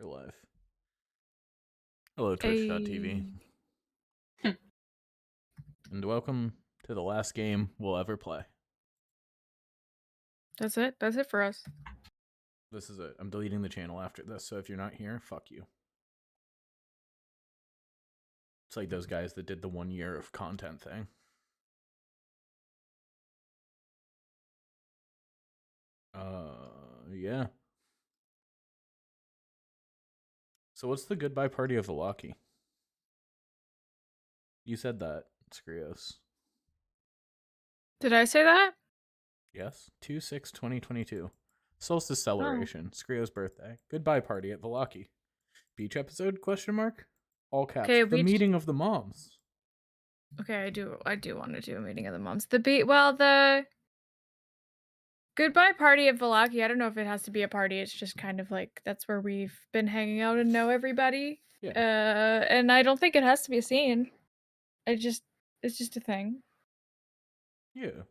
We're live. Hello, Twitch.tv. Hey. And welcome to the last game we'll ever play. That's it? That's it for us. This is it. I'm deleting the channel after this, so if you're not here, fuck you. It's like those guys that did the 1 year of content thing. Yeah. So what's the goodbye party of Velaki? You said that, Skrios. Did I say that? Yes? 2/6/2022. Solstice celebration. Skrios' birthday. Goodbye party at Velaki. Beach episode? Question mark? All caps. Okay, The meeting of the moms. Okay, I do want to do a meeting of the moms. The goodbye party of Velaki, I don't know if it has to be a party. It's just kind of like that's where we've been hanging out and know everybody. Yeah. And I don't think it has to be a scene. It's just a thing. Yeah.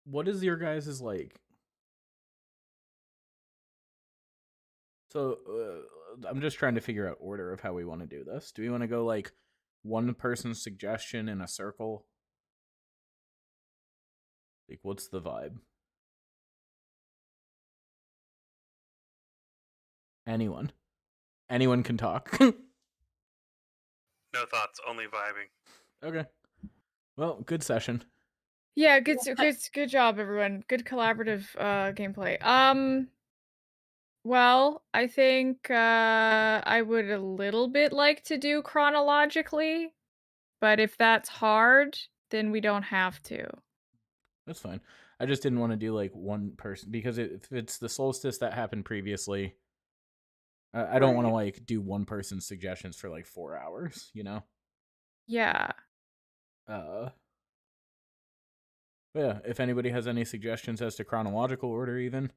What is your guys' like? So, I'm just trying to figure out order of how we want to do this. Do we want to go like one person's suggestion in a circle? Like, what's the vibe? Anyone can talk. No thoughts, only vibing. Okay. Well, good session. Yeah, good job, everyone. Good collaborative gameplay. Well, I think I would a little bit like to do chronologically, but if that's hard, then we don't have to. That's fine. I just didn't want to do like one person because if it's the solstice that happened previously, I don't want to like do one person's suggestions for like 4 hours, you know? Yeah. Yeah, if anybody has any suggestions as to chronological order even.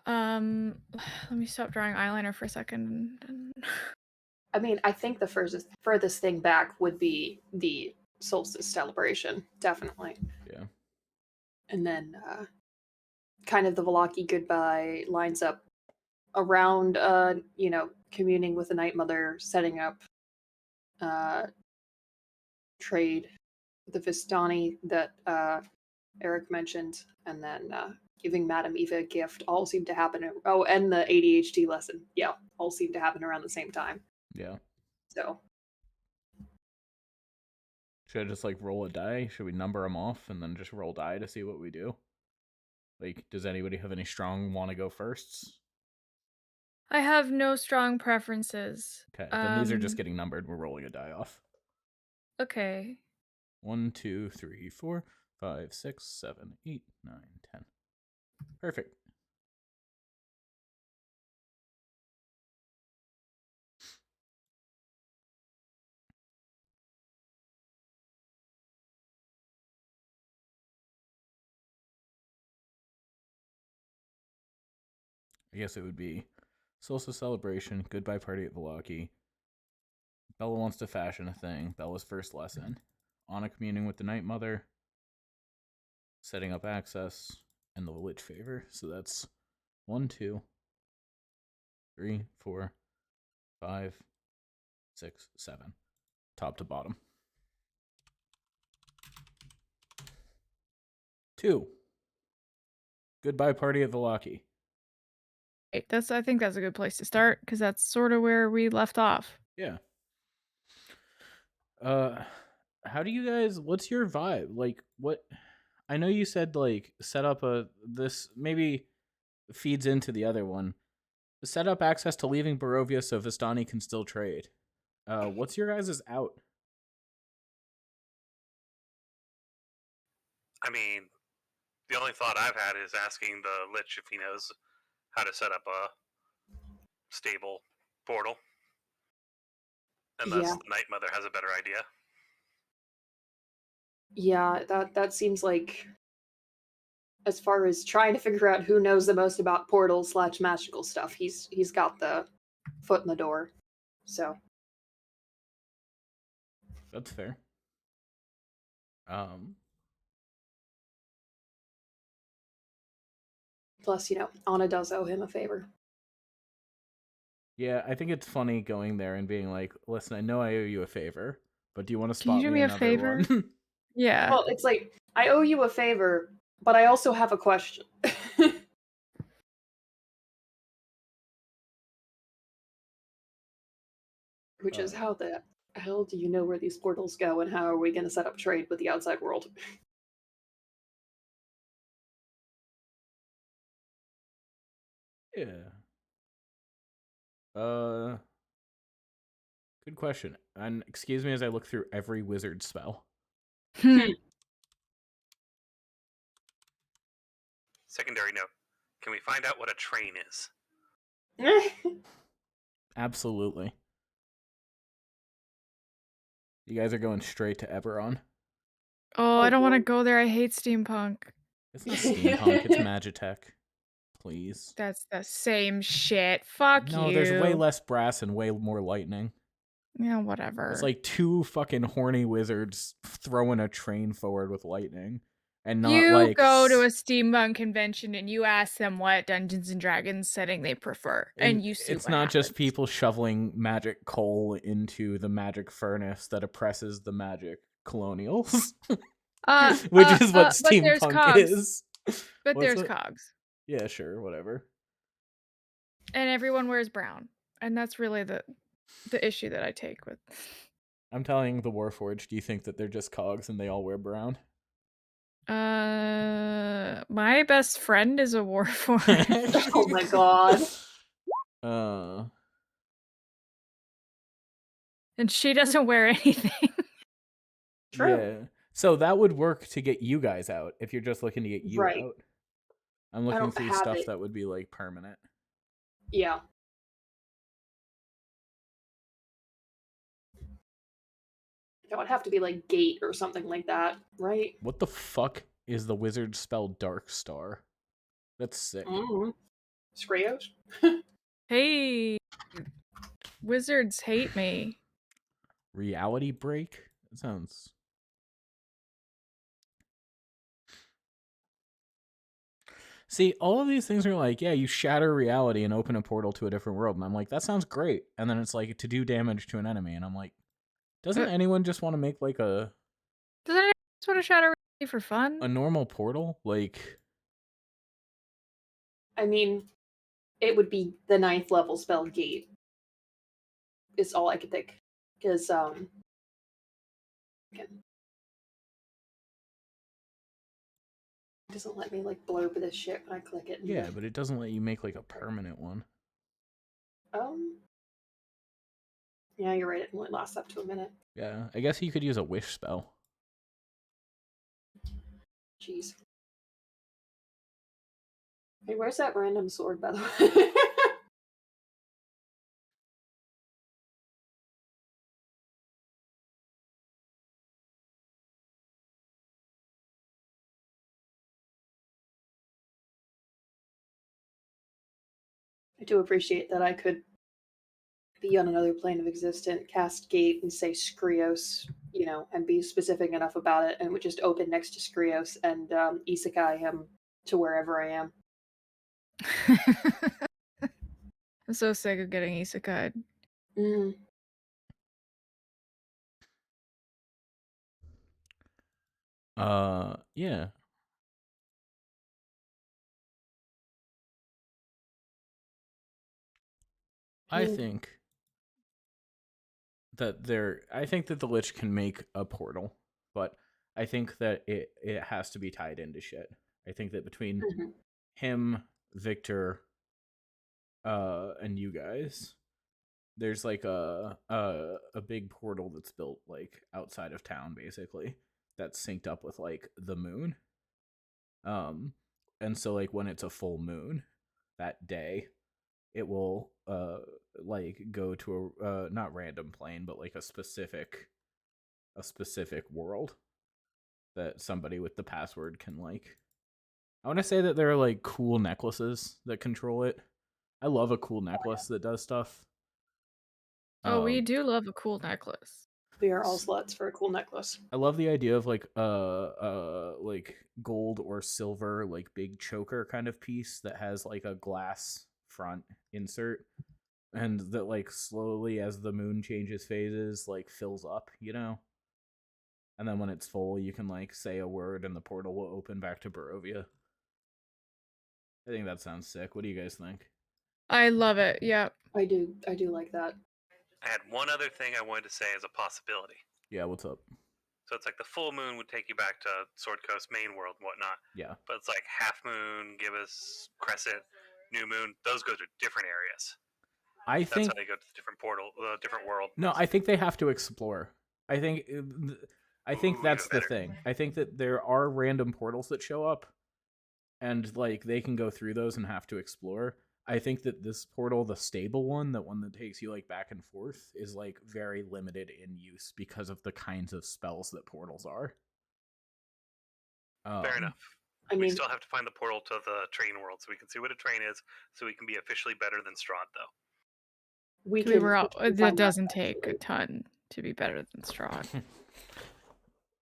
Let me stop drawing eyeliner for a second. I mean, I think the furthest thing back would be the solstice celebration, definitely. Yeah. And then kind of the Velaki goodbye lines up around communing with the Night Mother, setting up trade with the Vistani that Eric mentioned, and then giving Madame Eva a gift all seem to happen. And the ADHD lesson. Yeah, all seem to happen around the same time. Yeah. So. Should I just like roll a die? Should we number them off and then just roll die to see what we do? Like, does anybody have any strong want to go firsts? I have no strong preferences. Okay, then these are just getting numbered. We're rolling a die off. Okay. 1, 2, 3, 4, 5, 6, 7, 8, 9, 10. Perfect. I guess it would be Solstice celebration, goodbye party at Velaki. Bella wants to fashion a thing. Bella's first lesson. Anna communing with the Night Mother. Setting up access and the Lich favor. So that's 1, 2, 3, 4, 5, 6, 7. Top to bottom. 2. Goodbye party at Velaki. I think that's a good place to start because that's sort of where we left off. Yeah. How do you guys? What's your vibe? Like, what? I know you said like set up this maybe feeds into the other one. Set up access to leaving Barovia so Vistani can still trade. What's your guys' out? I mean, the only thought I've had is asking the Lich if he knows how to set up a stable portal. Unless the Night Mother has a better idea. Yeah, that seems like, as far as trying to figure out who knows the most about portals / magical stuff, he's got the foot in the door. So That's fair. Plus, Anna does owe him a favor. Yeah, I think it's funny going there and being like, "Listen, I know I owe you a favor, but do you want to Can you spot do me me a another favor? one?" Yeah. Well, it's like, I owe you a favor, but I also have a question. Which is, how the hell do you know where these portals go, and how are we going to set up trade with the outside world? Yeah. Good question. And excuse me as I look through every wizard spell. Secondary note: can we find out what a train is? Absolutely. You guys are going straight to Eberron. Oh, I don't want to boy. go there. I hate steampunk. It's not steampunk, it's Magitech. Please. That's the same shit. Fuck No, you. there's way less brass and way more lightning. Yeah, whatever. It's like two fucking horny wizards throwing a train forward with lightning. And not you like go to a steampunk convention and you ask them what Dungeons and Dragons setting they prefer, and you see it's what not happens. just people shoveling magic coal into the magic furnace that oppresses the magic colonials. Which is what but there's steampunk cogs. is. But What's there's it? cogs. Yeah, sure, whatever. And everyone wears brown. And that's really the issue that I take with. I'm telling the Warforged, do you think that they're just cogs and they all wear brown? My best friend is a warforged. Oh my god. And she doesn't wear anything. True. Yeah. So that would work to get you guys out if you're just looking to get you Right. out. I'm looking don't through have stuff it. that would be like permanent. Yeah. That would have to be like gate or something like that, right? What the fuck is the wizard spell Dark Star? That's sick. Mm-hmm. Skrios? Hey, wizards hate me. Reality break? That sounds. See, all of these things are like, yeah, you shatter reality and open a portal to a different world. And I'm like, that sounds great. And then it's like to do damage to an enemy. And I'm like, doesn't anyone just want to make like Does anyone just want to shatter reality for fun? a normal portal? Like, I mean, it would be the 9th level spell gate. Is all I could think. Because, again, it doesn't let me like blurb this shit when I click it. yeah, but it doesn't let you make like a permanent one. Yeah, you're right. It only lasts up to a minute. Yeah, I guess you could use a wish spell. Jeez. Hey, where's that random sword, by the way? I do appreciate that I could be on another plane of existence, cast gate, and say Skrios, and be specific enough about it, and it would just open next to Skrios and isekai him to wherever I am. I'm so sick of getting isekai. Mm. Yeah. I think that the Lich can make a portal, but I think that it has to be tied into shit. I think that between him, Victor, and you guys, there's like a big portal that's built like outside of town, basically, that's synced up with like the moon. And so like when it's a full moon that day, it will like go to a not random plane, but like a specific world that somebody with the password can like. I want to say that there are like cool necklaces that control it. I love a cool necklace that does stuff. Oh, we do love a cool necklace. We are all sluts for a cool necklace. I love the idea of like gold or silver like big choker kind of piece that has like a glass front insert, and that like slowly as the moon changes phases like fills up, you know? And then when it's full, you can like say a word and the portal will open back to Barovia. I think that sounds sick. What do you guys think? I love it. Yep. I do like that. I had one other thing I wanted to say as a possibility. Yeah, what's up? So it's like the full moon would take you back to Sword Coast main world and whatnot. Yeah. But it's like half moon, gibbous, crescent, new moon. Those go to different areas. I That's think how they go to the different portal, the different world. No, I think they have to explore. I think that's even the better. thing. I think that there are random portals that show up, and like they can go through those and have to explore. I think that this portal, the stable one, that one that takes you like back and forth, is like very limited in use because of the kinds of spells that portals are. Fair enough. I We mean, still have to find the portal to the train world so we can see what a train is, so we can be officially better than Strahd, though. we We can. were all, we can that find doesn't that take a eventually. ton to be better than Strahd.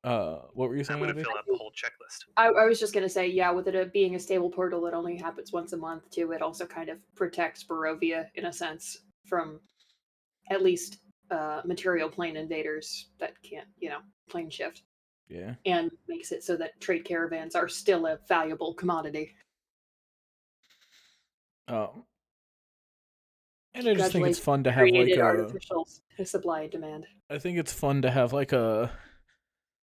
What were you I'm saying, going to Abby? fill out the whole checklist. I was just gonna say, yeah, with it being a stable portal that only happens once a month too, it also kind of protects Barovia in a sense from at least material plane invaders that can't, plane shift, Yeah. and makes it so that trade caravans are still a valuable commodity. And I just think it's Congratulations, fun to have like created a. artificial supply and demand. I think it's fun to have like a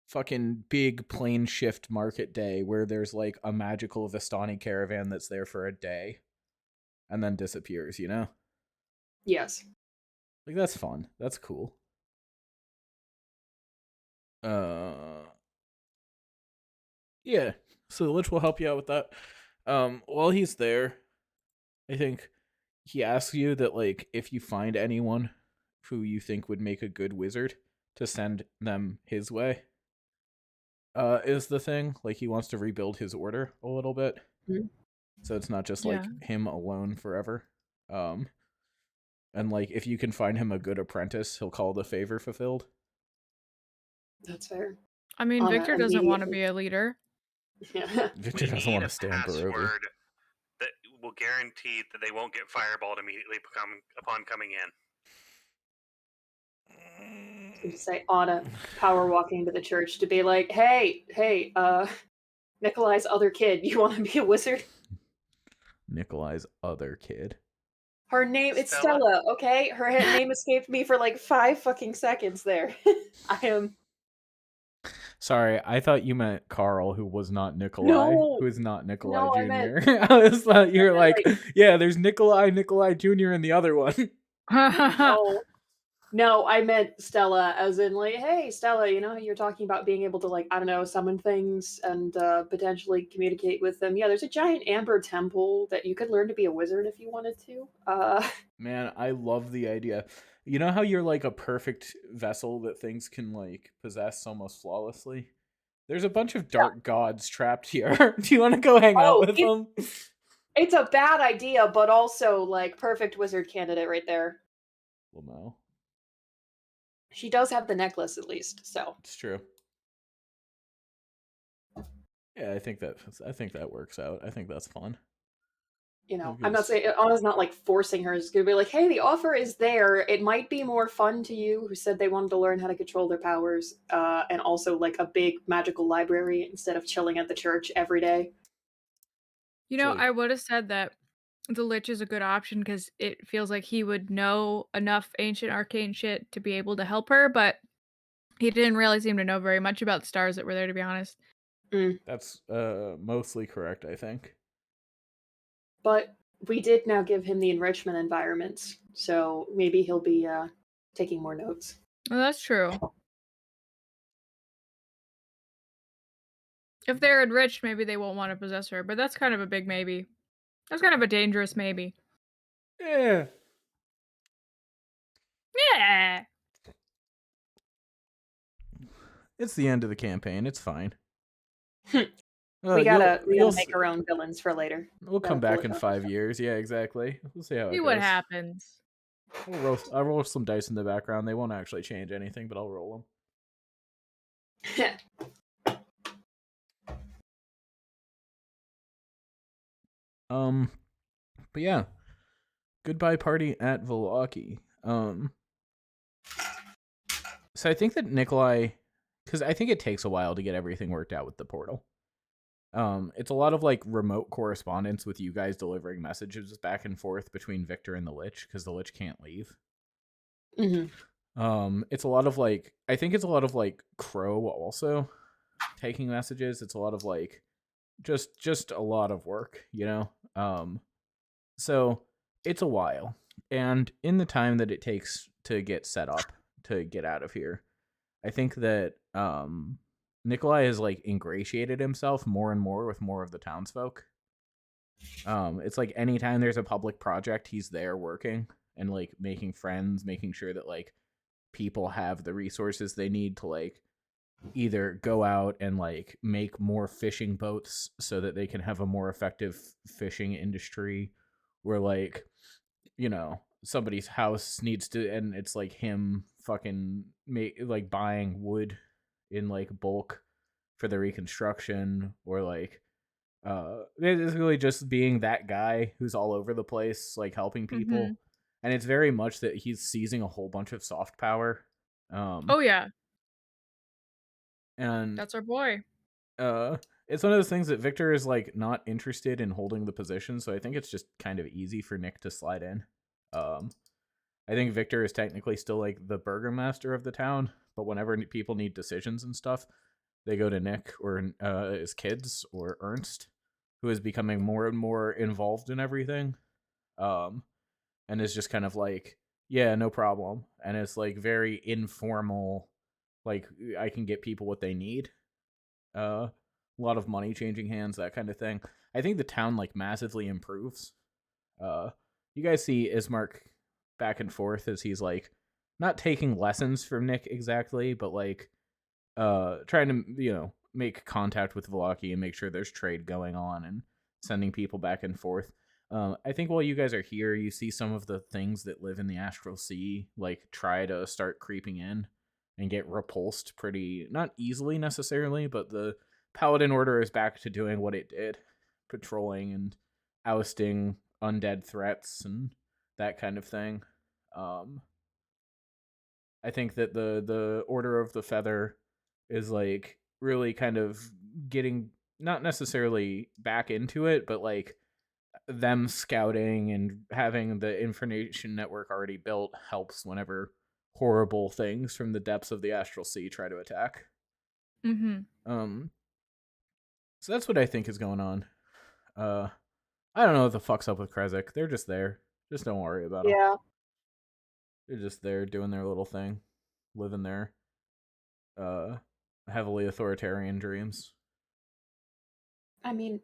fucking big plane shift market day where there's like a magical Vistani caravan that's there for a day and then disappears, you know? Yes. Like that's fun. That's cool. Yeah. So the Lich will help you out with that. While he's there, I think he asks you that like if you find anyone who you think would make a good wizard to send them his way. Is the thing. Like he wants to rebuild his order a little bit. Mhm. So it's not just Yeah. like him alone forever. And like if you can find him a good apprentice, he'll call the favor fulfilled. That's fair. I mean, On a Victor doesn't want to immediately- be a leader. Yeah. Victor We doesn't need want a to stay in Barovia. password that will guarantee that they won't get fireballed immediately upon coming in. To say Anna power walking to the church to be like, hey, Nikolai's other kid, you want to be a wizard? Nikolai's other kid. Her name, it's Stella? Stella, okay? Her name escaped me for like 5 fucking seconds there. I am. Sorry, I thought you meant Carl, who was not Nikolai. No! Who is not Nikolai No, I Jr. meant- I just thought you were meant, like, yeah, there's Nikolai Jr. and the other one. No, I meant Stella, as in like, hey, Stella, you're talking about being able to like, I don't know, summon things and potentially communicate with them. Yeah, there's a giant amber temple that you could learn to be a wizard if you wanted to. Man, I love the idea. You know how you're like a perfect vessel that things can like possess almost flawlessly? There's a bunch of dark gods trapped here. Do you want to go hang out with them? It's a bad idea, but also like perfect wizard candidate right there. Well, no. She does have the necklace at least, so. It's true. Yeah, I think that works out. I think that's fun. I'm not saying Anna's not like forcing her. It's gonna be like, hey, the offer is there. It might be more fun to you who said they wanted to learn how to control their powers, and also like a big magical library instead of chilling at the church every day. You know, like- I would have said that the Lich is a good option because it feels like he would know enough ancient arcane shit to be able to help her, but he didn't really seem to know very much about the stars that were there, to be honest. That's mostly correct, I think. But we did now give him the enrichment environments, so maybe he'll be taking more notes. Well, that's true. If they're enriched, maybe they won't want to possess her, but that's kind of a big maybe. That's kind of a dangerous maybe. Yeah. Yeah. It's the end of the campaign. It's fine. We gotta you'll make our own villains for later. We'll come gotta pull back it in off. 5 years. Yeah, exactly. We'll see how it See goes. what happens. I'll roll some dice in the background. They won't actually change anything, but I'll roll them. But yeah, goodbye party at Velaki. So I think that Nikolai, because I think it takes a while to get everything worked out with the portal. It's a lot of like remote correspondence with you guys delivering messages back and forth between Victor and the Lich, because the Lich can't leave. It's a lot of like, I think it's a lot of like Crow also taking messages. It's a lot of like just a lot of work, you know. So it's a while, and in the time that it takes to get set up to get out of here, I think that Nikolai has like ingratiated himself more and more with more of the townsfolk. It's like anytime there's a public project, he's there working and like making friends, making sure that like people have the resources they need to like either go out and like make more fishing boats so that they can have a more effective fishing industry, where like, you know, somebody's house needs to, and it's like him fucking like buying wood in like bulk for the reconstruction, or like it's really just being that guy who's all over the place like helping people. And it's very much that he's seizing a whole bunch of soft power. Oh yeah, And that's our boy. it's one of those things that Victor is like not interested in holding the position, so I think it's just kind of easy for Nick to slide in. I think Victor is technically still like the burgomaster of the town, but whenever people need decisions and stuff, they go to Nick or his kids or Ernst, who is becoming more and more involved in everything, and is just kind of like, yeah, no problem, and it's like very informal, like I can get people what they need. A lot of money changing hands, that kind of thing. I think the town like massively improves. You guys see Ismark back and forth as he's like not taking lessons from Nick exactly, but like trying to, you know, make contact with Velaki and make sure there's trade going on and sending people back and forth. I think while you guys are here, you see some of the things that live in the Astral Sea like try to start creeping in and get repulsed pretty, not easily necessarily, but the Paladin Order is back to doing what it did, patrolling and ousting undead threats and that kind of thing. I think that the Order of the Feather is like really kind of getting not necessarily back into it, but like them scouting and having the information network already built helps whenever horrible things from the depths of the Astral Sea try to attack. So that's what I think is going on. I don't know what the fuck's up with Krezik. They're just there. Just don't worry about them. Yeah. They're just there doing their little thing, living their heavily authoritarian dreams. I mean,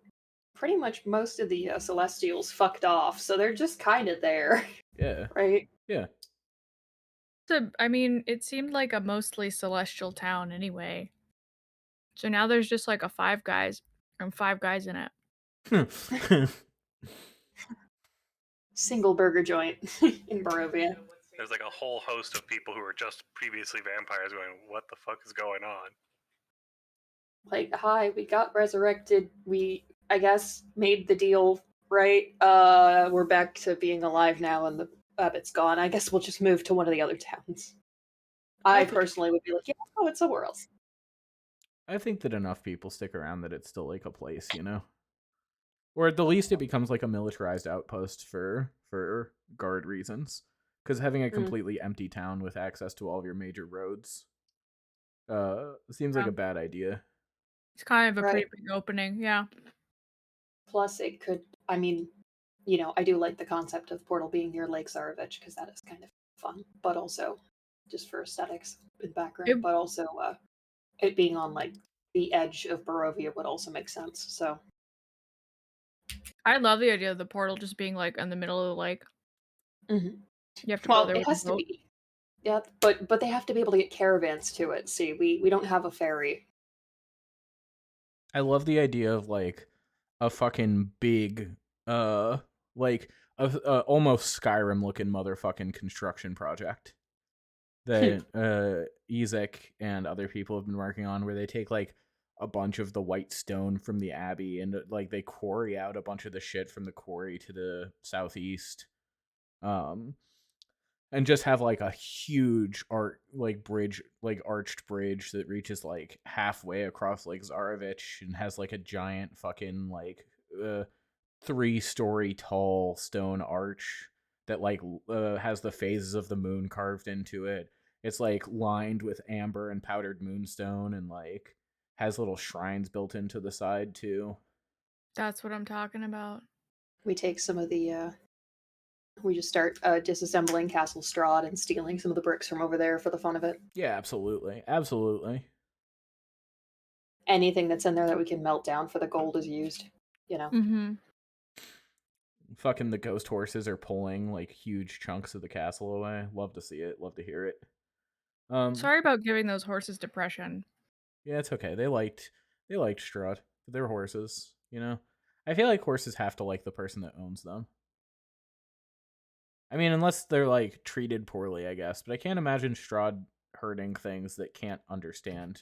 pretty much most of the Celestials fucked off, so they're just kind of there. Yeah. Right? Yeah. I mean, it seemed like a mostly celestial town anyway. So now there's just like a Five Guys in it. Single burger joint in Barovia. There's like a whole host of people who were just previously vampires going, what the fuck is going on? Like, hi, we got resurrected. We, I guess, made the deal, right? We're back to being alive now, and the Abbot's gone. I guess we'll just move to one of the other towns. I personally would be like, yeah, oh, it's somewhere else. I think that enough people stick around that it's still like a place, you know? Or at the least it becomes like a militarized outpost for guard reasons. Because having a completely empty town with access to all of your major roads seems like a bad idea. It's kind of a pretty big opening, yeah. Plus, it could, I mean, you know, I do like the concept of Portal being near Lake Zarovich, because that is kind of fun, but also just for aesthetics and background, but also it being on like the edge of Barovia would also make sense, so. I love the idea of the portal just being like in the middle of the lake. You have to go there it with has a to boat. be. Yeah, but they have to be able to get caravans to it. See, we don't have a ferry. I love the idea of like a fucking big like almost Skyrim looking motherfucking construction project that Ezek and other people have been working on, where they take like a bunch of the white stone from the abbey and like they quarry out a bunch of the shit from the quarry to the southeast, um, and just have like a huge bridge, like arched bridge that reaches like halfway across Lake Zarovich and has like a giant fucking like 3-story tall stone arch that like has the phases of the moon carved into it. It's like lined with amber and powdered moonstone and like has little shrines built into the side too. That's what I'm talking about. We take some of the. We just start disassembling Castle Strahd and stealing some of the bricks from over there for the fun of it. Yeah, absolutely. Absolutely. Anything that's in there that we can melt down for the gold is used. You know. Mm-hmm. Fucking the ghost horses are pulling like huge chunks of the castle away. Love to see it. Love to hear it. Sorry about giving those horses depression. Yeah, it's okay. They liked Strahd. They're horses, you know? I feel like horses have to like the person that owns them. I mean, unless they're like treated poorly, I guess. But I can't imagine Strahd hurting things that can't understand.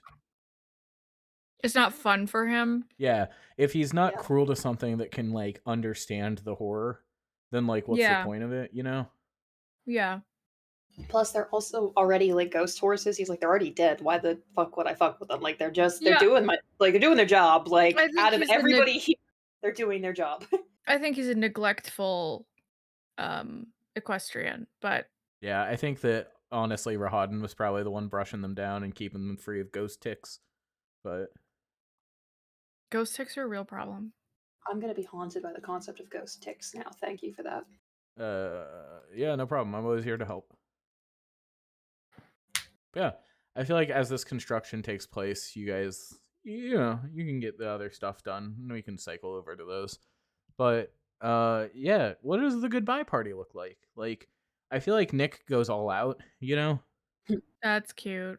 It's not fun for him. Yeah, if he's not Yeah. cruel to something that can like understand the horror, then like what's the point of it, you know? Yeah. Plus, they're also already like ghost horses. He's like, they're already dead. Why the fuck would I fuck with them? Like, they're Yeah. doing they're doing their job. Like, I think out of he's a everybody here, they're doing their job. I think he's a neglectful equestrian, but Yeah, I think that honestly Rahadin was probably the one brushing them down and keeping them free of ghost ticks. But ghost ticks are a real problem. I'm gonna be haunted by the concept of ghost ticks now. Thank you for that. yeah, no problem. I'm always here to help. But yeah, I feel like as this construction takes place, you guys, you know, you can get the other stuff done, and we can cycle over to those. But yeah, what does the goodbye party look like? Like, I feel like Nick goes all out, you know? That's cute.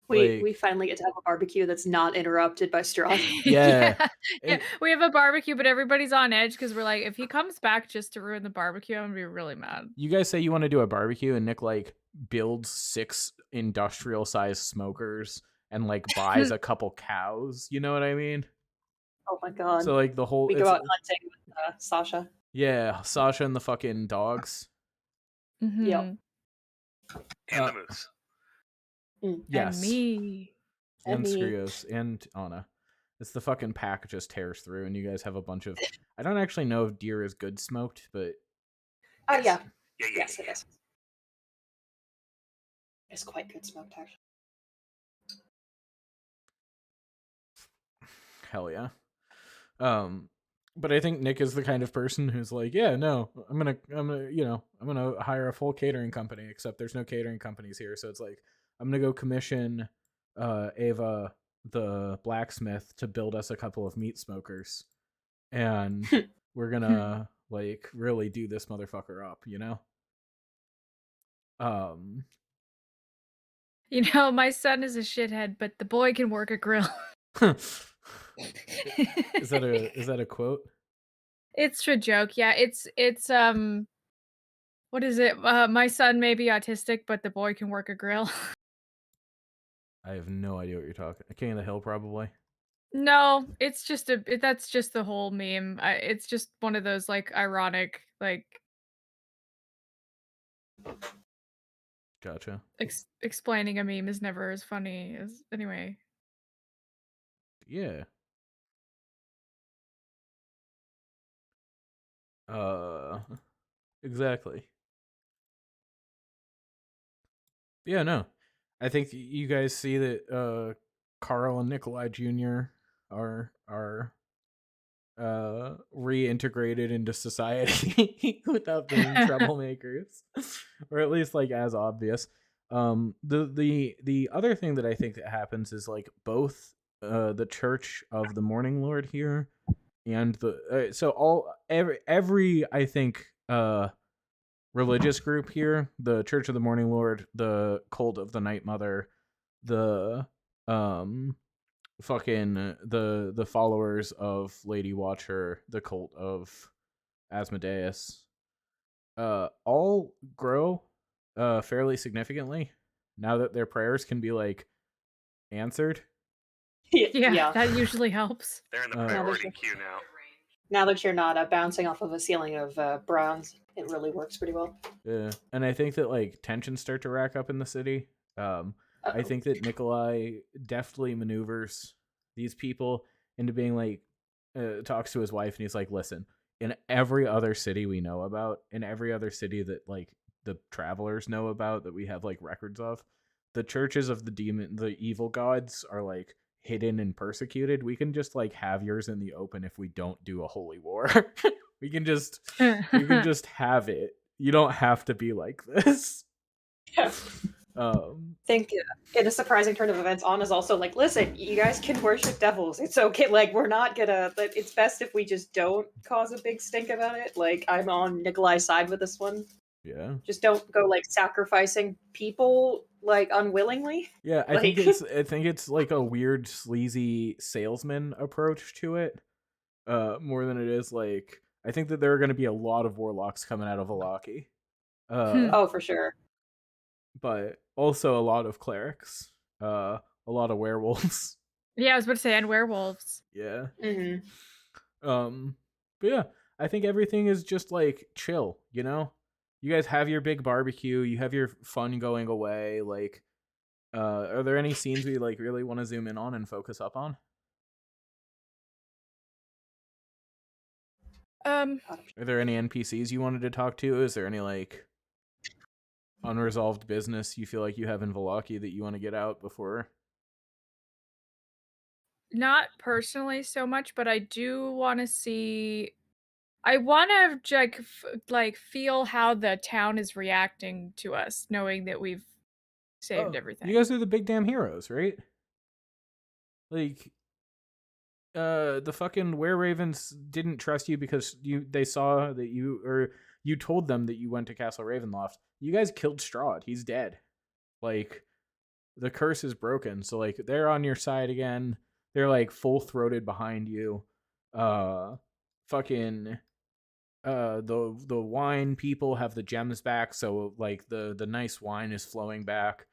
We Like, finally get to have a barbecue that's not interrupted by Strahd. Yeah. Yeah. And- We have a barbecue, but everybody's on edge because we're like, if he comes back just to ruin the barbecue, I'm gonna be really mad. you guys say you want to do a barbecue, and Nick like builds 6 industrial sized smokers and like buys a couple cows. You know what I mean? Oh my god. So like the whole we go out hunting with Sasha. yeah, Sasha and the fucking dogs. Mm-hmm. Yep. And the moose. Yes, And me. and me. Skrios and Anna. It's the fucking pack just tears through, and you guys have a bunch of. I don't actually know if deer is good smoked, but Oh yeah. Yes, It is. It's quite good smoked actually. hell yeah. But I think Nick is the kind of person who's like, yeah, no, I'm gonna hire a full catering company, except there's no catering companies here, so it's like I'm gonna go commission Ava the blacksmith to build us a couple of meat smokers, and we're gonna like really do this motherfucker up, you know? You know, my son is a shithead, but the boy can work a grill. Is that a quote? It's a joke. Yeah, it's what is it? My son may be autistic, but the boy can work a grill. I have no idea what you're talking. King of the Hill, probably. No, it's just that's just the whole meme. It's just one of those like ironic like Gotcha. explaining a meme is never as funny as anyway. Yeah. Exactly. Yeah, no. I think you guys see that Carl and Nikolai Jr. are reintegrated into society without being troublemakers, or at least like as obvious. The other thing that I think that happens is like both the Church of the Morning Lord here and the so all every I think religious group here, the Church of the Morning Lord, the Cult of the Night Mother, the fucking the followers of Lady Watcher, the Cult of Asmodeus, all grow fairly significantly now that their prayers can be like answered. Yeah, that usually helps. They're in the Uh, priority queue now. Now that you're not bouncing off of a ceiling of browns, it really works pretty well. Yeah, and I think that like tensions start to rack up in the city. I think that Nikolai deftly maneuvers these people into being like, talks to his wife, and he's like, "Listen, in every other city we know about, in every other city that like the travelers know about, that we have like records of, the churches of the evil gods are like hidden and persecuted. We can just like have yours in the open if we don't do a holy war. we can just have it. You don't have to be like this." Yeah. I think in a surprising turn of events, Anna's also like, listen, you guys can worship devils. It's okay. Like, we're not gonna, but it's best if we just don't cause a big stink about it. Like, I'm on Nikolai's side with this one. Yeah. Just don't go like sacrificing people like unwillingly. Yeah, I Like- think it's like a weird sleazy salesman approach to it. More than it is like, I think that there are going to be a lot of warlocks coming out of Valaki. Oh, for sure. But also a lot of clerics. A lot of werewolves. Yeah, I was about to say, and werewolves. Yeah. Mhm. But yeah, I think everything is just like chill, you know? You guys have your big barbecue, you have your fun going away, like are there any scenes we like really want to zoom in on and focus up on? Are there any NPCs you wanted to talk to? Is there any like unresolved business you feel like you have in Valaki that you want to get out before? Not personally so much, but I do want to see. I want to like feel how the town is reacting to us, knowing that we've saved everything. You guys are the big damn heroes, right? Like, the fucking were-ravens didn't trust you because they saw that you told them that you went to Castle Ravenloft. You guys killed Strahd. He's dead. Like, the curse is broken. So like they're on your side again. They're like full-throated behind you. Fucking the wine people have the gems back, so like the nice wine is flowing back.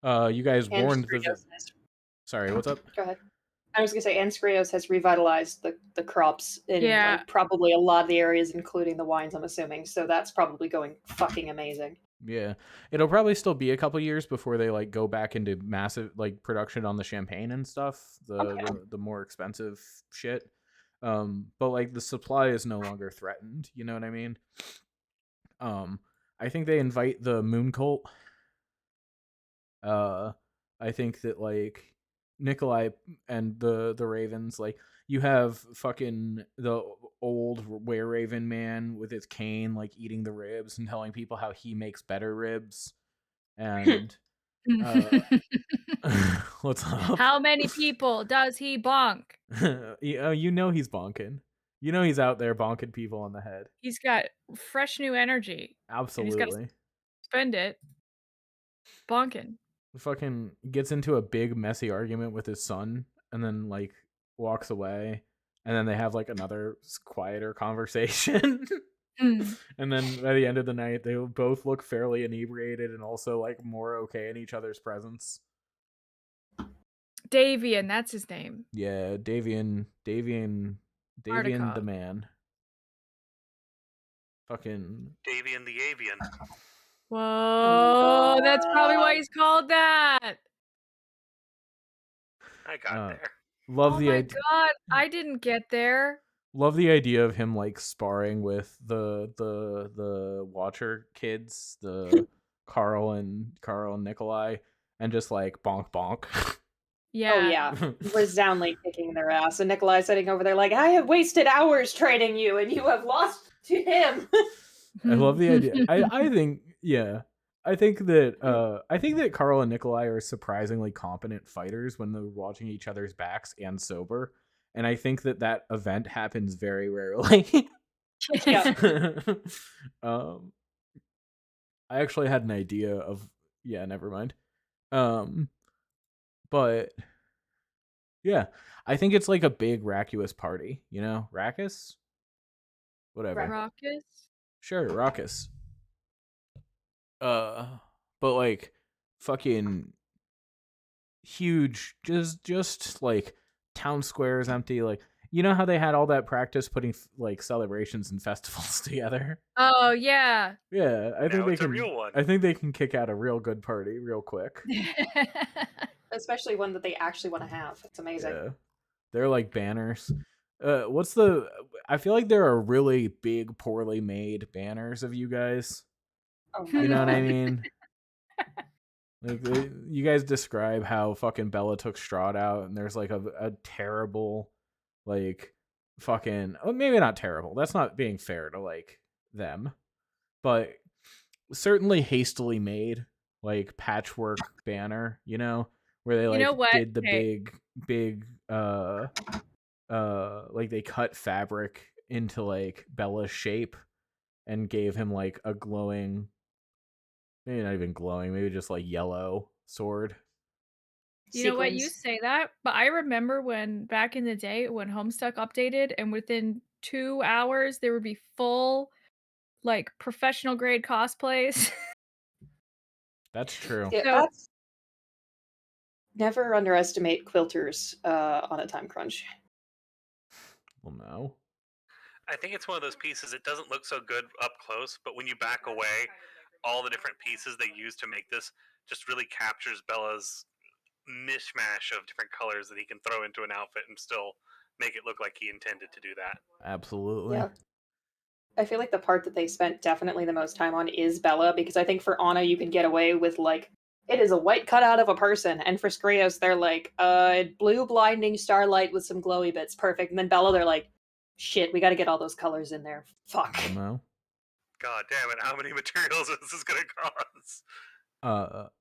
You guys And warned Skrios Sorry, what's up? Go ahead. I was gonna say, and Skrios has revitalized the crops in Yeah. like probably a lot of the areas, including the wines. I'm assuming, so that's probably going fucking amazing. Yeah, it'll probably still be a couple years before they like go back into massive like production on the champagne and stuff, the more expensive shit. But like the supply is no longer threatened. You know what I mean? I think they invite the Moon Cult. I think that like Nikolai and the Ravens, like you have fucking the old were raven man with his cane, like eating the ribs and telling people how he makes better ribs. And what's up? How many people does he bonk? You know he's bonking. You know he's out there bonking people on the head. He's got fresh new energy. Absolutely. And he's got to spend it bonking. Fucking gets into a big messy argument with his son and then like walks away, and then they have like another quieter conversation. And then by the end of the night they both look fairly inebriated and also like more okay in each other's presence. Davian, that's his name. Yeah, Davian Artica. the man. Fucking Davian the Avian. Whoa, that's probably why he's called that. I got there. Love the my idea. God, I didn't get there. Love the idea of him like sparring with the Watcher kids, the Carl and Nikolai, and just like bonk bonk. Yeah. Oh yeah, resoundingly kicking their ass, and Nikolai sitting over there like, I have wasted hours training you, and you have lost to him. I love the idea. I think I think that Carl and Nikolai are surprisingly competent fighters when they're watching each other's backs and sober. And I think that event happens very rarely. Yeah. I actually had an idea of never mind. But yeah, I think it's like a big Rakuous party, you know? Rackus? Whatever. Raucous? Sure, raucous. But like fucking huge, just like town squares empty. Like, you know how they had all that practice putting like celebrations and festivals together? Oh yeah. Yeah, I think Now they it's a can. real one. I think they can kick out a real good party real quick. Especially one that they actually want to have. It's amazing. Yeah, they're like banners. What's the? I feel like there are really big, poorly made banners of you guys. Oh my You know what I god. mean? Like you guys describe how fucking Bella took Strahd out, and there's like a terrible, like fucking. Oh, maybe not terrible. That's not being fair to like them, but certainly hastily made, like patchwork banner. You know, where they You know like what? did the Okay. big like they cut fabric into like Bella's shape and gave him like a glowing, maybe not even glowing, maybe just like yellow sword. You know what? You Sequins. say that, but I remember when back in the day when Homestuck updated, and within 2 hours there would be full, like, professional grade cosplays. That's true. Yeah, So that's never underestimate quilters on a time crunch. Well, no. I think it's one of those pieces. It doesn't look so good up close, but when you back away, all the different pieces they use to make this just really captures Bella's mishmash of different colors that he can throw into an outfit and still make it look like he intended to do that. Absolutely. Yeah. I feel like the part that they spent definitely the most time on is Bella, because I think for Anna you can get away with like it is a white cutout of a person, and for Skrios they're like blue blinding starlight with some glowy bits, perfect. And then Bella they're like, shit, we got to get all those colors in there. Fuck. Well, no. God damn it! How many materials is this going to cost?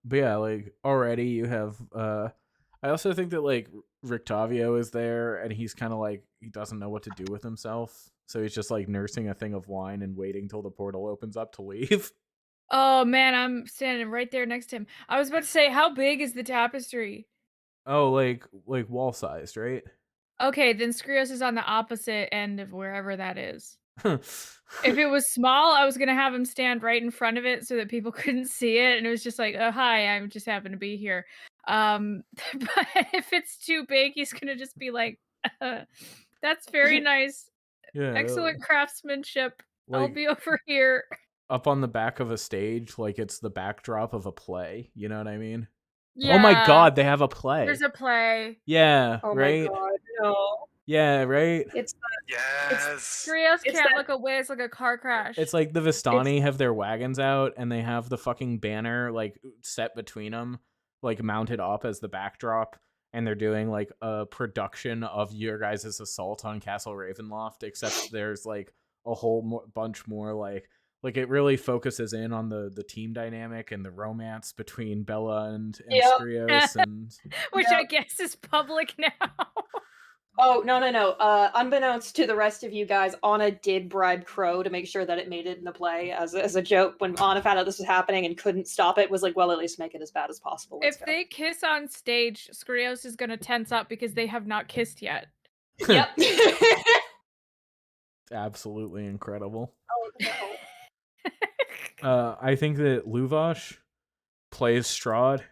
But yeah, like already you have. I also think that like Rictavio is there, and he's kind of like he doesn't know what to do with himself, so he's just like nursing a thing of wine and waiting till the portal opens up to leave. oh man, I'm standing right there next to him. I was about to say, how big is the tapestry? Oh, like wall sized, right? Okay, then Skrios is on the opposite end of wherever that is. If it was small, I was gonna have him stand right in front of it so that people couldn't see it, and it was just like, "Oh, hi, I'm just happen to be here." But if it's too big, he's gonna just be like, "That's very nice. Yeah, Excellent craftsmanship. I'll like be over here." up on the back of a stage, like it's the backdrop of a play. You know what I mean? Oh my Yeah, god, they have a play. there's a play. Yeah, Oh my right? god, no. Yeah, right? It's Yes. Skrios It's can't that- look away. It's like a car crash. It's like the Vistani have their wagons out and they have the fucking banner like set between them, like mounted up as the backdrop, and they're doing like a production of your guys' assault on Castle Ravenloft, except there's like a whole bunch more like it really focuses in on the team dynamic and the romance between Bella and Yep. Skrios and which Yep. I guess is public now. Oh, no. Unbeknownst to the rest of you guys, Anna did bribe Crow to make sure that it made it in the play as a joke. When Anna found out this was happening and couldn't stop it, was like, well, at least make it as bad as possible. Let's If go. they kiss on stage, Skrios is gonna tense up because they have not kissed yet. Yep. absolutely incredible. Oh, no. I think that Luvash plays Strahd.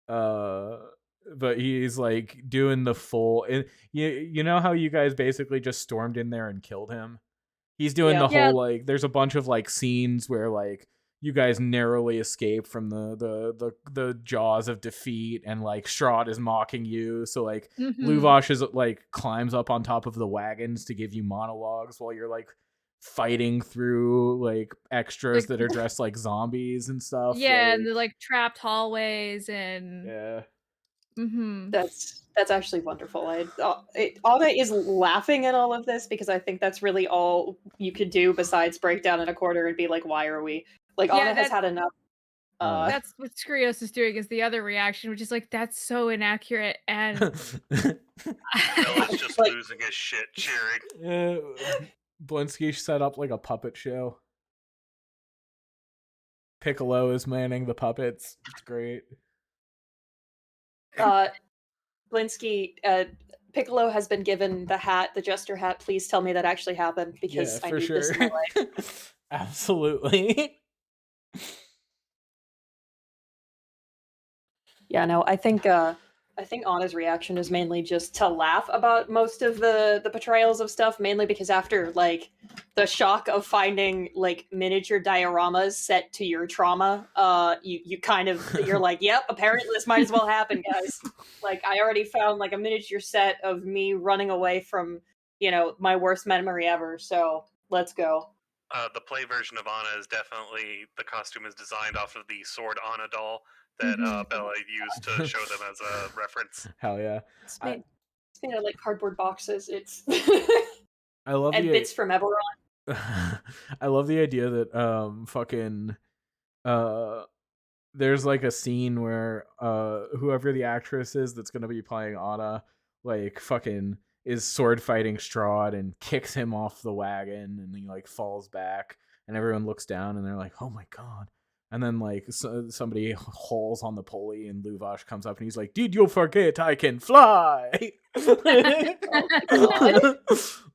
But he's like doing the full. You know how you guys basically just stormed in there and killed him. He's doing Yeah. the Yeah. whole like. There's a bunch of like scenes where like you guys narrowly escape from the jaws of defeat, and like Strahd is mocking you. So like Mhm. Luvash is like climbs up on top of the wagons to give you monologues while you're like fighting through like extras Like- that are dressed like zombies and stuff. Yeah, like, and the like trapped hallways and yeah. mhm. That's actually wonderful. Anna is laughing at all of this because I think that's really all you could do besides break down in a corner and be like, "Why are we?" Like Yeah, Anna has had enough. That's what Skrios is doing is the other reaction, which is like, that's so inaccurate and Bella's just Like- losing his shit cheering. Blinsky set up like a puppet show. Piccolo is manning the puppets. It's great. Blinsky, Piccolo has been given the hat, the jester hat. Please tell me that actually happened because Yeah, I for need sure. this in my life. Absolutely. Yeah, no, I think Anna's reaction is mainly just to laugh about most of the portrayals of stuff, mainly because after like the shock of finding like miniature dioramas set to your trauma, you kind of you're like, yep, apparently this might as well happen, guys. Like I already found like a miniature set of me running away from, my worst memory ever, so let's go. The play version of Anna is definitely the costume is designed off of the Sword Anna doll that Mhm. Bella used to show them as a reference. Hell yeah. It's made out of like cardboard boxes. It's I love and the bits from Eberron. I love the idea that fucking uh there's like a scene where whoever the actress is that's gonna be playing Anna like fucking is sword fighting Strahd and kicks him off the wagon and he like falls back and everyone looks down and they're like, oh my god. And then like somebody hauls on the pulley and Luvash comes up and he's like, did you forget I can fly? God.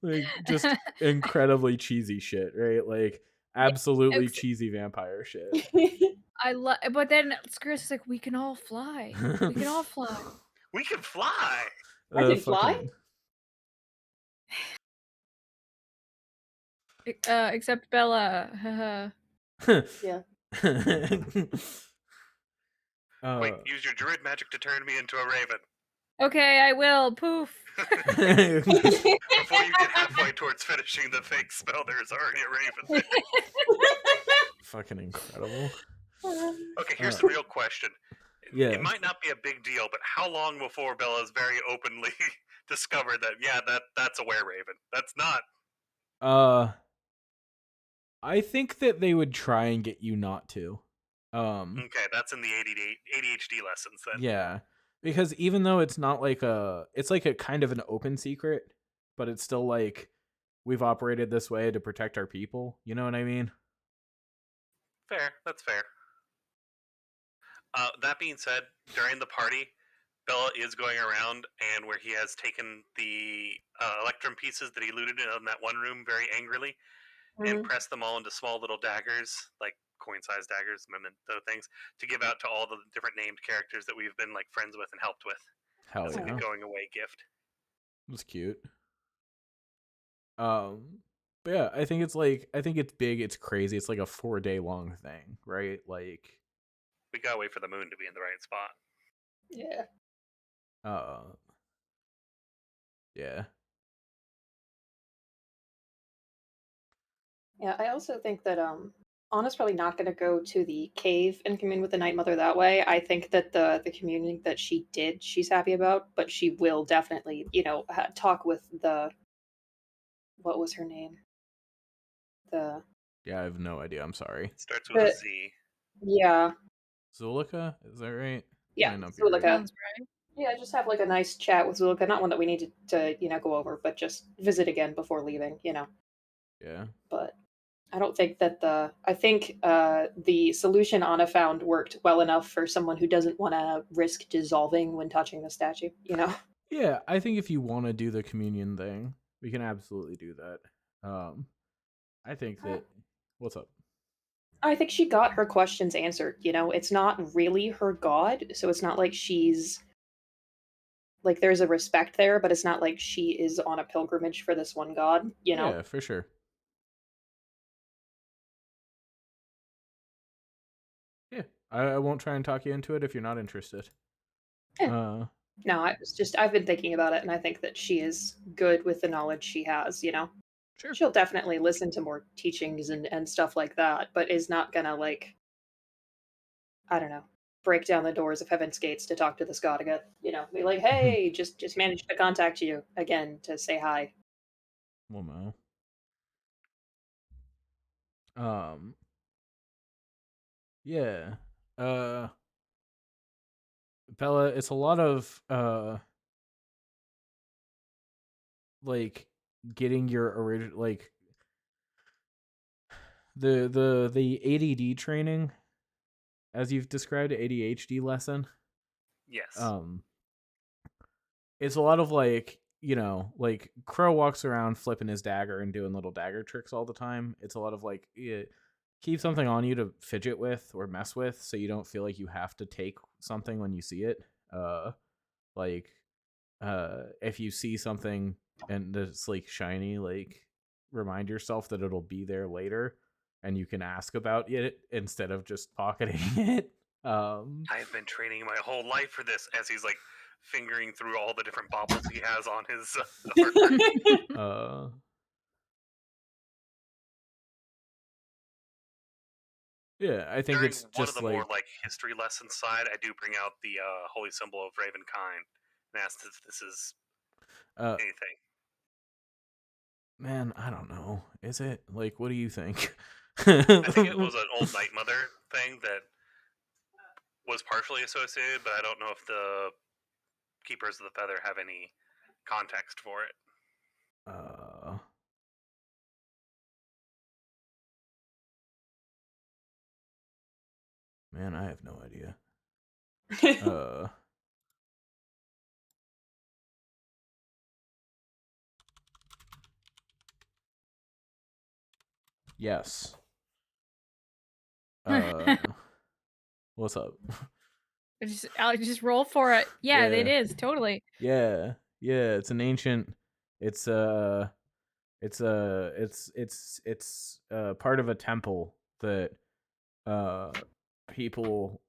Like just incredibly cheesy shit, right? Like absolutely ex- cheesy vampire shit. I love, but then Skir's like, we can all fly. We can all fly. We can fly. I can fly? Fucking Except Bella. Haha. Yeah. Wait, use your druid magic to turn me into a raven. Okay, I will. Poof. Before you get halfway towards finishing the fake spell, there's already a raven there. fucking incredible. Okay, here's the real question. Yeah. It might not be a big deal, but how long before Bella's very openly discovered that, yeah, that's a were-raven? That's not. I think that they would try and get you not to. Okay, that's in the ADHD lessons then. Yeah. Because even though it's not like it's like a kind of an open secret, but it's still like we've operated this way to protect our people. You know what I mean? Fair, that's fair. That being said, during the party, Bella is going around and where he has taken the electrum pieces that he looted in that one room very angrily and pressed them all into small little daggers, like coin-sized daggers, memento things, to give out to all the different named characters that we've been like friends with and helped with. Hell As like yeah. a going away gift. It was cute. But yeah, I think it's big, it's crazy. It's like a 4-day long thing, right? Like We gotta wait for the moon to be in the right spot. Yeah. Yeah. Yeah, I also think that Anna's probably not going to go to the cave and commune with the Night Mother that way. I think that the communing that she did, she's happy about, but she will definitely, talk with the what was her name? The Yeah, I have no idea. I'm sorry. It starts with a But- Z. yeah, Zulika, is that right? yeah, Might not be Zulika. right. Sounds right. yeah. Just have like a nice chat with Zulika. Not one that we need to go over, but just visit again before leaving. Yeah. But I don't think that I think the solution Anna found worked well enough for someone who doesn't want to risk dissolving when touching the statue. Yeah, I think if you want to do the communion thing, we can absolutely do that. I think that. What's up? I think she got her questions answered. It's not really her god, so it's not like she's like there's a respect there, but it's not like she is on a pilgrimage for this one god. Yeah, for sure. Yeah, I won't try and talk you into it if you're not interested. Yeah. No, I've been thinking about it, and I think that she is good with the knowledge she has. Sure. She'll definitely listen to more teachings and stuff like that, but is not gonna like, I don't know, break down the doors of Heaven's Gates to talk to this god again. Be like, hey, just managed to contact you again to say hi. Well, no. Yeah. Bella, it's a lot of like getting your original like the ADD training, as you've described, ADHD lesson. Yes. It's a lot of like you know, like Crow walks around flipping his dagger and doing little dagger tricks all the time. It's a lot of like keep something on you to fidget with or mess with, so you don't feel like you have to take something when you see it. Like if you see something and it's like shiny, like remind yourself that it'll be there later, and you can ask about it instead of just pocketing it. I've been training my whole life for this, as he's like fingering through all the different baubles he has on his armor. Yeah, I think During it's one of just the like more like history lesson side, I do bring out the holy symbol of Ravenkind and ask if this is uh anything. man, I don't know. Is it? Like, what do you think? I think it was an old Night Mother thing that was partially associated, but I don't know if the Keepers of the Feather have any context for it. Man, I have no idea. Yes. What's up? Just roll for it. Yeah, it Yeah. is totally. Yeah, it's an ancient. It's part of a temple that people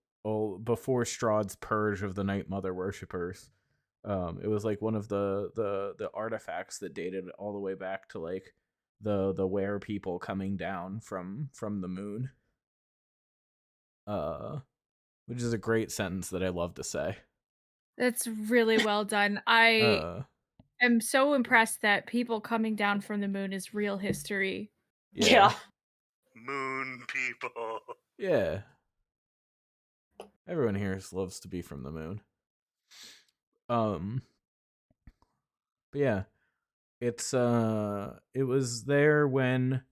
before Strahd's purge of the Night Mother worshippers. It was like one of the artifacts that dated all the way back to like the were people coming down from the moon. Which is a great sentence that I love to say. That's really well done. I am so impressed that people coming down from the moon is real history. Yeah. Moon people. Yeah. Everyone here loves to be from the moon. But yeah, it's it was there when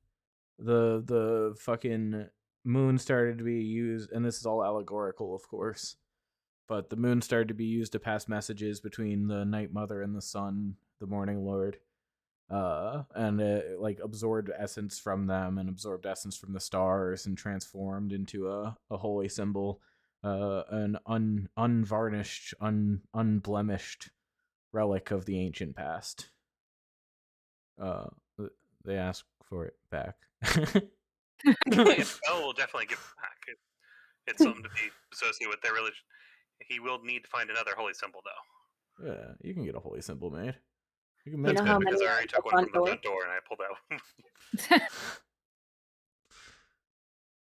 the fucking moon started to be used, and this is all allegorical, of course. But the moon started to be used to pass messages between the Night Mother and the sun, the Morning Lord. And it like absorbed essence from them and absorbed essence from the stars and transformed into a holy symbol, an unvarnished, unblemished relic of the ancient past. They ask for it back. Bell will definitely give it back. It's something to be associated with their religion. He will need to find another holy symbol, though. Yeah, you can get a holy symbol made. You can You make know That's how good, many because I are already at the took one front from the door? front door and I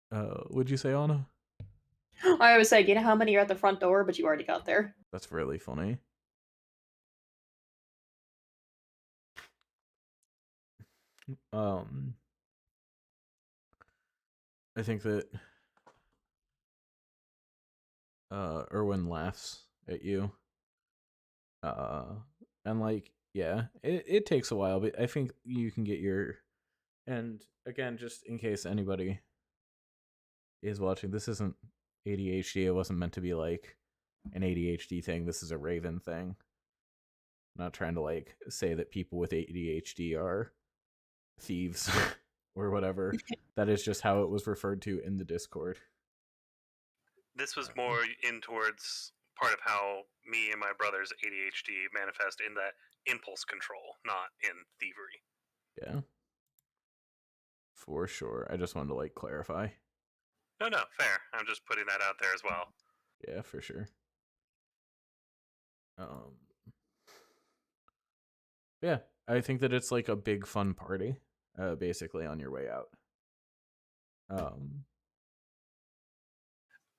pulled out. Would you say, Anna? I was saying, you know how many are at the front door, but you already got there. That's really funny. I think that Erwin laughs at you. And like, yeah, it takes a while, but I think you can get your. And again, just in case anybody is watching, this isn't ADHD. It wasn't meant to be like an ADHD thing. This is a Raven thing. I'm not trying to like say that people with ADHD are thieves or whatever. That is just how it was referred to in the Discord. This was more in towards part of how me and my brother's ADHD manifest in that impulse control, not in thievery. Yeah. For sure. I just wanted to like clarify. No, fair. I'm just putting that out there as well. Yeah, for sure. Yeah, I think that it's like a big fun party, basically on your way out.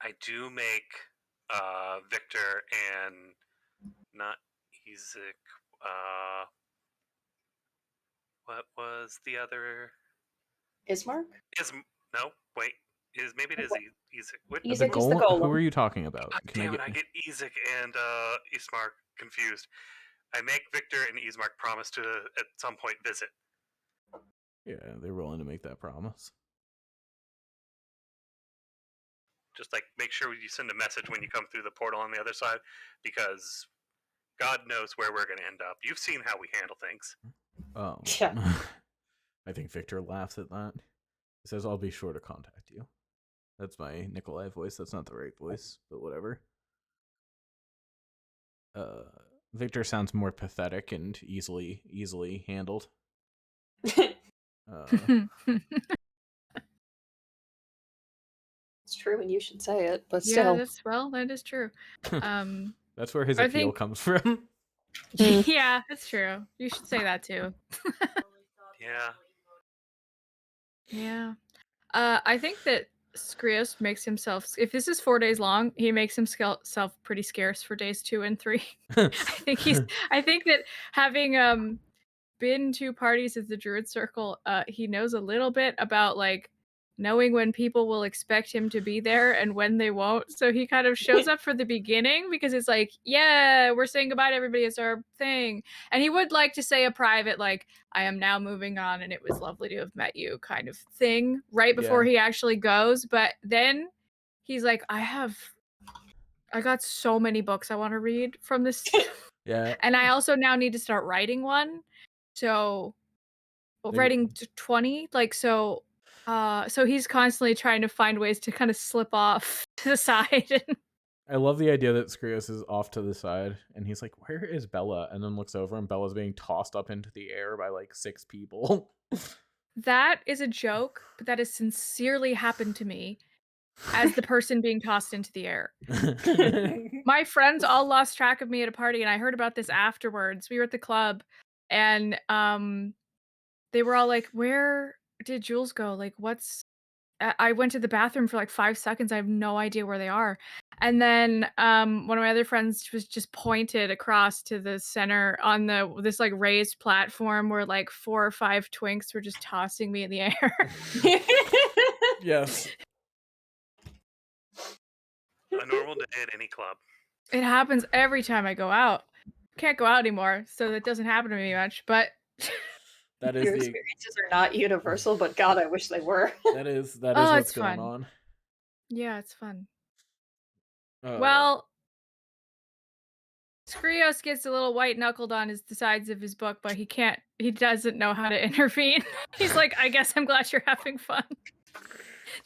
I do make Victor and not Ezek. What was the other? Ismark? No, wait. Maybe it is Ezek. What? The Ezek is the golem? Who golem. are you talking about? Can Damn it! I get Ezek and Ismark confused. I make Victor and Ismark promise to at some point visit. Yeah, they're willing to make that promise. Just like make sure you send a message when you come through the portal on the other side, because God knows where we're going to end up. You've seen how we handle things. Yeah. I think Victor laughs at that. He says, "I'll be sure to contact you." That's my Nikolai voice. That's not the right voice, but whatever. Victor sounds more pathetic and easily handled. It's true, and you should say it, but Yeah, still. that is true. That's where his I appeal think- comes from. Yeah, that's true. You should say that too. Yeah. Yeah. I think that Skrios makes himself, if this is 4 days long, he makes himself pretty scarce for days 2 and 3. I think that having been to parties at the Druid Circle, he knows a little bit about like knowing when people will expect him to be there and when they won't. So he kind of shows up for the beginning because it's like, yeah, we're saying goodbye to everybody. It's our thing. And he would like to say a private, like, I am now moving on and it was lovely to have met you kind of thing right before he actually goes. But then he's like, I got so many books I want to read from this. Yeah. And I also now need to start writing one. So writing 20, like, so he's constantly trying to find ways to kind of slip off to the side. I love the idea that Skrios is off to the side and he's like, "Where is Bella?" And then looks over and Bella's being tossed up into the air by like 6 people. That is a joke, but that has sincerely happened to me as the person being tossed into the air. My friends all lost track of me at a party, and I heard about this afterwards. We were at the club, and they were all like, "Where did Jules go? Like, what's?" I went to the bathroom for like 5 seconds. I have no idea where they are. And then one of my other friends was just pointed across to the center on this like raised platform where like 4 or 5 twinks were just tossing me in the air. Yes. A normal day at any club. It happens every time I go out. Can't go out anymore, so that doesn't happen to me much. But That is Your experiences are not universal, but God, I wish they were. that is Oh, what's it's going fun. on. Yeah, it's fun. Uh, Well, Skrios gets a little white knuckled on the sides of his book, but he doesn't know how to intervene. He's like, I guess I'm glad you're having fun.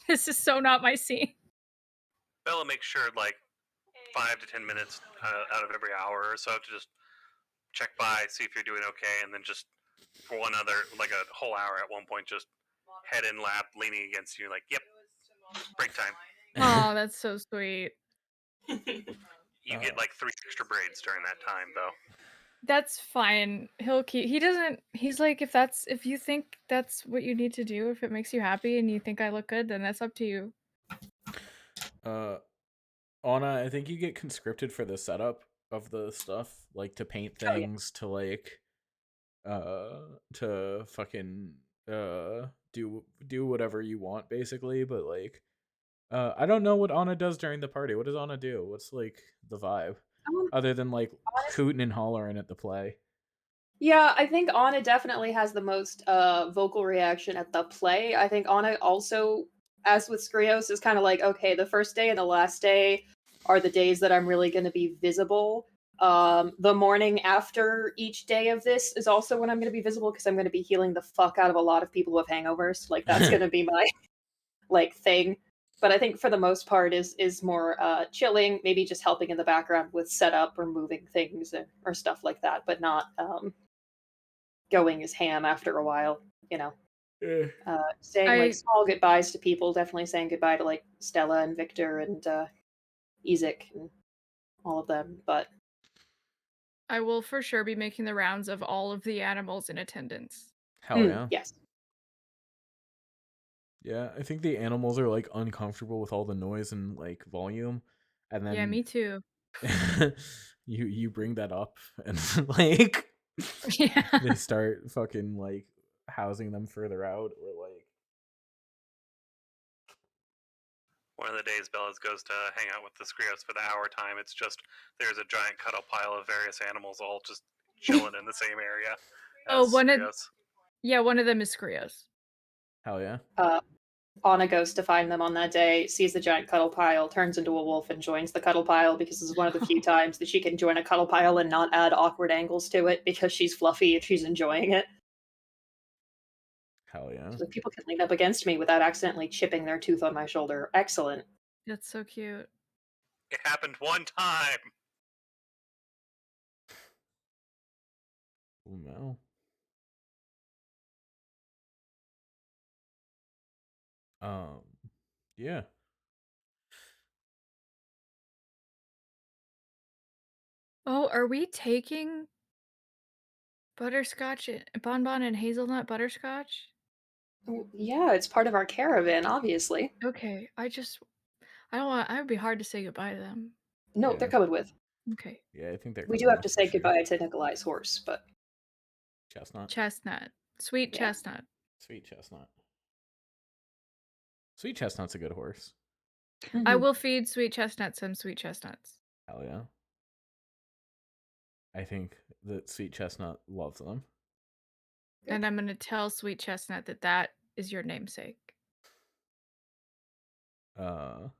This is so not my scene. Bella makes sure like 5 to 10 minutes out of every hour or so to just check by, see if you're doing okay, and then just for one other, like a whole hour at one point, just head in lap, leaning against you, like, yep, break time. Oh, that's so sweet. You get like 3 extra braids during that time, though. That's fine. He's like, if you think that's what you need to do, if it makes you happy and you think I look good, then that's up to you. Anna, I think you get conscripted for the setup of the stuff, like to paint things, to like to fucking do whatever you want basically, but like I don't know what Anna does during the party. What does Anna do? What's like the vibe? Other than like hooting and hollering at the play. Yeah, I think Anna definitely has the most vocal reaction at the play. I think Anna also, as with Skrios, is kind of like, okay, the first day and the last day are the days that I'm really going to be visible. The morning after each day of this is also when I'm going to be visible because I'm going to be healing the fuck out of a lot of people who have hangovers. Like that's going to be my like thing. But I think for the most part is more chilling, maybe just helping in the background with setup or moving things or stuff like that, but not going as ham after a while, you know. Saying like small goodbyes to people, definitely saying goodbye to like Stella and Victor and Ezek and all of them, but I will for sure be making the rounds of all of the animals in attendance. Hell yeah. Yes. Yeah, I think the animals are like uncomfortable with all the noise and like volume, and then Yeah, me too. you bring that up and like Yeah. they start fucking like housing them further out or like One of the days Bellas goes to hang out with the Skrios for the hour time, it's just there's a giant cuddle pile of various animals all just chilling in the same area. One of them is Skrios. hell yeah. Anna goes to find them on that day, sees the giant cuddle pile, turns into a wolf, and joins the cuddle pile because this is one of the few times that she can join a cuddle pile and not add awkward angles to it because she's fluffy and she's enjoying it. Hell yeah. So people can lean up against me without accidentally chipping their tooth on my shoulder. Excellent. That's so cute. It happened one time. Oh no. Yeah. Oh, are we taking butterscotch, bonbon, and hazelnut butterscotch? Yeah, it's part of our caravan, obviously. Okay, I don't want. I would be hard to say goodbye to them. No, Yeah. they're coming with. Okay, Yeah, I think they're We do coming have to with say for sure. goodbye to Nikolai's horse, but Chestnut. chestnut, sweet Yeah. chestnut. Sweet chestnut. Sweet chestnut's a good horse. I Mhm. will feed sweet chestnut some sweet chestnuts. Hell yeah. I think that Sweet Chestnut loves them. And I'm gonna tell Sweet Chestnut that that is your namesake. I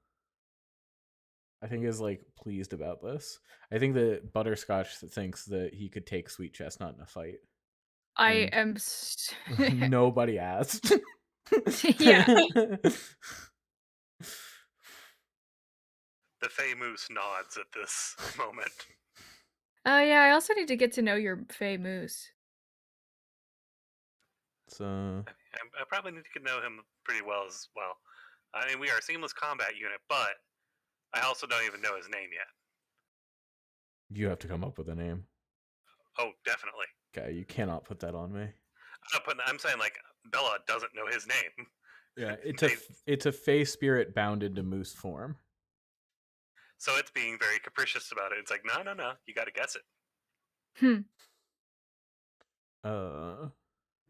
think is like pleased about this. I think that Butterscotch thinks that he could take Sweet Chestnut in a fight. I And am. nobody asked. Yeah. The Fey Moose nods at this moment. Oh yeah, I also need to get to know your Fey Moose. So I probably need to get to know him pretty well as well. I mean, we are a seamless combat unit, but I also don't even know his name yet. you have to come up with a name. Oh, definitely. Okay, you cannot put that on me. I'm saying like Bella doesn't know his name. Yeah, They- it's a Fey spirit bound into moose form. So it's being very capricious about it. It's like, no, you got to guess it. Hmm.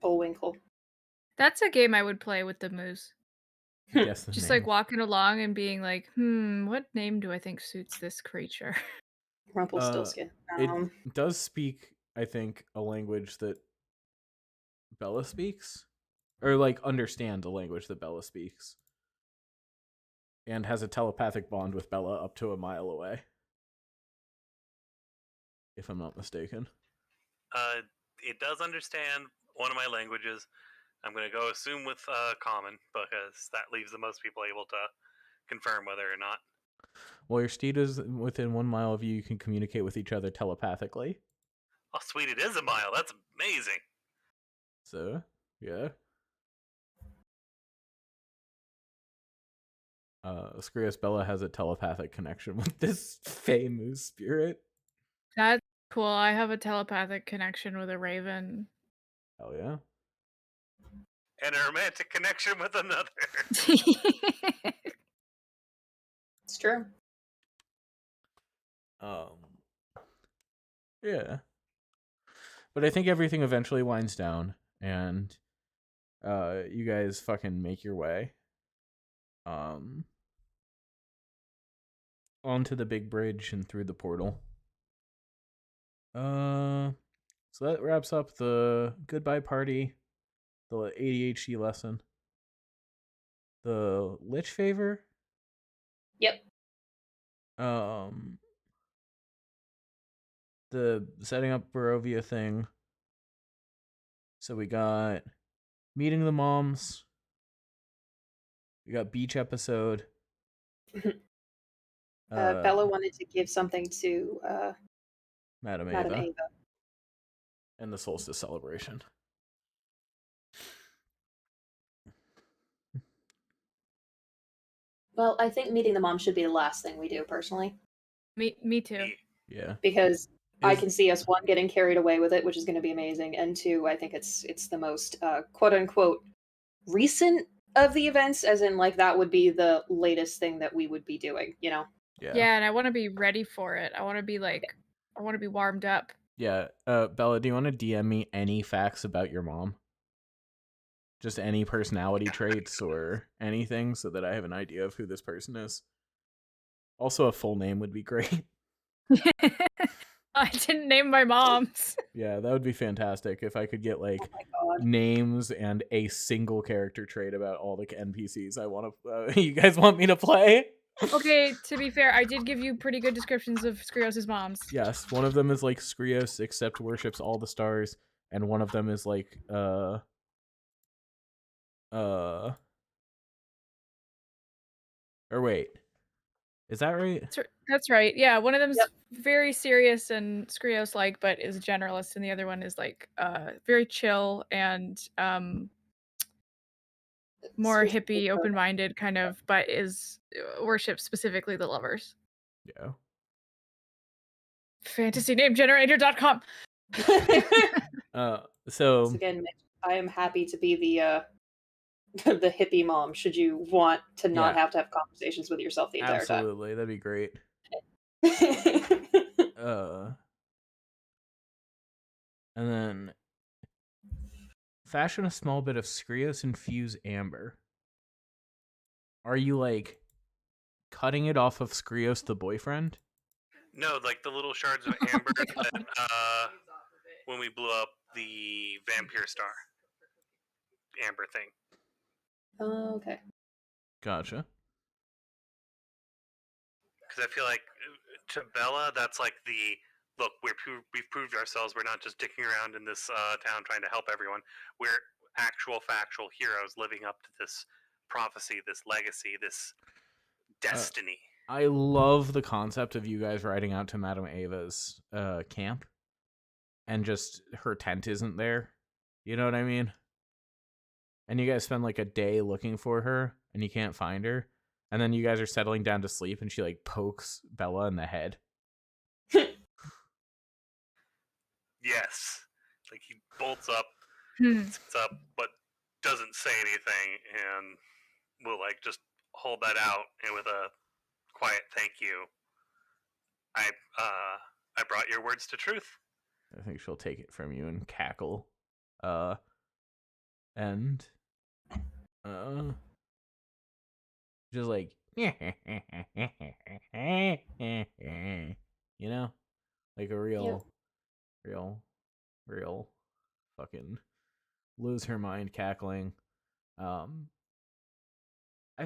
Bullwinkle. That's a game I would play with the moose. Guess the Just name. like walking along and being like, what name do I think suits this creature? Rumpelstiltskin. It does speak, I think, a language that Bella speaks, or like understand the language that Bella speaks, and has a telepathic bond with Bella up to a mile away, if I'm not mistaken. It does understand one of my languages. I'm going to go assume with common because that leaves the most people able to confirm whether or not. While your steed is within 1 mile of you, you can communicate with each other telepathically. Oh, sweet, it is a mile. That's amazing. So, yeah. Screus Bella has a telepathic connection with this Fey Moose spirit. That's cool. I have a telepathic connection with a raven. Hell yeah. And a romantic connection with another. It's true. Yeah. But I think everything eventually winds down, and you guys fucking make your way onto the big bridge and through the portal. So that wraps up the goodbye party, the ADHD lesson, the Lich favor. Yep. The setting up Barovia thing. So we got meeting the moms. We got beach episode. Bella wanted to give something to Madame Madame Ava. Ava. And the solstice celebration. Well, I think meeting the mom should be the last thing we do, personally. Me too. Yeah. Because I can see us, one, getting carried away with it, which is going to be amazing, and two, I think it's the most quote unquote recent of the events, as in like that would be the latest thing that we would be doing, you know? Yeah, and I want to be ready for it. I want to be I want to be warmed up. Yeah. Bella, do you want to DM me any facts about your mom? Just any personality traits or anything so that I have an idea of who this person is. Also, a full name would be great. I didn't name my moms. Yeah, that would be fantastic if I could get like Oh my god. names and a single character trait about all the NPCs I want to. You guys want me to play? Okay, to be fair, I did give you pretty good descriptions of Skrios' moms. Yes, one of them is like Skrios, except worships all the stars, and one of them is like or wait, is that right? That's right. Yeah, one of them's Yep. very serious and Skrios-like, but is a generalist, and the other one is like very chill and more hippie, open-minded kind of, but is worships specifically the lovers. Yeah. FantasyNameGenerator.com. So Once again, Mitch, I am happy to be the the hippie mom. Should you want to not Yeah. have to have conversations with yourself the entire absolutely, that'd be great. time. And then fashion a small bit of Skrios infused amber. Are you like cutting it off of Skrios the boyfriend? No, like the little shards of amber that when we blew up the vampire star amber thing. Okay. Gotcha. Because I feel like to Bella, that's like the look. We've proved ourselves. We're not just dicking around in this town trying to help everyone. We're actual factual heroes living up to this prophecy, this legacy, this destiny. I love the concept of you guys riding out to Madame Ava's camp, and just her tent isn't there. You know what I mean? And you guys spend like a day looking for her, and you can't find her. And then you guys are settling down to sleep, and she like pokes Bella in the head. Yes, like he bolts up, Hmm. sits up, but doesn't say anything, and will like just hold that out, and with a quiet thank you, I brought your words to truth. I think she'll take it from you and cackle. And just like you know, like a real fucking lose her mind cackling. I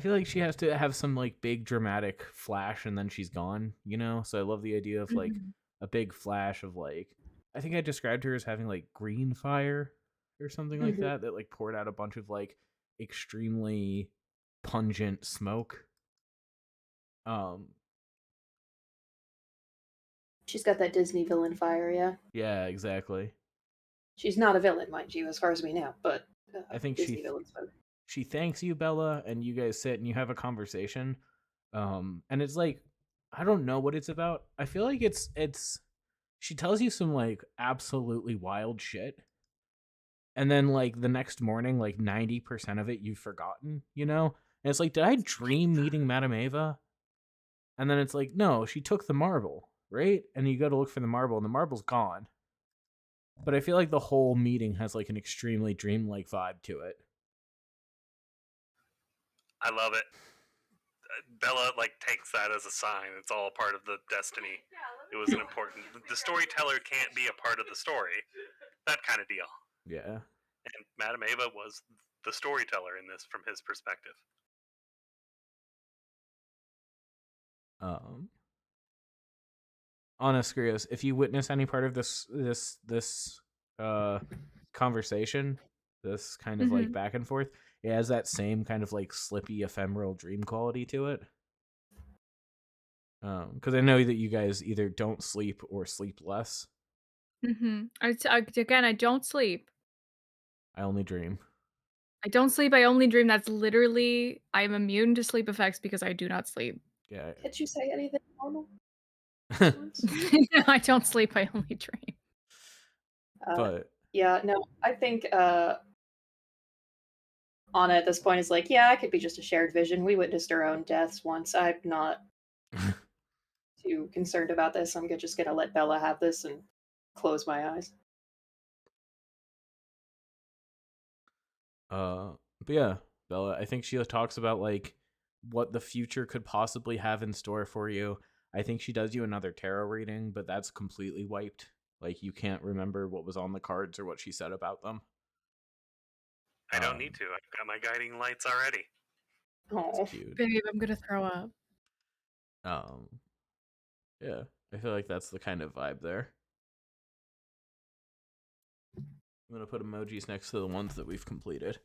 feel like she has to have some like big dramatic flash and then she's gone, you know? So I love the idea of like a big flash of like, I think I described her as having like green fire or something like that like poured out a bunch of like extremely pungent smoke. She's got that Disney villain fire, yeah. Yeah, exactly. She's not a villain, mind you, as far as we know, but I think Disney villains. she thanks you, Bella, and you guys sit and you have a conversation. And it's like, I don't know what it's about. I feel like it's she tells you some like absolutely wild shit. And then like the next morning, like 90% of it you've forgotten, you know? And it's like, did I dream meeting Madame Ava? And then it's like, no, she took the marble, right? And you go to look for the marble and the marble's gone. But I feel like the whole meeting has like an extremely dreamlike vibe to it. I love it. Bella like takes that as a sign. It's all part of the destiny. It was an important. The storyteller can't be a part of the story. That kind of deal. Yeah. And Madame Ava was the storyteller in this from his perspective. Honest, Skrios, if you witness any part of this conversation, this kind of like back and forth, it has that same kind of like slippy ephemeral dream quality to it. Because I know that you guys either don't sleep or sleep less. Again, I don't sleep. I only dream. I don't sleep. I only dream. That's literally. I am immune to sleep effects because I do not sleep. Yeah. Can't you say anything normal? No, I don't sleep. I only dream. But yeah, no, I think Anna at this point is like, yeah, it could be just a shared vision. We witnessed our own deaths once. I'm not too concerned about this. I'm just gonna let Bella have this and close my eyes. but yeah, Bella, I think she talks about like what the future could possibly have in store for you. I think she does you another tarot reading, but that's completely wiped. Like, you can't remember what was on the cards or what she said about them. I don't need to. I've got my guiding lights already. Oh, It's cute. Babe, I'm gonna throw up. Yeah, I feel like that's the kind of vibe there. I'm gonna put emojis next to the ones that we've completed.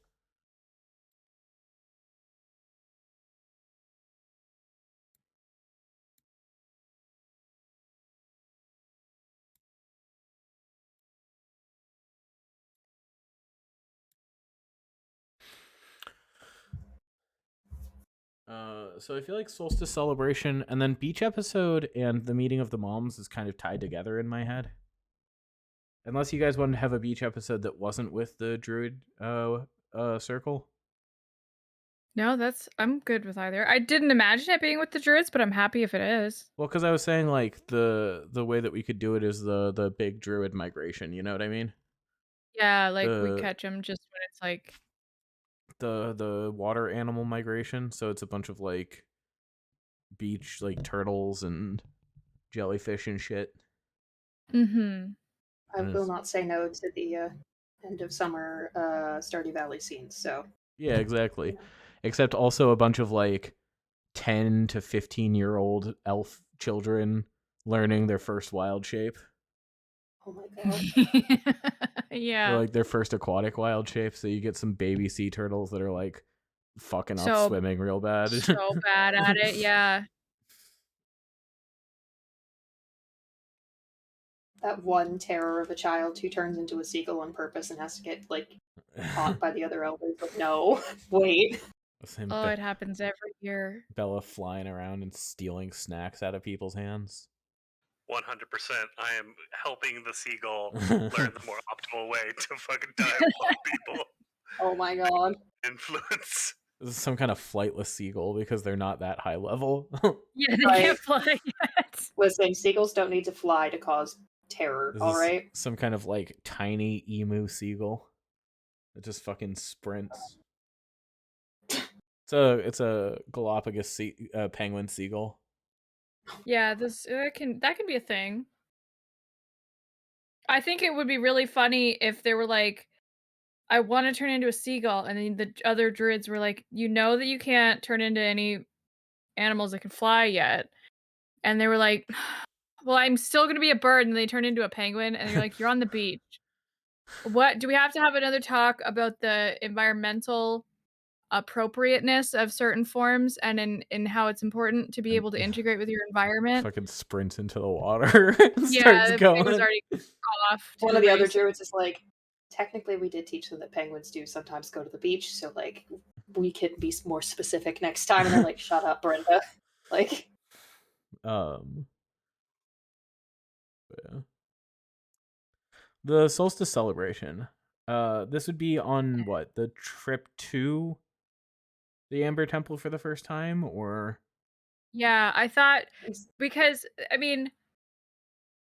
So I feel like Solstice Celebration and then Beach episode and the meeting of the moms is kind of tied together in my head. Unless you guys wanted to have a beach episode that wasn't with the druid circle. No, I'm good with either. I didn't imagine it being with the druids, but I'm happy if it is. Well, because I was saying like the way that we could do it is the big druid migration. You know what I mean? Yeah, like we The- catch them just when it's like The water animal migration. So it's a bunch of like beach like turtles and jellyfish and shit. Mm-hmm. I And will it's- not say no to the end of summer Stardew Valley scenes. So Yeah, exactly. you know. Except also a bunch of like 10 to 15-year-old elf children learning their first wild shape. Oh my god. Or Yeah. like their first aquatic wild shape. So you get some baby sea turtles that are like fucking up So- swimming real bad. So bad at it, yeah. That one terror of a child who turns into a seagull on purpose and has to get like caught by the other elders. Like, no, wait. Same Oh, it happens every year. Bella flying around and stealing snacks out of people's hands. 100%. I am helping the seagull learn the more optimal way to fucking dive bomb people. Oh my god. Influence. This is some kind of flightless seagull because they're not that high level. Yeah, they Right. can't fly yet. Listen, seagulls don't need to fly to cause terror, This is alright? some kind of like tiny emu seagull that just fucking sprints. It's a Galapagos penguin seagull. Yeah, that can be a thing. I think it would be really funny if they were like, I want to turn into a seagull, and then the other druids were like, you know that you can't turn into any animals that can fly yet. And they were like, well, I'm still gonna be a bird, and they turn into a penguin, and you're like, you're on the beach. What do we have to have another talk about the environmental appropriateness of certain forms and in how it's important to be able to integrate with your environment? Fucking sprints into the water and Yeah, starts the going. penguin's already off. To One of the other race. druids is like, technically we did teach them that penguins do sometimes go to the beach, so like we can be more specific next time. And they're like, shut up, Brenda. Like, Yeah. The solstice celebration. This would be on what, the trip to the Amber Temple for the first time, or Yeah, I thought because I mean,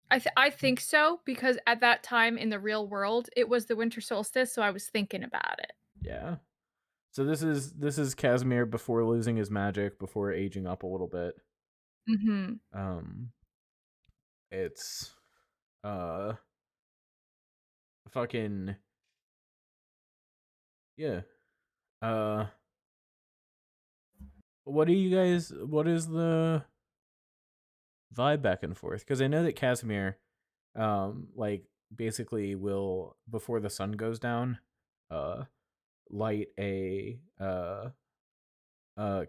I think so because at that time in the real world it was the winter solstice, so I was thinking about it. yeah. So this is Casimir before losing his magic, before aging up a little bit. Mm-hmm. It's fucking yeah. What is the vibe back and forth? Because I know that Casimir like basically will, before the sun goes down, light a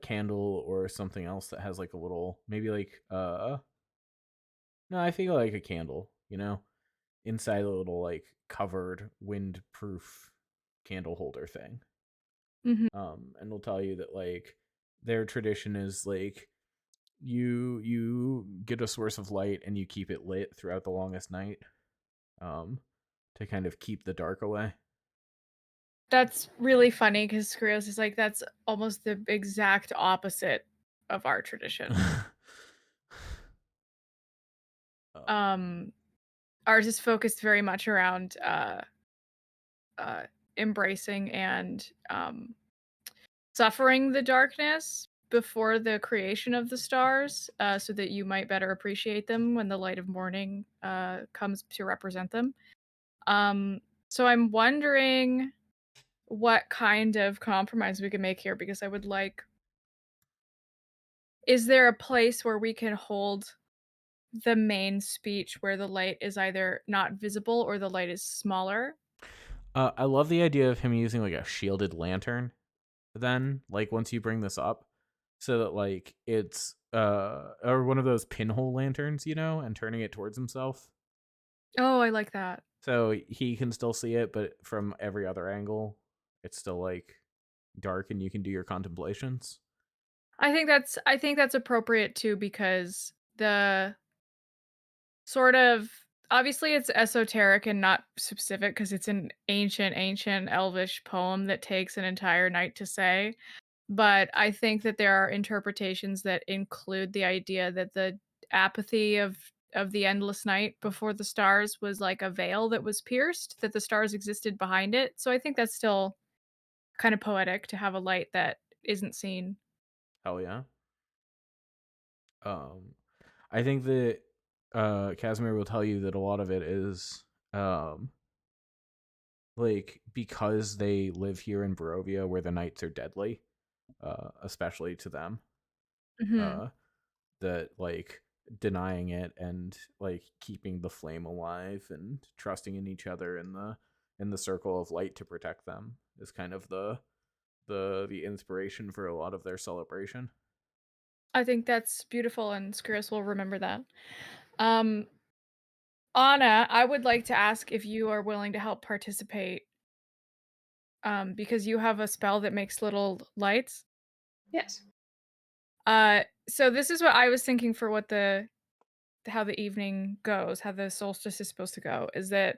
candle or something else that has like a little, maybe like no, I feel like a candle, inside a little like covered windproof candle holder thing. Mm-hmm. And we'll tell you that like their tradition is like you get a source of light and you keep it lit throughout the longest night, to kind of keep the dark away. That's really funny because Skrios is like, that's almost the exact opposite of our tradition. Ours is focused very much around embracing and suffering the darkness before the creation of the stars, so that you might better appreciate them when the light of morning comes to represent them. Um, so I'm wondering what kind of compromise we can make here because I would like. Is there a place where we can hold the main speech where the light is either not visible or the light is smaller? I love the idea of him using like a shielded lantern. Then, like once you bring this up, so that like it's or one of those pinhole lanterns, and turning it towards himself, Oh, I like that. so he can still see it, but from every other angle, it's still like dark, and you can do your contemplations. I think that's appropriate too because the sort of obviously it's esoteric and not specific because it's an ancient elvish poem that takes an entire night to say. But I think that there are interpretations that include the idea that the apathy of the endless night before the stars was like a veil that was pierced, that the stars existed behind it. So I think that's still kind of poetic to have a light that isn't seen. Hell yeah. Um, I think that Casimir will tell you that a lot of it is like because they live here in Barovia where the nights are deadly, especially to them. Mhm. Uh, that like denying it and like keeping the flame alive and trusting in each other in the circle of light to protect them is kind of the inspiration for a lot of their celebration. I think that's beautiful, and Skrius will remember that. Um, Anna, I would like to ask if you are willing to help participate, because you have a spell that makes little lights. Yes. So this is what I was thinking for what the how the evening goes, how the solstice is supposed to go, is that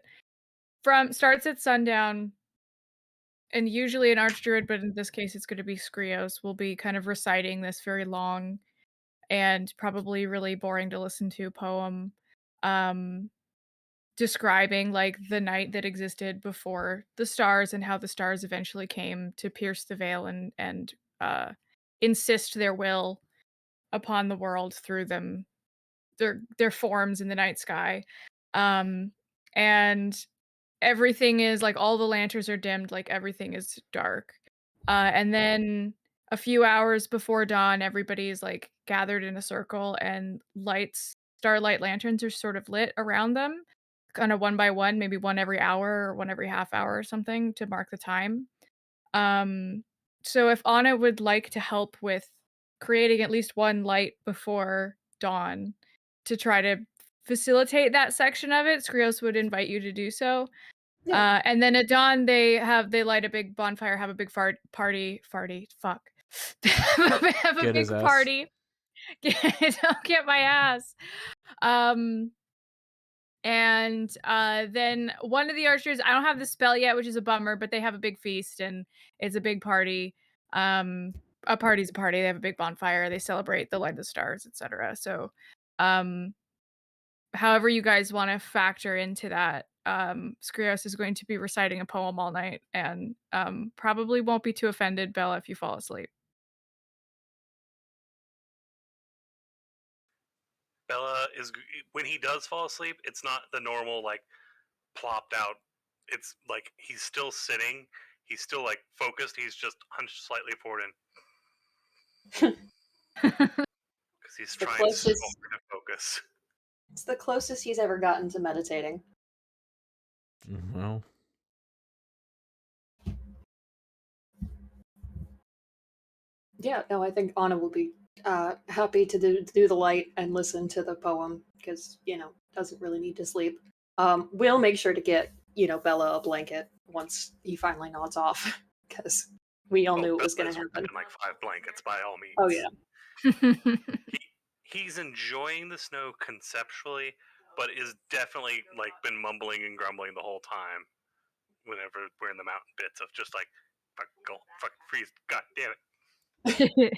from starts at sundown, and usually an archdruid, but in this case it's going to be Skrios, will be kind of reciting this very long and probably really boring to listen to poem, um, describing like the night that existed before the stars and how the stars eventually came to pierce the veil and insist their will upon the world through them their forms in the night sky. Um, and everything is like all the lanterns are dimmed, like everything is dark. And then a few hours before dawn, everybody's like gathered in a circle and starlight lanterns are sort of lit around them, kind of one by one, maybe one every hour or one every half hour or something to mark the time. Um, so if Anna would like to help with creating at least one light before dawn to try to facilitate that section of it, Skrios would invite you to do so. Yeah. And then at dawn, they light a big bonfire, have a big farty, fuck. Have a Get his big ass. party. Don't get my ass. Um, and then one of the archers, I don't have the spell yet, which is a bummer, but they have a big feast and it's a big party. Um, a party's a party. They have a big bonfire. They celebrate the light of the stars, etc. So, um, however you guys want to factor into that, Skrios is going to be reciting a poem all night and probably won't be too offended, Bella, if you fall asleep. Bella is when he does fall asleep, it's not the normal like plopped out. It's like he's still sitting. He's still like focused. He's just hunched slightly forward because he's It's the trying so closest. hard to focus. It's the closest he's ever gotten to meditating. Well, Yeah, no, I think Anna will be happy to do the light and listen to the poem because doesn't really need to sleep. We'll make sure to get Bella a blanket once he finally nods off because we all knew it was going Bella's to happen. like 5 blankets by all means. Oh yeah. He's enjoying the snow conceptually, but is definitely like been mumbling and grumbling the whole time. Whenever we're in the mountain bits of just like fuck freeze, god damn it.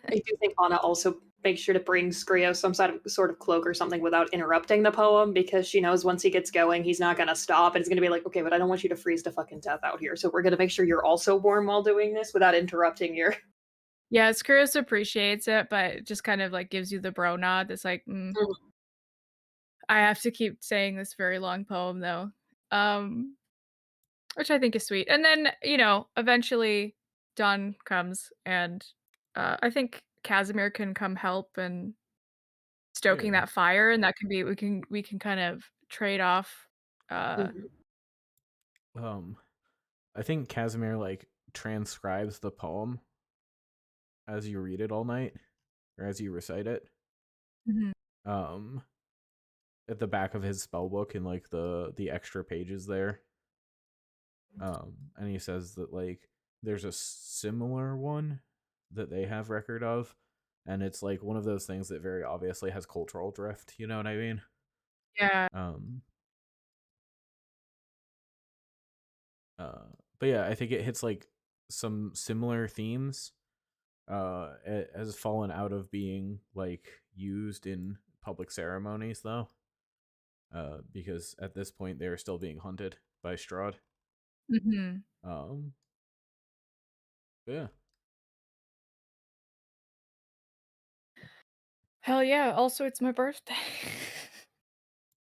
I do think Anna also makes sure to bring Skrio some sort of cloak or something without interrupting the poem because she knows once he gets going, he's not going to stop. And it's going to be like, okay, but I don't want you to freeze to fucking death out here. So we're going to make sure you're also warm while doing this without interrupting your Yeah, Skruos appreciates it, but it just kind of, like, gives you the bro nod that's like, I have to keep saying this very long poem, though. Um, which I think is sweet. And then, eventually dawn comes and, I think Casimir can come help and stoking Yeah. that fire, and that can be we can kind of trade off, Mhm. I think Casimir like transcribes the poem as you read it all night or as you recite it. Mhm. Um, at the back of his spell book in like the extra pages there. And he says that like there's a similar one that they have record of, and it's like one of those things that very obviously has cultural drift. You know what I mean? Yeah. Um, but yeah, I think it hits like some similar themes. It has fallen out of being like used in public ceremonies though, because at this point they are still being hunted by Strahd. Mhm. Um, yeah, Hell yeah, also it's my birthday.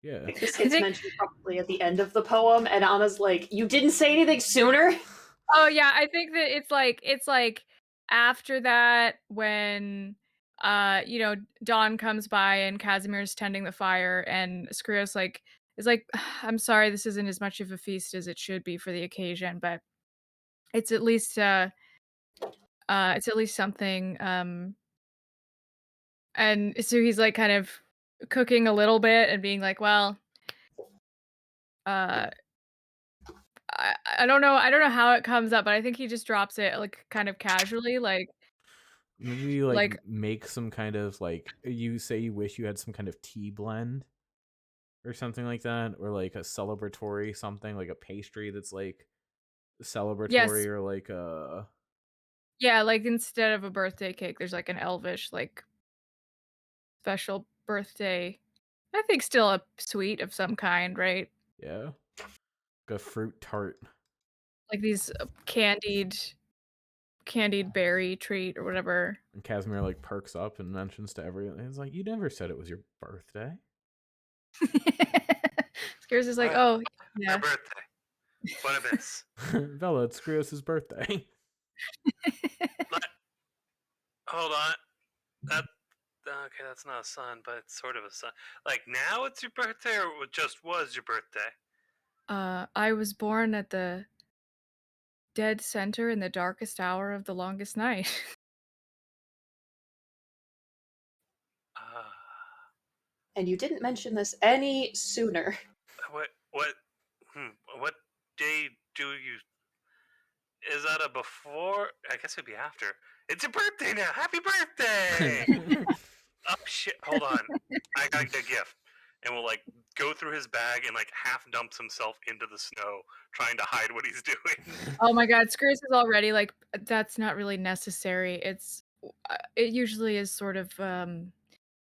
yeah. This I gets think mentioned probably at the end of the poem, and Anna's like, "You didn't say anything sooner." Oh, yeah, I think that it's like after that when, Dawn comes by and Casimir's tending the fire and Skrios, like, is like, "I'm sorry this isn't as much of a feast as it should be for the occasion, but it's at least, something," and so he's, like, kind of cooking a little bit and being like, "Well, uh, I don't know how it comes up, but I think he just drops it, like, kind of casually, Maybe you like like make some kind of like you say you wish you had some kind of tea blend or something like that, or like a celebratory something like a pastry that's like celebratory yes, or like yeah, like, instead of a birthday cake, there's, like, an elvish, like, special birthday I think still a sweet of some kind, right? yeah, like a fruit tart. Like, these, candied berry treat or whatever. And Casimir like perks up and mentions to everyone, he's like, "You never said it was your birthday." Scares is like, What? "Oh, Her yeah." birthday. What a miss. Bella, it's Skrios' birthday. Let- Hold on. That okay, that's not a son, but it's sort of a son. Like now it's your birthday, or it just was your birthday? I was born at the dead center in the darkest hour of the longest night. Uh, And you didn't mention this any sooner. what? What day do you? Is that a before? I guess it'd be after. It's your birthday now. Happy birthday! Oh shit! Hold on. I got a gift, and we'll like go through his bag and like half dumps himself into the snow, trying to hide what he's doing. Oh my god, Screws is already like, that's not really necessary. It usually is sort of,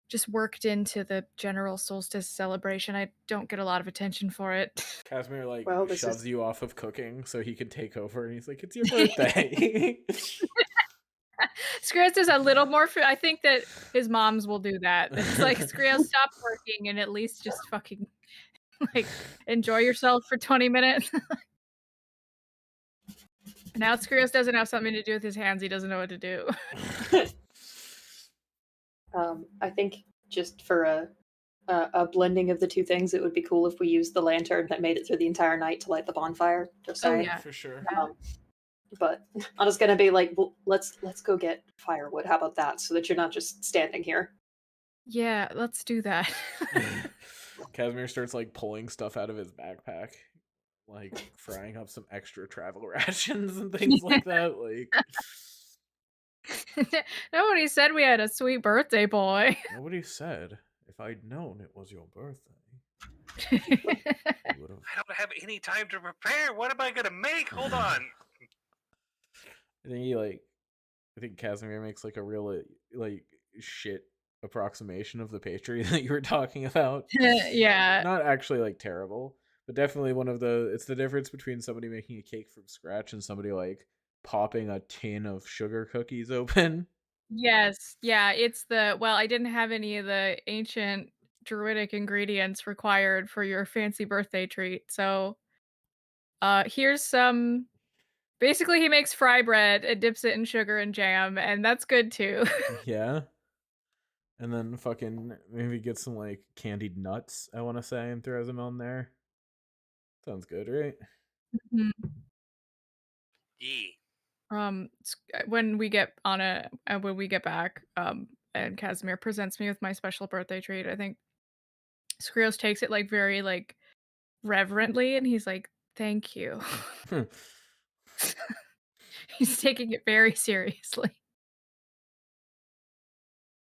just worked into the general solstice celebration. I don't get a lot of attention for it. Casimir like Well, this shoves is you off of cooking so he can take over, and he's like, "It's your birthday." Screws is a little more I think that his moms will do that. It's like, "Screws, stop working and at least just fucking, like, enjoy yourself for 20 minutes." Now Screws doesn't have something to do with his hands, he doesn't know what to do. I think just for a blending of the two things, it would be cool if we used the lantern that made it through the entire night to light the bonfire. Just Oh, saying. yeah. For sure. Yeah. But Anna's gonna be like, well, let's go get firewood. How about that? So that you're not just standing here. Yeah, let's do that. Casimir starts like pulling stuff out of his backpack, like frying up some extra travel rations and things like that. Like Nobody said we had a sweet birthday boy. nobody said if I'd known it was your birthday, I would have. I don't have any time to prepare. What am I gonna make? Hold on. I think Casimir makes like a real like shit approximation of the pastry that you were talking about. Yeah. Not actually like terrible, but definitely one of the. It's the difference between somebody making a cake from scratch and somebody like popping a tin of sugar cookies open. Yes, yeah, it's well, I didn't have any of the ancient druidic ingredients required for your fancy birthday treat, so, here's some basically, he makes fry bread and dips it in sugar and jam, and that's good too. Yeah. And then fucking maybe get some like candied nuts, I want to say, and throws them on there. Sounds good, right? Mhm. Yee. When we get when we get back, and Casimir presents me with my special birthday treat, I think Skrios takes it, like, very, like, reverently, and he's like, "Thank you." He's taking it very seriously.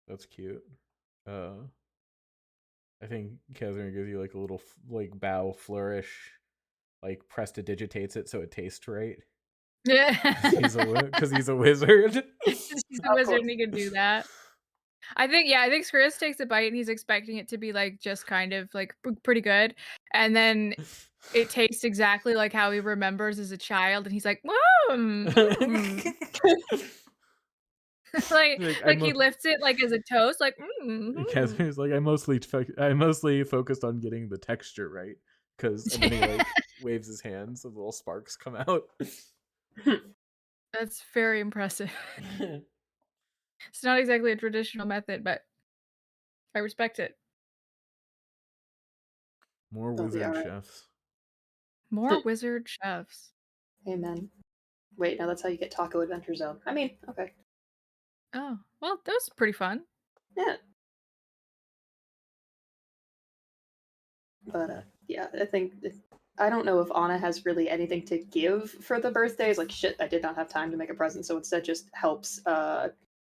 That's cute. I think Casimir gives you like a little like bow flourish, like prestidigitates it so it tastes right. Yeah. Because he's a wizard. He's a Of wizard course. and he can do that. I think Skrios takes a bite and he's expecting it to be, like, just kind of, like, pretty good, and then it tastes exactly like how he remembers as a child, and he's like, "Mom, mm." Like Like like, he lifts it, like, as a toast, like, "Mm, mm." Casimir's like I mostly focused on getting the texture right, and then he like waves his hands, and little sparks come out. That's very impressive. It's not exactly a traditional method, but I respect it. More They'll be wizard alright. chefs. More wizard chefs. Amen. Wait, no, that's how you get Taco Adventure Zone. I mean, okay. Oh, well, that was pretty fun. Yeah. But yeah, I don't know if Anna has really anything to give for the birthdays. Like shit, I did not have time to make a present, so instead just helps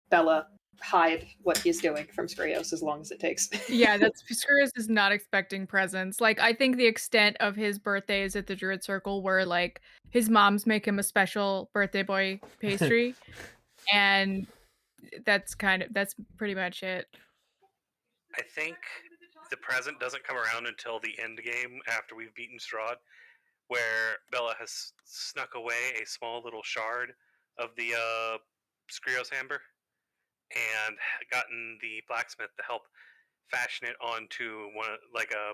Bella hide what he's doing from Skrios as long as it takes. Yeah, that's Skrios is not expecting presents. Like, I think the extent of his birthdays at the Druid Circle were, like, his moms make him a special birthday boy pastry, and that's pretty much it. I think the present doesn't come around until the end game after we've beaten Strahd, where Bella has snuck away a small little shard of the Skrios amber and gotten the blacksmith to help fashion it onto like a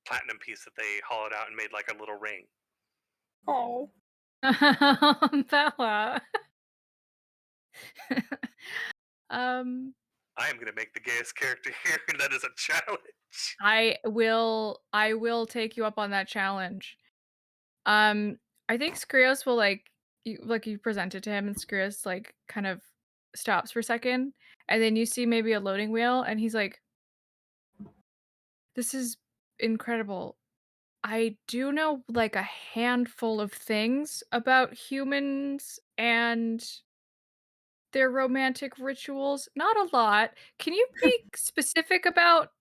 platinum piece that they hollowed out and made like a little ring. Oh. Bella. Um, I am going to make the gayest character here, and that is a challenge. I will take you up on that challenge. I think Skrios will, you present it to him, and Skrios, like, kind of stops for a second, and then you see maybe a loading wheel, and he's like, "This is incredible. I do know, like, a handful of things about humans and their romantic rituals. Not a lot. Can you be specific about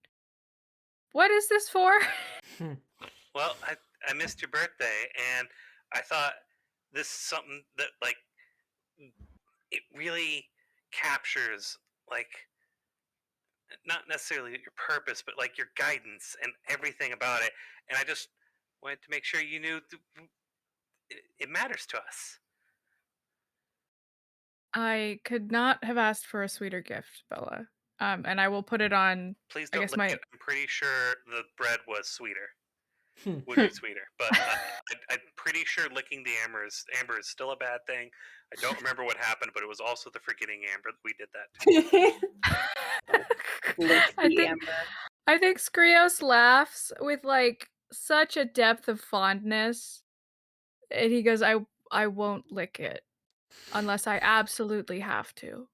what is this for?" Well, I missed your birthday, and I thought this is something that like it really captures like not necessarily your purpose, but like your guidance and everything about it. And I just wanted to make sure you knew it matters to us. I could not have asked for a sweeter gift, Bella. And I will put it on, Please I don't guess, lick my it. I'm pretty sure the bread was sweeter, would Hmm. be sweeter. But I'm pretty sure licking the amber is still a bad thing. I don't remember what happened, but it was also the forgetting amber that we did that to. Lick I the think amber. I think Skrios laughs with, like, such a depth of fondness, and he goes, I won't lick it unless I absolutely have to."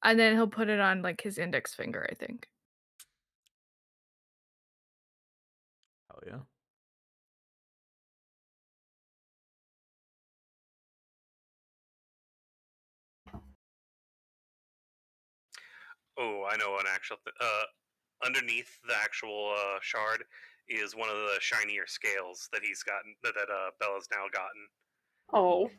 And then he'll put it on, like, his index finger, I think. Hell yeah. Oh, I know an actual. Underneath the actual shard is one of the shinier scales that he's gotten that Bella's now gotten. Oh.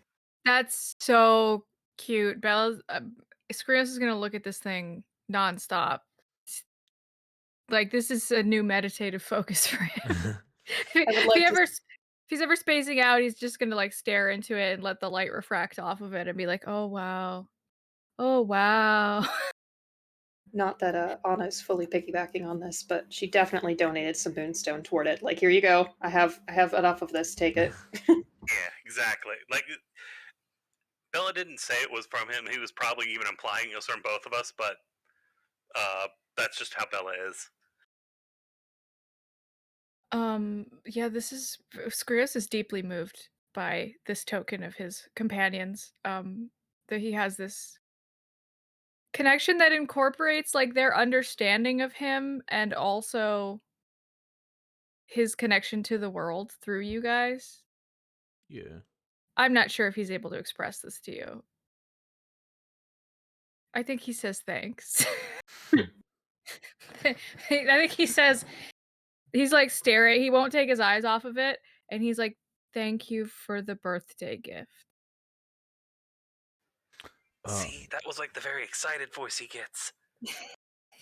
That's so cute. Skrios is gonna look at this thing nonstop. Like, this is a new meditative focus for him. I would If he like to ever he's ever spacing out, he's just gonna, like, stare into it and let the light refract off of it and be like, "Oh, wow. Oh, wow." Not that Anna's fully piggybacking on this, but she definitely donated some moonstone toward it. Like, here you go. I have enough of this. Take it. Yeah, exactly. Like Bella didn't say it was from him. He was probably even implying it was from both of us, but that's just how Bella is. Yeah, this is Skrios is deeply moved by this token of his companions. That he has this connection that incorporates like their understanding of him and also his connection to the world through you guys. Yeah. I'm not sure if he's able to express this to you. I think he says thanks. I think he says he's like staring, he won't take his eyes off of it, and he's like, "Thank you for the birthday gift." See, that was like the very excited voice he gets.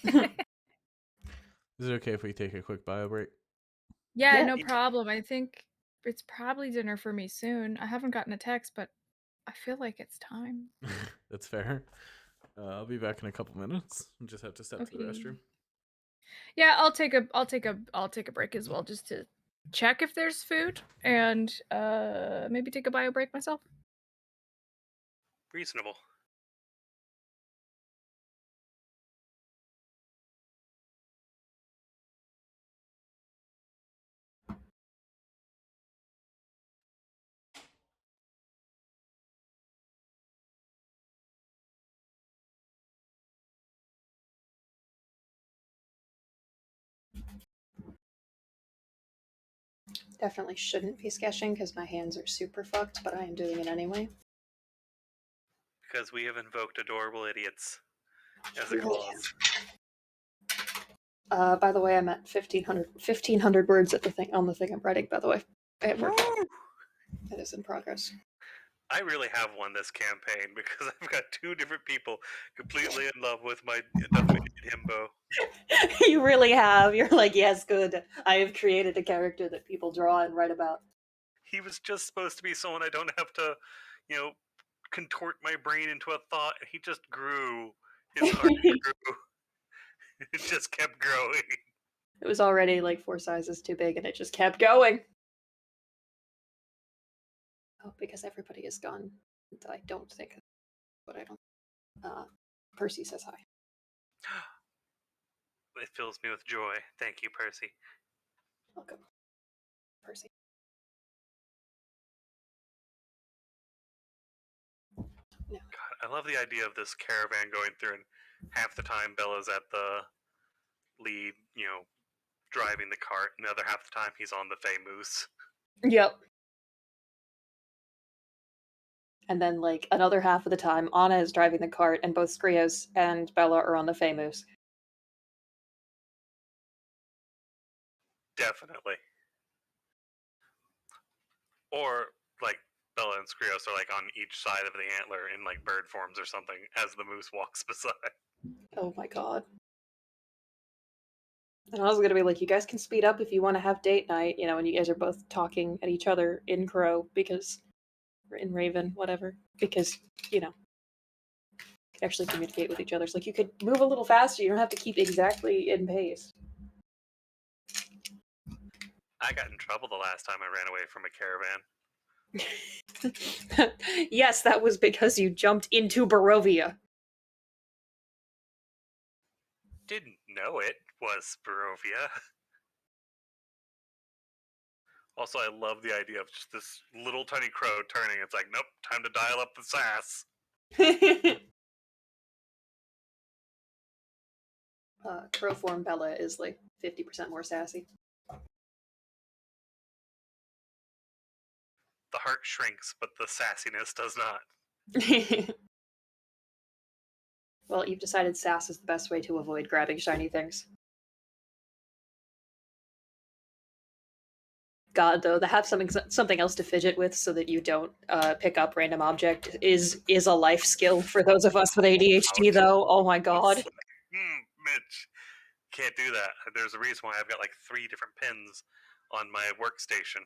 Is it okay if we take a quick bio break? Yeah, Yeah. no problem. I think it's probably dinner for me soon. I haven't gotten a text, but I feel like it's time. That's fair. I'll be back in a couple minutes. I just have to step to the Okay. restroom. Yeah, I'll take a break as well just to check if there's food and maybe take a bio break myself. Reasonable. Definitely shouldn't be sketching because my hands are super fucked, but I am doing it anyway. Because we have invoked adorable idiots as a clause. By the way, I'm at 1,500 words at the thing on the thing I'm writing. By the way, it worked out. It is in progress. I really have won this campaign because I've got two different people completely in love with my definitive himbo. You really have. You're like, yes, good. I have created a character that people draw and write about. He was just supposed to be someone I don't have to, contort my brain into a thought. He just grew. His heart grew. It just kept growing. It was already like 4 sizes too big, and it just kept going. Oh, because everybody is gone. I don't think, but I don't. Percy says hi. It fills me with joy. Thank you, Percy. Welcome, Percy. No. God, I love the idea of this caravan going through, and half the time Bella's at the lead, driving the cart, and the other half the time he's on the Fey Moose. Yep. And then, like, another half of the time, Anna is driving the cart, and both Skrios and Bella are on the Famous. Definitely. Or, like, Bella and Skrios are, like, on each side of the antler in, like, bird forms or something as the moose walks beside. Oh my god. And I was gonna be like, you guys can speed up if you want to have date night, and you guys are both talking at each other in Crow because, or in Raven, whatever, because, you can actually communicate with each other. It's like you could move a little faster, you don't have to keep exactly in pace. I got in trouble the last time I ran away from a caravan. Yes, that was because you jumped into Barovia. Didn't know it was Barovia. Also, I love the idea of just this little tiny crow turning. It's like, nope, time to dial up the sass. Crow form Bella is like 50% more sassy. The heart shrinks, but the sassiness does not. Well, you've decided sass is the best way to avoid grabbing shiny things. God, though, to have something else to fidget with so that you don't pick up random object is a life skill for those of us with ADHD. Though, oh my god. Mitch, can't do that. There's a reason why I've got like 3 different pins on my workstation.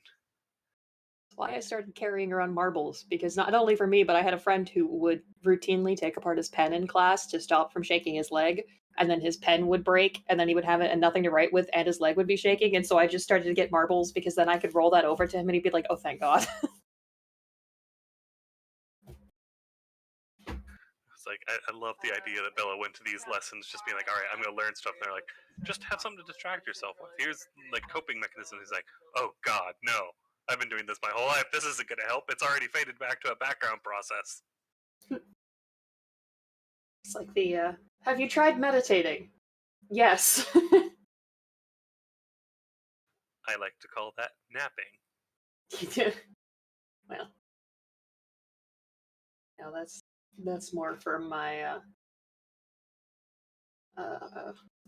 Why I started carrying around marbles, because not only for me, but I had a friend who would routinely take apart his pen in class to stop from shaking his leg, and then his pen would break, and then he would have it and nothing to write with, and his leg would be shaking, and so I just started to get marbles because then I could roll that over to him and he'd be like, "Oh, thank God." It's like I love the idea that Bella went to these lessons just being like, all right, I'm gonna learn stuff. And they're like, just have something to distract yourself with. Here's like coping mechanism. He's like, oh God, no. I've been doing this my whole life. This isn't gonna help. It's already faded back to a background process. It's like the have you tried meditating? Yes. I like to call that napping. Well, no, that's more for my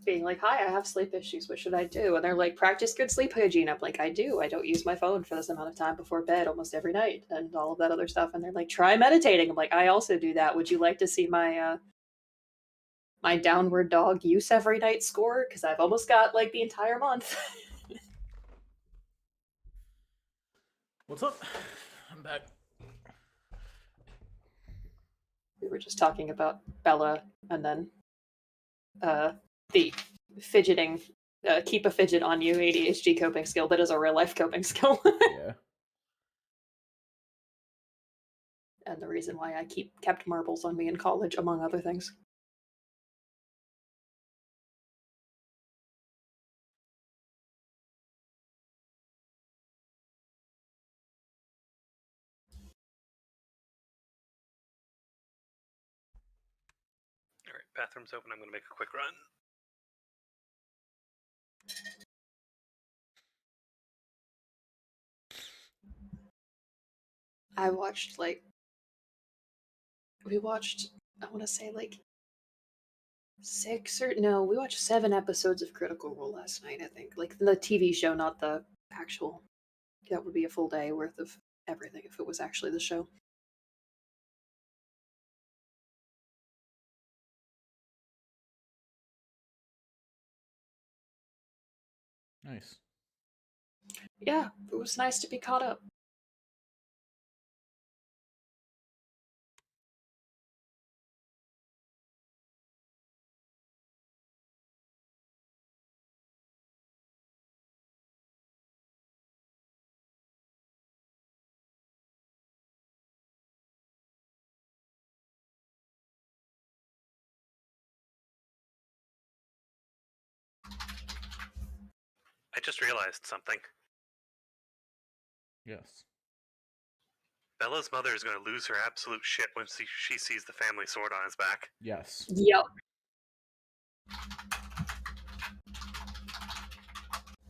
being like, "Hi, I have sleep issues. What should I do?" And they're like, "Practice good sleep hygiene." I'm like, "I do. I don't use my phone for this amount of time before bed almost every night, and all of that other stuff." And they're like, "Try meditating." I'm like, "I also do that. Would you like to see my my downward dog use every night score? Because I've almost got like the entire month." What's up? I'm back. We were just talking about Bella, and then the fidgeting, keep a fidget on you ADHD coping skill that is a real life coping skill. Yeah. And the reason why I kept marbles on me in college, among other things. All right, bathroom's open. I'm gonna make a quick run. I watched we watched, I want to say like we watched 7 episodes of Critical Role last night, I think. Like the TV show, not the actual. That would be a full day worth of everything if it was actually the show. Nice. Yeah, it was nice to be caught up. I just realized something. Yes. Bella's mother is gonna lose her absolute shit when she sees the family sword on his back. Yes. Yep.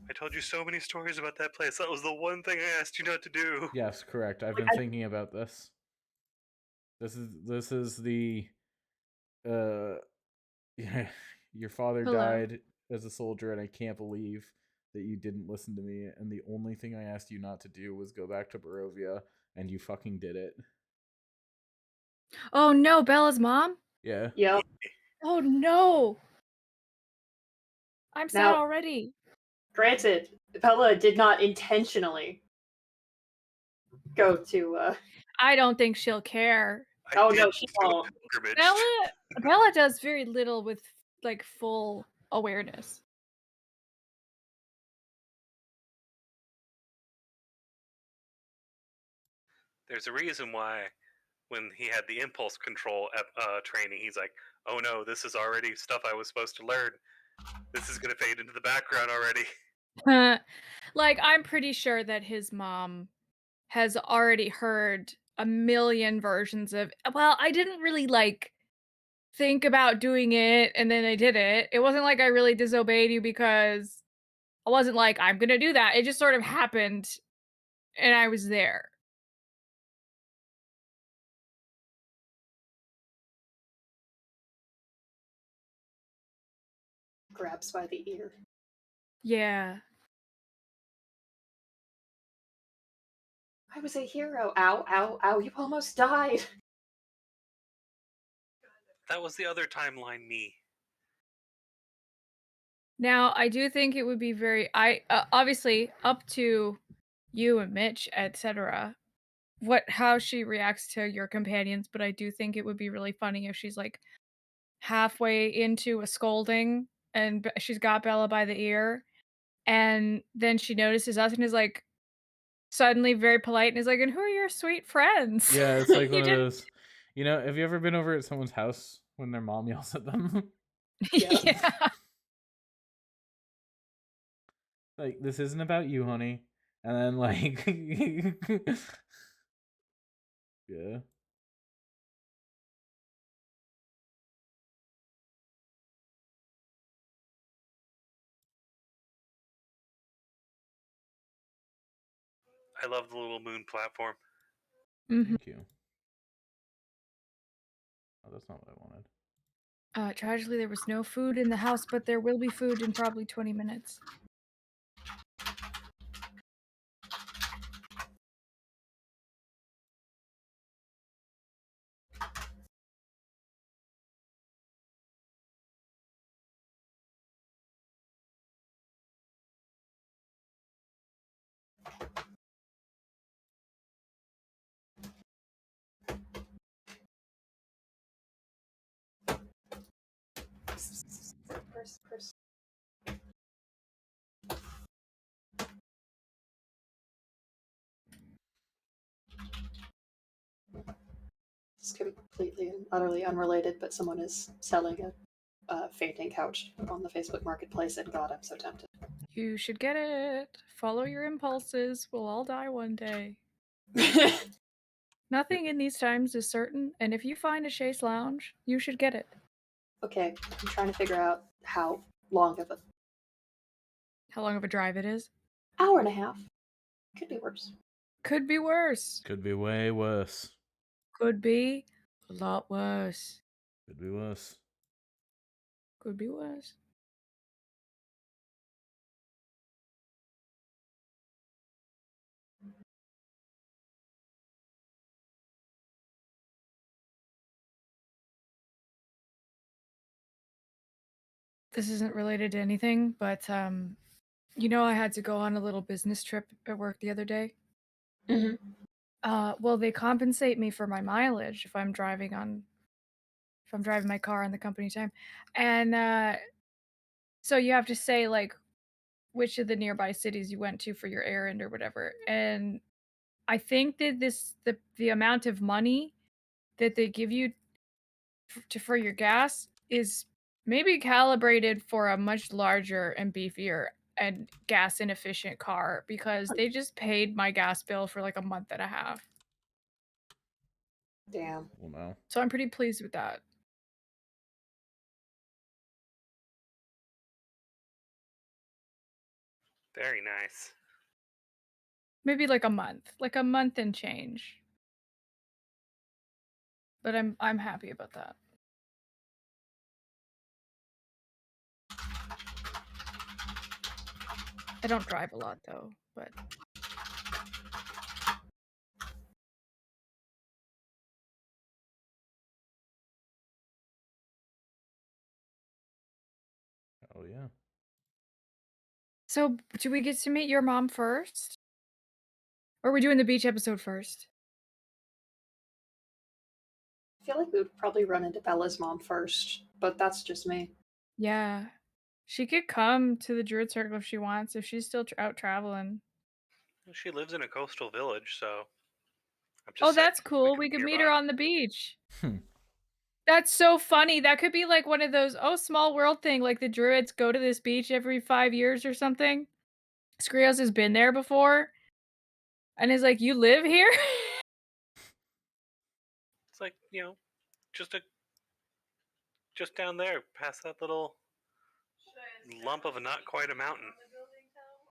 I told you so many stories about that place. That was the one thing I asked you not to do. Yes, correct. I've been thinking about this. This is the yeah, your father Hello. died as a soldier, and I can't believe that you didn't listen to me, and the only thing I asked you not to do was go back to Barovia, and you fucking did it. Oh no, Bella's mom? Yeah. Yep. Oh no. I'm sad Now, already. granted, Bella did not intentionally go to. I don't think she'll care. Oh, I no, did she do a won't. pilgrimage. Bella does very little with like full awareness. There's a reason why when he had the impulse control training, he's like, oh no, this is already stuff I was supposed to learn. This is going to fade into the background already. Like, I'm pretty sure that his mom has already heard a million versions of, well, I didn't really like think about doing it and then I did it. It wasn't like I really disobeyed you because I wasn't like, I'm gonna do that. It just sort of happened and I was there. Grabs by the ear. Yeah. I was a hero. Ow, ow, ow, you almost died. That was the other timeline me. Now, I do think it would be very obviously up to you and Mitch, etc., how she reacts to your companions, but I do think it would be really funny if she's like halfway into a scolding and she's got Bella by the ear, and then she notices us and is like suddenly very polite and is like, "And who are your sweet friends?" Yeah, it's like You one of didn't. those. Have you ever been over at someone's house when their mom yells at them? Yeah. Yeah. Like, this isn't about you, honey. And then like yeah. I love the little moon platform. Mhm. Thank you. Oh, that's not what I wanted. Tragically, there was no food in the house, but there will be food in probably 20 minutes. Chris. It's completely and utterly unrelated, but someone is selling a fainting couch on the Facebook Marketplace, and God, I'm so tempted. You should get it. Follow your impulses. We'll all die one day. Nothing in these times is certain, and if you find a chaise lounge, you should get it. Okay, I'm trying to figure out how long of a How long of a drive it is? hour and a half. Could be worse. Could be worse. Could be way worse. Could be a lot worse. Could be worse. Could be worse. This isn't related to anything, but I had to go on a little business trip at work the other day. Mm-hmm. Well, they compensate me for my mileage if I'm driving my car on the company time. And so you have to say like which of the nearby cities you went to for your errand or whatever. And I think that the amount of money that they give you for your gas is maybe calibrated for a much larger and beefier and gas inefficient car because they just paid my gas bill for like a month and a half. Damn. Well, no. So I'm pretty pleased with that. Very nice. Maybe like a month and change. But I'm happy about that. I don't drive a lot though, but Oh yeah. so do we get to meet your mom first? Or are we doing the beach episode first? I feel like we would probably run into Bella's mom first, but that's just me. Yeah. She could come to the Druid Circle if she wants, if she's still out traveling. She lives in a coastal village, so I'm Oh, just saying that's cool. We could meet her nearby. on the beach. Hmm. That's so funny. That could be like one of those, small world thing, like the Druids go to this beach every 5 years or something. Skrios has been there before and is like, "You live here?" It's like, just down there, past that little lump of not quite a mountain.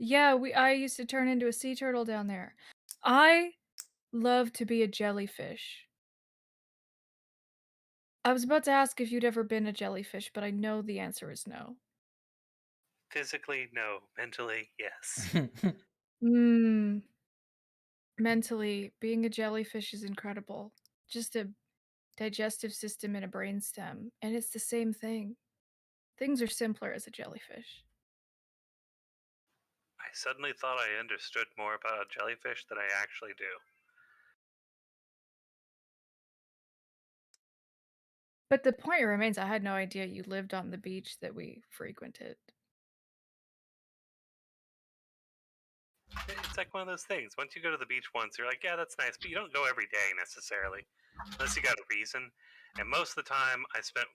Yeah, I used to turn into a sea turtle down there. I love to be a jellyfish. I was about to ask if you'd ever been a jellyfish, but I know the answer is no. Physically, no. Mentally, yes. Hmm. Mentally, being a jellyfish is incredible. Just a digestive system and a brainstem, and it's the same thing. Things are simpler as a jellyfish. I suddenly thought I understood more about a jellyfish than I actually do. But the point remains, I had no idea you lived on the beach that we frequented. It's like one of those things. Once you go to the beach once, you're like, yeah, that's nice, but you don't go every day necessarily, unless you got a reason. And most of the time, I spent,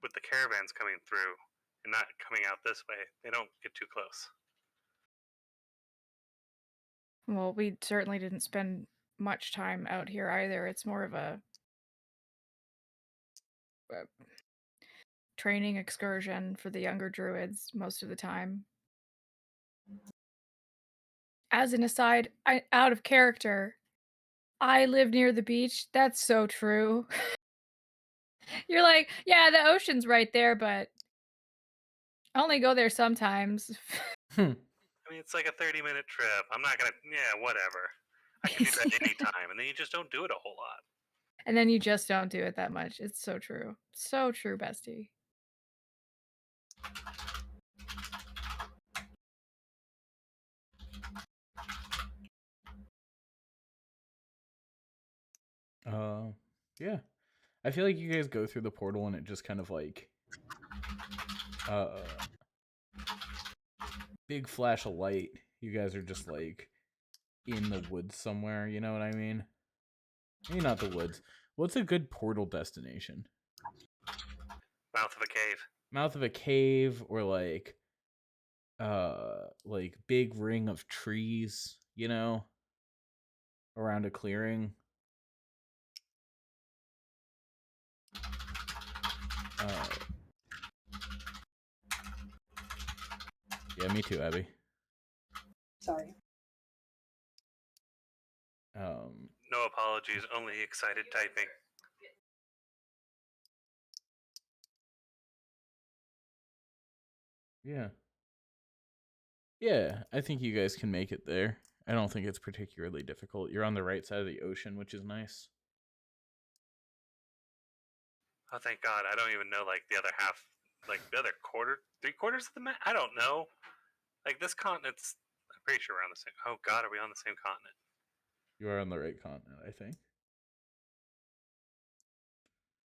with the caravans coming through and not coming out this way, they don't get too close. Well, we certainly didn't spend much time out here either. It's more of a training excursion for the younger druids most of the time. As an aside, out of character, I live near the beach. That's so true. You're like, yeah, the ocean's right there, but I only go there sometimes. I mean, it's like a 30-minute trip. I'm not gonna, yeah, whatever. I can do that anytime, and then you just don't do it a whole lot. And then you just don't do it that much. It's so true. So true, bestie. Yeah. I feel like you guys go through the portal and it just kind of like big flash of light. You guys are just like in the woods somewhere, you know what I mean? Maybe not the woods. What's a good portal destination? Mouth of a cave. Mouth of a cave, or like big ring of trees, you know, around a clearing. Yeah, me too, Abby. Sorry. No apologies, only excited typing. Yeah. Yeah, I think you guys can make it there. I don't think it's particularly difficult. You're on the right side of the ocean, which is nice. Oh, thank God. I don't even know, like, the other half, like, the other quarter, 3/4 of the map? I don't know. Like, this continent's, I'm pretty sure we're on the same, oh God, are we on the same continent? You are on the right continent, I think.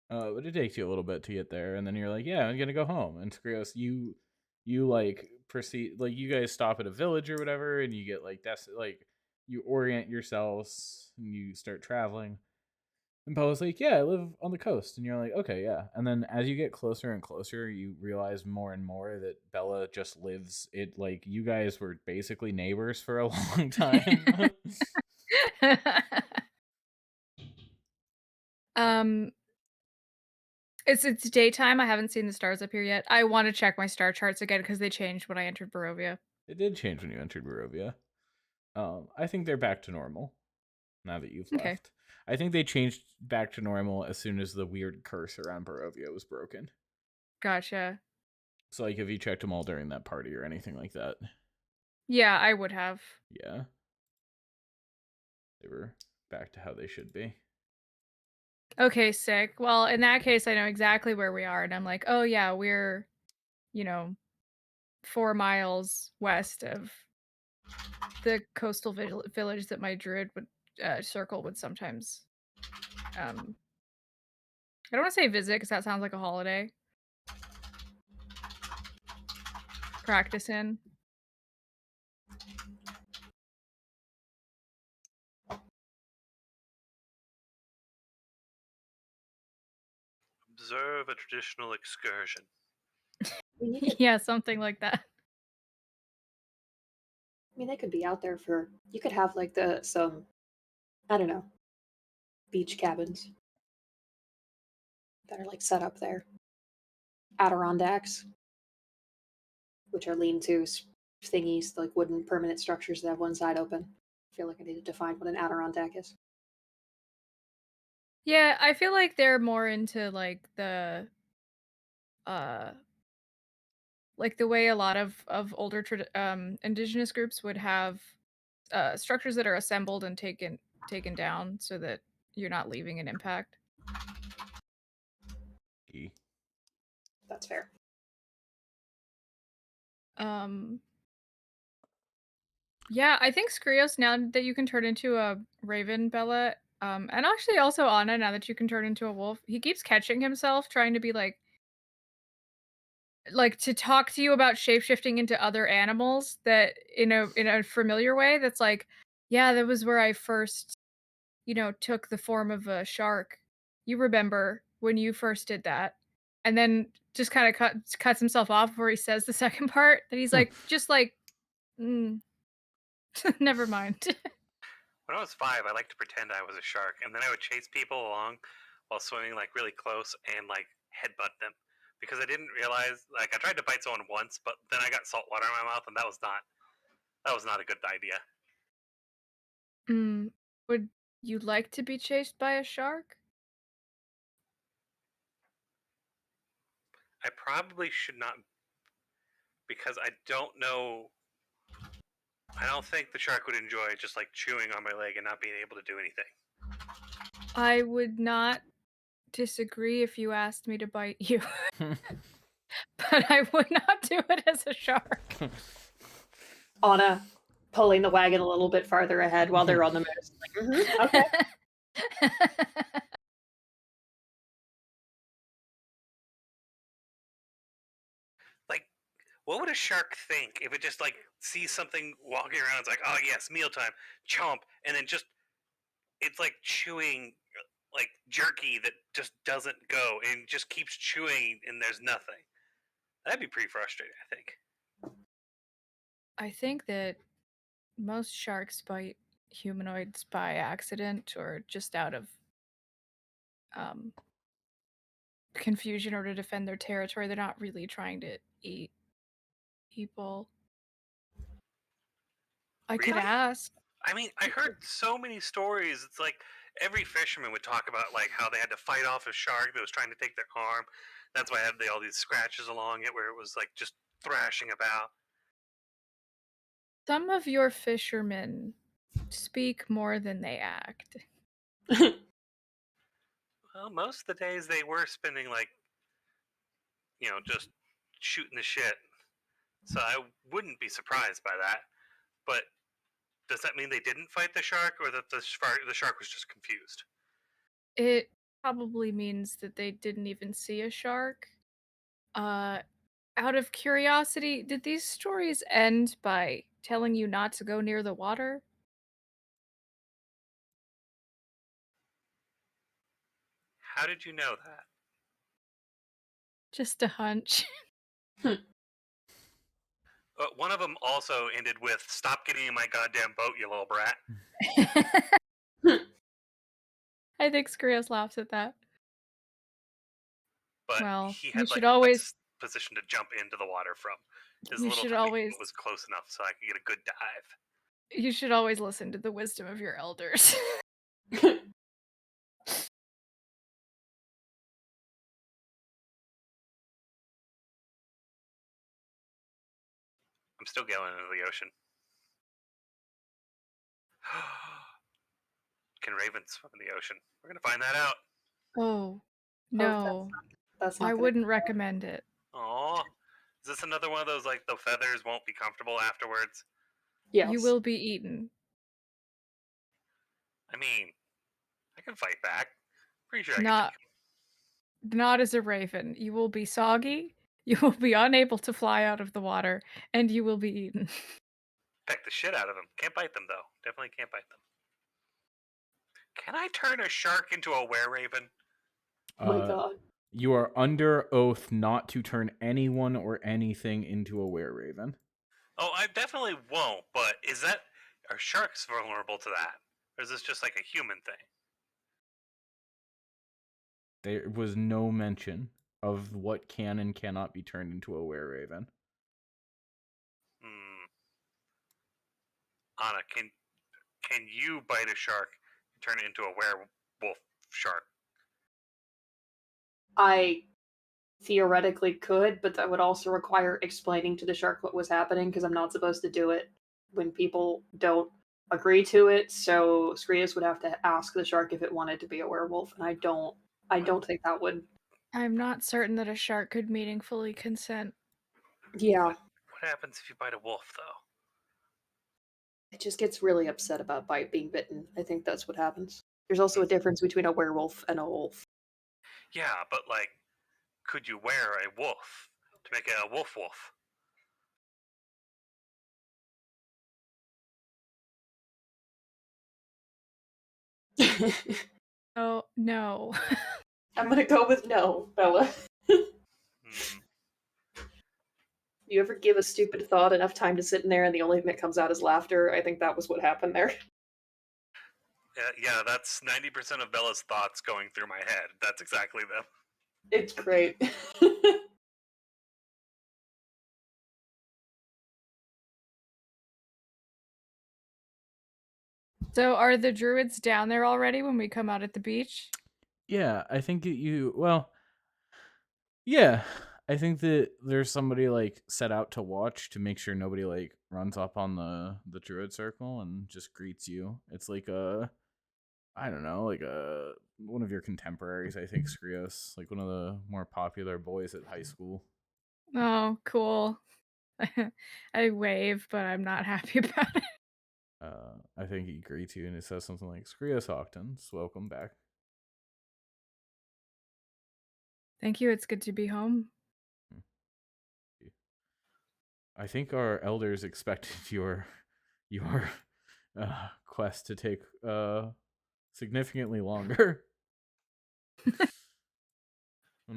But it takes you a little bit to get there, and then you're like, yeah, I'm gonna go home. And Skrios, you like proceed, like you guys stop at a village or whatever, and you get like that's like you orient yourselves and you start traveling. And Bella's like, yeah, I live on the coast, and you're like, okay, yeah. And then as you get closer and closer, you realize more and more that Bella just lives it like you guys were basically neighbors for a long time. It's daytime. I haven't seen the stars up here yet. I want to check my star charts again because they changed when I entered Barovia. It did change when you entered Barovia. I think they're back to normal now that you've Okay. left. I think they changed back to normal as soon as the weird curse around Barovia was broken. Gotcha. So, like, have you checked them all during that party or anything like that? Yeah, I would have. Yeah. They were back to how they should be. Okay, sick. Well, in that case, I know exactly where we are, and I'm like, oh yeah, we're, 4 miles west of the coastal village that my druid would circle would sometimes. I don't want to say visit because that sounds like a holiday. Practice in. Observe a traditional excursion. Yeah, something like that. I mean, they could be out there for. You could have like some, I don't know, beach cabins that are like set up there. Adirondacks, which are lean-tos, thingies, like wooden permanent structures that have one side open. I feel like I need to define what an Adirondack is. Yeah, I feel like they're more into like the like the way a lot of older indigenous groups would have structures that are assembled and taken down so that you're not leaving an impact. That's fair. Yeah, I think Skrios, now that you can turn into a raven, Bella, and actually also Anna, now that you can turn into a wolf, he keeps catching himself trying to be like to talk to you about shapeshifting into other animals that in a familiar way that's like, yeah, that was where I first, took the form of a shark. You remember when you first did that? And then just kind of cuts himself off before he says the second part that he's like, just like, mm, never mind. When I was 5, I liked to pretend I was a shark, and then I would chase people along while swimming like really close and like headbutt them because I didn't realize like I tried to bite someone once, but then I got salt water in my mouth, and that was not a good idea. Mm, would you like to be chased by a shark? I probably should not because I don't know. I don't think the shark would enjoy just like chewing on my leg and not being able to do anything. I would not disagree if you asked me to bite you, but I would not do it as a shark. Anna pulling the wagon a little bit farther ahead while they're on the moose. Like, okay. Like, what would a shark think if it just like sees something walking around? It's like, oh yes, mealtime, chomp, and then just it's like chewing like jerky that just doesn't go and just keeps chewing and there's nothing. That'd be pretty frustrating, I think. I think that most sharks bite humanoids by accident or just out of um, confusion or to defend their territory. They're not really trying to eat people. I could Really? ask. I mean, I heard so many stories. It's like every fisherman would talk about like how they had to fight off a shark that was trying to take their arm. That's why I had all these scratches along it where it was like just thrashing about. Some of your fishermen speak more than they act. Well, most of the days they were spending like, just shooting the shit. So I wouldn't be surprised by that. But does that mean they didn't fight the shark or that the shark was just confused? It probably means that they didn't even see a shark. Uh, out of curiosity, did these stories end by telling you not to go near the water? How did you know that? Just a hunch. One of them also ended with "Stop getting in my goddamn boat, you little brat." I think Skrios laughs at that. But Well, he you had should like the always best position to jump into the water from. His you little should tiny always boat was close enough so I could get a good dive. you should always listen to the wisdom of your elders. I'm still going into the ocean. Can ravens swim in the ocean? We're gonna find that out. Oh, Oh, no. that's I not gonna wouldn't recommend it. Aw. Is this another one of those like the feathers won't be comfortable afterwards? yes. You will be eaten. I mean, I can fight back. Pretty sure I can Not take him. not as a raven. You will be soggy, you will be unable to fly out of the water, and you will be eaten. Peck the shit out of them. Can't bite them though. Definitely can't bite them. Can I turn a shark into a were-raven? Oh my god. You are under oath not to turn anyone or anything into a were-raven. Oh, I definitely won't. But are sharks vulnerable to that, or is this just like a human thing? There was no mention of what can and cannot be turned into a were-raven. Hmm. Anna, can you bite a shark and turn it into a werewolf shark? I theoretically could, but that would also require explaining to the shark what was happening because I'm not supposed to do it when people don't agree to it. So Skrius would have to ask the shark if it wanted to be a werewolf, and I don't think that would. I'm not certain that a shark could meaningfully consent. Yeah. What happens if you bite a wolf though? It just gets really upset about being bitten. I think that's what happens. There's also a difference between a werewolf and a wolf. Yeah, but like, could you wear a wolf to make it a wolf wolf? Oh, no. I'm gonna go with no, Bella. Hmm. You ever give a stupid thought enough time to sit in there and the only thing that comes out is laughter? I think that was what happened there. Yeah, that's 90% of Bella's thoughts going through my head. That's exactly them. It's great. So are the druids down there already when we come out at the beach? Yeah, I think well, yeah, I think that there's somebody like set out to watch to make sure nobody like runs up on the druid circle and just greets you. It's like I don't know, like one of your contemporaries, I think, Skrios, like one of the more popular boys at high school. Oh, cool. I wave, but I'm not happy about it. I think he greets you and it says something like Skrios Octans, welcome back. Thank you. It's good to be home. I think our elders expected your quest to take significantly longer. I'm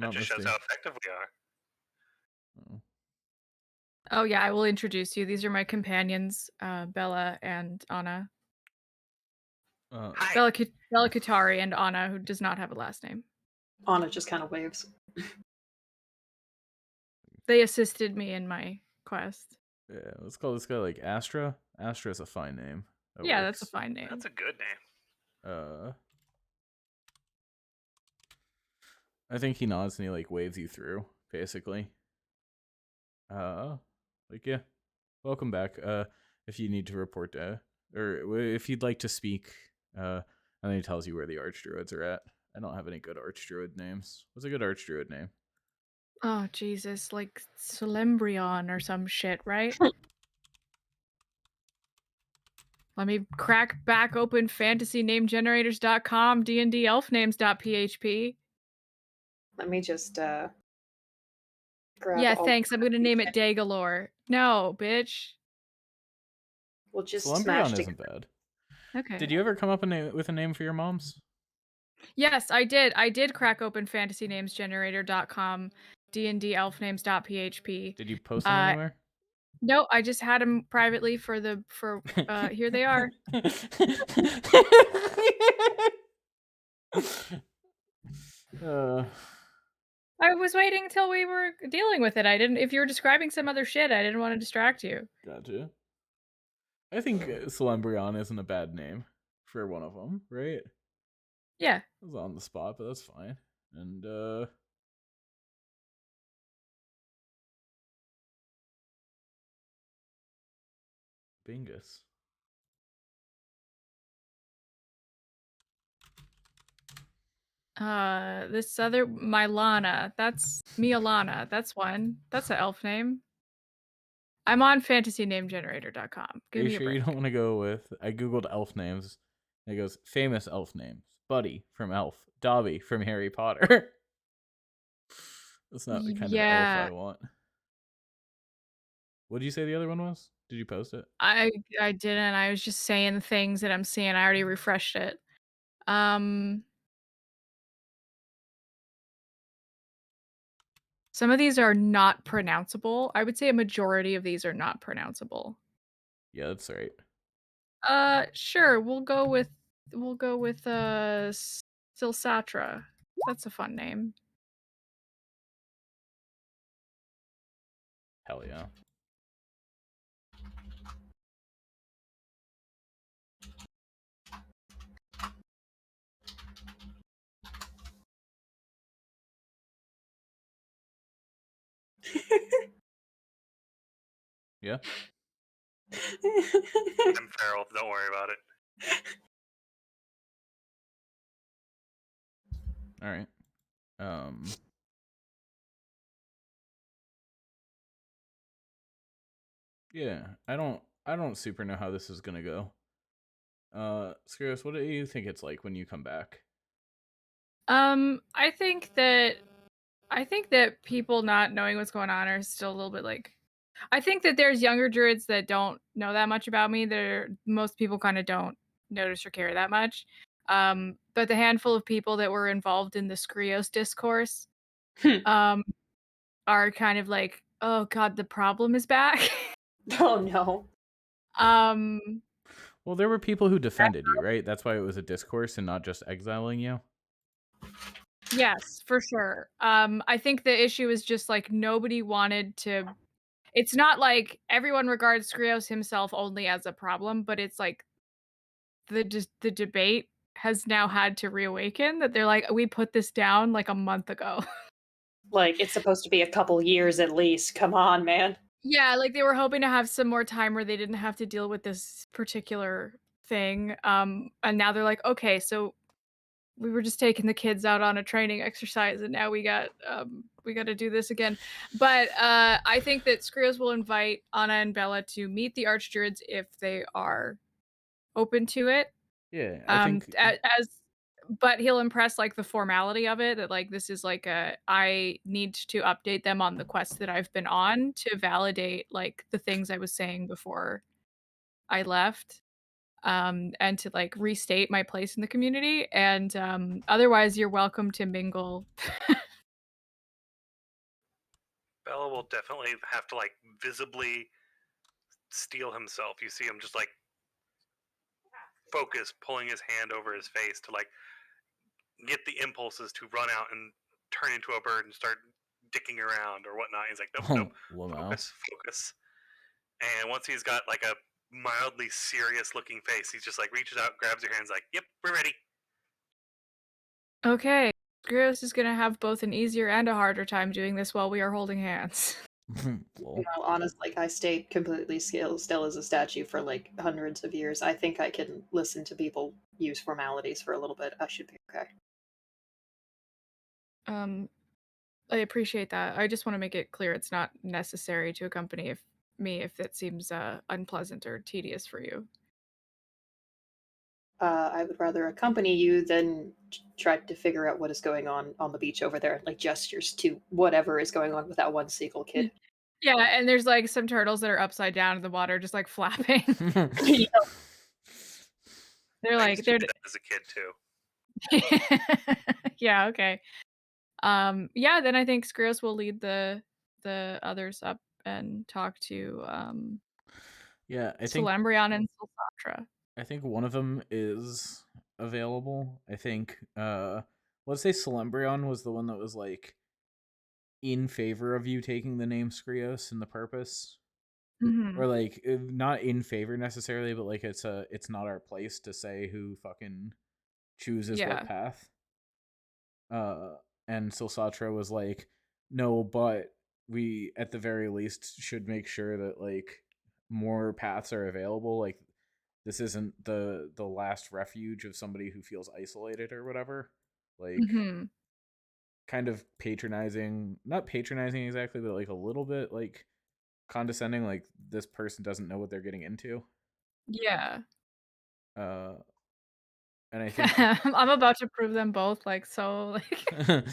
That not just shows mistaken. how effective we are. Oh. Oh yeah, I will introduce you. These are my companions, Bella and Anna. Hi. Bella Katari and Anna, who does not have a last name. Anna just kind of waves. They assisted me in my quest. Yeah, let's call this guy like Astra. Astra is a fine name. That Yeah, that's a works. fine name. That's a good name. I think he nods and he like waves you through, basically. Like yeah, welcome back. If you need to report to, or if you'd like to speak, and then he tells you where the archdruids are at. I don't have any good archdruid names. What's a good archdruid name? Oh Jesus, like Solembrion or some shit, right? Let me crack back open fantasynamegenerators.com, D&D elfnames.php. Let me just grab Yeah, all. thanks. I'm gonna name it Dagalore. No, bitch. We'll just smash Solembrion together. isn't bad. Okay. Did you ever come up with a name for your moms? Yes, I did. I did crack open fantasynamesgenerator.com, D&D elfnames.php. Did you post them anywhere? No, I just had them privately for here they are. I was waiting until we were dealing with it. If you were describing some other shit, I didn't want to distract you. Gotcha. I think Solembrion isn't a bad name for one of them, right? Yeah. I was on the spot, but that's fine. And Bingus. This other Milana. That's Mialana. That's one. That's an elf name. I'm on fantasynamegenerator.com. Are Give you me a sure break. you don't want to go with? I googled elf names. And it goes famous elf names: Buddy from Elf, Dobby from Harry Potter. That's not the kind of elf I want. What did you say the other one was? Did you post it? I didn't. I was just saying things that I'm seeing. I already refreshed it. Some of these are not pronounceable. I would say a majority of these are not pronounceable. Yeah, that's right. Sure. We'll go with Silsatra. That's a fun name. Hell yeah. Yeah. I'm feral. Don't worry about it. All right. Yeah, I don't I don't super know how this is gonna go. Skrios, what do you think it's like when you come back? I think that people not knowing what's going on are still a little bit like. I think that there's younger druids that don't know that much about me. Most people kind of don't notice or care that much. But the handful of people that were involved in the Skrios discourse, um, are kind of like, oh god, the problem is back. Oh no. um, Well, there were people who defended you, right? That's why it was a discourse and not just exiling you. yes, for sure. I think the issue is just like nobody wanted to. It's not like everyone regards Skrios himself only as a problem, but it's like the debate has now had to reawaken that they're like, we put this down like a month ago. Like, it's supposed to be a couple years at least. Come on, man. Yeah, like they were hoping to have some more time where they didn't have to deal with this particular thing. And now they're like, okay, so we were just taking the kids out on a training exercise and now we got to do this again. But I think that Skrios will invite Anna and Bella to meet the Archdruids if they are open to it. Yeah, I think As but he'll impress like the formality of it, that like this is like I need to update them on the quest that I've been on to validate like the things I was saying before I left, and to like restate my place in the community. And otherwise you're welcome to mingle. Bella will definitely have to like visibly steel himself. You see him just like focus, pulling his hand over his face to like get the impulses to run out and turn into a bird and start dicking around or whatnot. He's like, nope, focus, focus. And once he's got like a mildly serious looking face, he's just like reaches out, grabs your hands, like, yep, we're ready. Okay, Skrios is gonna have both an easier and a harder time doing this while we are holding hands. Honestly, I stayed completely still as a statue for like hundreds of years. I think I can listen to people use formalities for a little bit. I should be okay. I appreciate that. I just want to make it clear it's not necessary to accompany me if it seems unpleasant or tedious for you. I would rather accompany you than try to figure out what is going on the beach over there, like gestures to whatever is going on with that one seagull kid. Yeah, and there's like some turtles that are upside down in the water, just like flapping. You know, They're I like used to do that as a kid too. yeah, okay. Yeah, then I think Skrios will lead the others up and talk to yeah, Solembrion and Silsatra. I think one of them is available. I think let's say Solembrion was the one that was like in favor of you taking the name Skrios and the purpose. Mm-hmm. Or like not in favor necessarily, but like it's not our place to say who fucking chooses what path. And Silsatra was like, no, but we at the very least should make sure that like more paths are available. Like this isn't the last refuge of somebody who feels isolated or whatever. Like kind of patronizing, not patronizing exactly, but like a little bit like condescending, like this person doesn't know what they're getting into. Yeah. And I think I'm about to prove them both like so like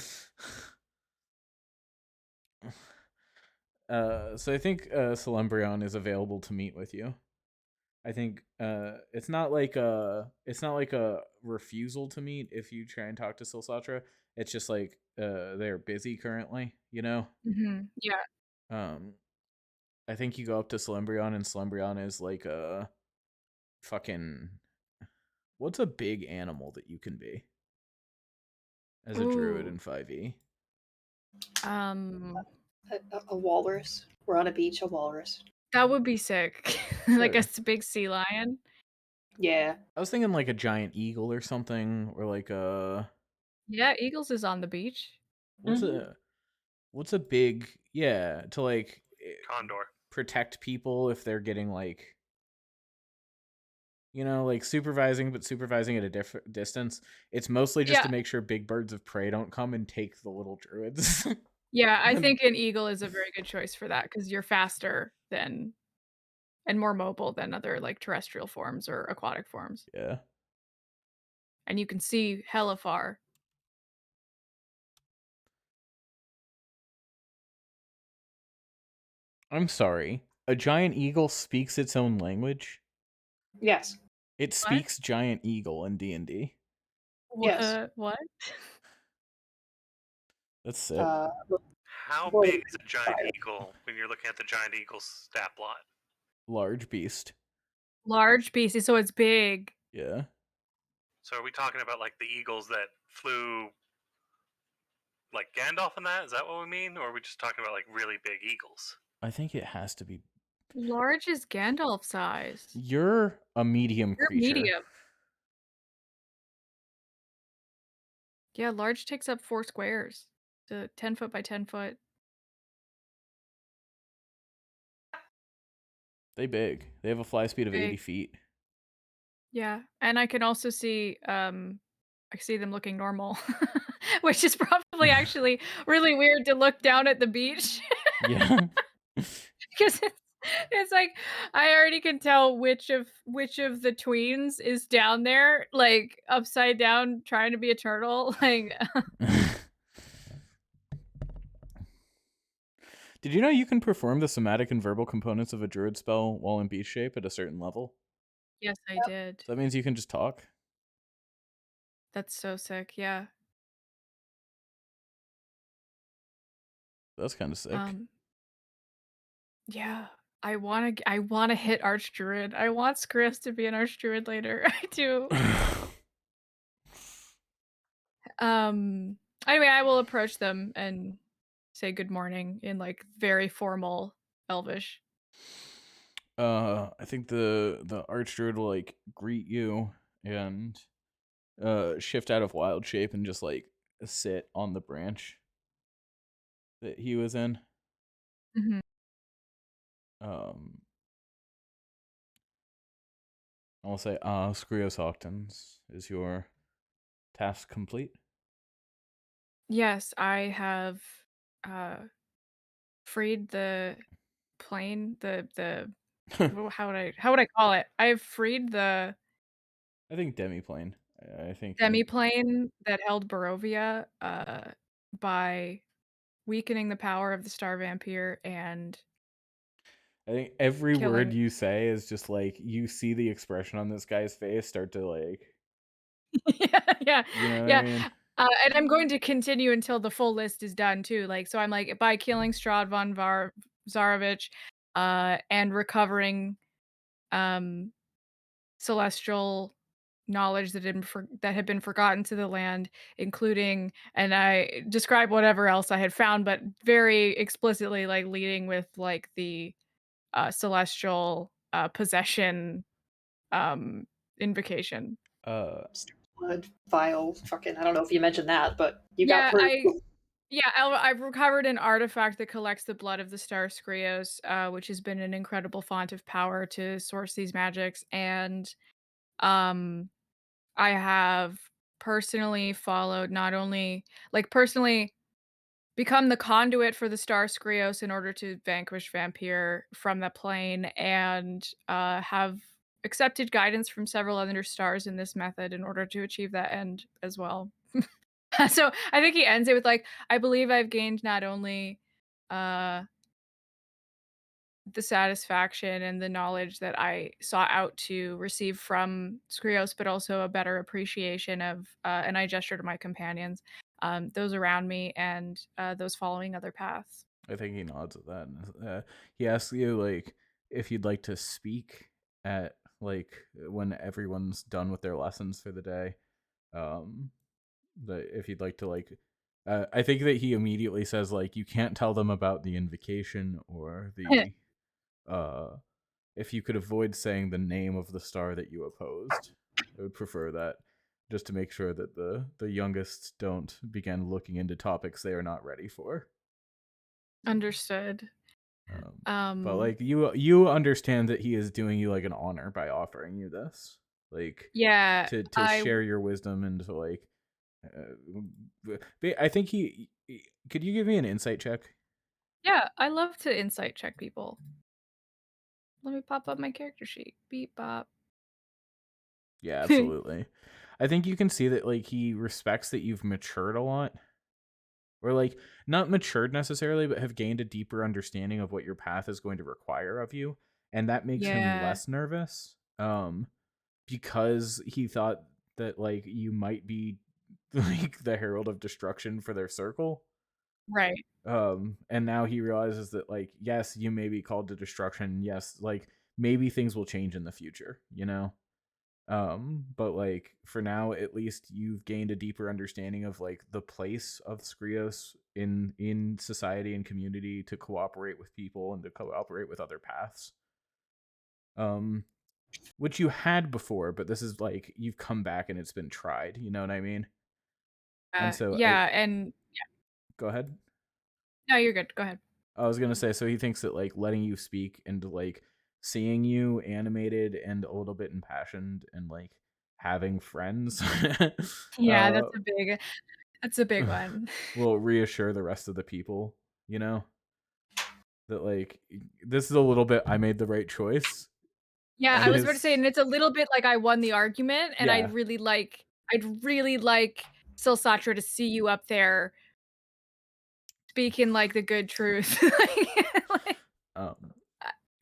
so I think Solembrion is available to meet with you. I think it's not like a refusal to meet if you try and talk to Silsatra. It's just like they're busy currently, you know? Yeah. I think you go up to Solembrion and Solembrion is like a fucking what's a big animal that you can be as a druid in 5e? a walrus. We're on a beach, a walrus. That would be sick. Like a big sea lion. Yeah. I was thinking like a giant eagle or something, or like a Yeah, Eagles is on the beach. what's a big to like Condor. protect people if they're getting like like supervising, but supervising at a different distance. It's mostly just to make sure big birds of prey don't come and take the little druids. Yeah, I think an eagle is a very good choice for that because you're faster than and more mobile than other, like, terrestrial forms or aquatic forms. Yeah. And you can see hella far. I'm sorry. A giant eagle speaks its own language? Yes. It What? speaks giant eagle in D&D. Yes. What? That's sick. How Boy, big is a giant fire. eagle when you're looking at the giant eagle's stat block? Large beast. Large pieces, so it's big. Yeah. So are we talking about like the eagles that flew like Gandalf and that? Is that what we mean? Or are we just talking about like really big eagles? I think it has to be. Large is Gandalf size. You're a medium You're creature. medium. Yeah, large takes up 4 squares. So 10 foot by 10 foot. They big. They have a fly speed of 80 Big. feet. Yeah, and I can also see, I see them looking normal, which is probably actually really weird to look down at the beach Yeah. because it's like I already can tell which of the tweens is down there, like upside down trying to be a turtle. Like, Did you know you can perform the somatic and verbal components of a druid spell while in beast shape at a certain level? yes, I Yep. did. So that means you can just talk? That's so sick. Yeah. That's kind of sick. Yeah. I wanna hit Archdruid. I want Skriss to be an Archdruid later. I do. Anyway, I will approach them and say good morning in, like, very formal Elvish. I think the archdruid will like greet you and shift out of wild shape and just like sit on the branch that he was in. Mhm. Um, I'll say, Skrios Octans, is your task complete? Yes, I have, uh, freed the plane, the how would I call it? I've freed the I think demiplane. I think demiplane that held Barovia, by weakening the power of the Star Vampire and I think every word killing you say is just like you see the expression on this guy's face start to like, Yeah, you know what I yeah, mean? and I'm going to continue until the full list is done too, like, so I'm like, by killing Strahd von Zarovich, and recovering, um, celestial knowledge that had been forgotten to the land, including and I describe whatever else I had found, but very explicitly, like, leading with, like, the, celestial, possession, um, invocation. Uh, Blood, vile, fucking. I don't know if you mentioned that, but you got Yeah, proof. I've recovered an artifact that collects the blood of the star Skrios, which has been an incredible font of power to source these magics, and, um, I have personally followed not only personally become the conduit for the star Skrios in order to vanquish Vampire from the plane, and, have accepted guidance from several other stars in this method in order to achieve that end as well. So, I think he ends it with, like, "I believe I've gained not only, uh, the satisfaction and the knowledge that I sought out to receive from Skrios, but also a better appreciation of," and I gesture to my companions, "those around me and, those following other paths." I think he nods at that. And, he asks you like if you'd like to speak at like when everyone's done with their lessons for the day. That if you'd like to like, I think that he immediately says like you can't tell them about the invocation or the if you could avoid saying the name of the star that you opposed. I would prefer that just to make sure that the youngest don't begin looking into topics they are not ready for. Understood. But like you understand that he is doing you like an honor by offering you this, like Yeah, to share your wisdom and to like. I think could you give me an insight check? yeah, I love to insight check people. Let me pop up my character sheet. Beep bop. Yeah, absolutely. I think you can see that like he respects that you've matured a lot. Or like not matured necessarily, but have gained a deeper understanding of what your path is going to require of you. And that makes him Yeah. less nervous. Because he thought that like you might be like the herald of destruction for their circle. Right. And now he realizes that like yes, you may be called to destruction. Yes, like maybe things will change in the future, you know? But like for now, at least you've gained a deeper understanding of like the place of Skrios in society and community to cooperate with people and to cooperate with other paths. Which you had before, but this is like you've come back and it's been tried. You know what I mean? And so Yeah, and go ahead. no, you're good. Go ahead. I was gonna say, so he thinks that like letting you speak and like seeing you animated and a little bit impassioned and like having friends Yeah, uh that's a big one. will reassure the rest of the people, you know, that like this is a little bit I made the right choice. Yeah, And I was about to say, his and it's a little bit like I won the argument, and yeah, I'd really like Silsatra to see you up there speaking like the good truth. Like, um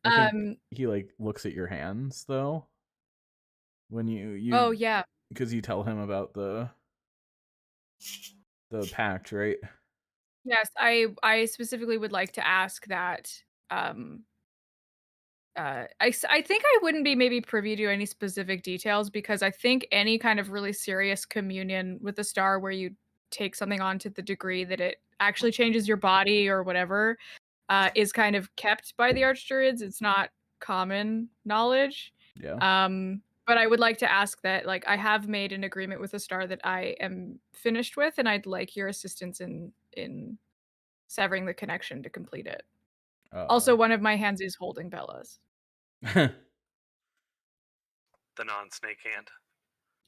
I think um, he like looks at your hands though when oh you yeah. because you tell him about the pact, right? Yes, I specifically would like to ask that, um I think I wouldn't be maybe privy to any specific details because I think any kind of really serious communion with the star where you take something on to the degree that it actually changes your body or whatever, is kind of kept by the archdruids. It's not common knowledge. Yeah. But I would like to ask that, like, I have made an agreement with the star that I am finished with, and I'd like your assistance in severing the connection to complete it. Also, one of my hands is holding Bella's. The non-snake hand.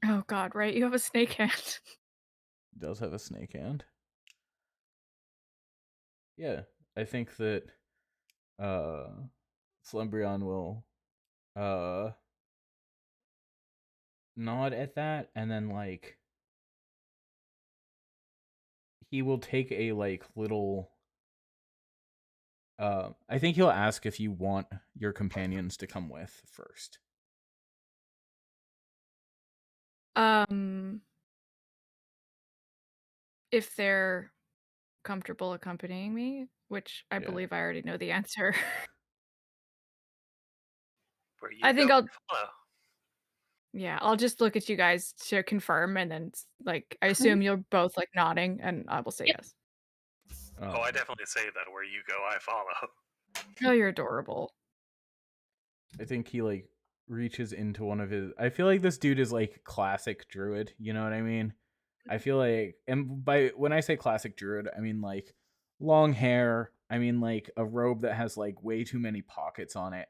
Oh god, right? You have a snake hand. does have a snake hand. Yeah, I think that uh Slumbrion will uh nod at that and then like he will take a like little I think he'll ask if you want your companions to come with first. Um, if they're comfortable accompanying me, which I Yeah. believe I already know the answer. Where you I think go, I'll follow. yeah, I'll just look at you guys to confirm and then like I assume you're both like nodding and I will say Yep. yes. Oh, I definitely say that. Where you go, I follow. Oh, you're adorable. I think he like reaches into one of his I feel like this dude is like classic druid, you know what I mean? I feel like and by when I say classic druid, I mean like long hair, I mean like a robe that has like way too many pockets on it.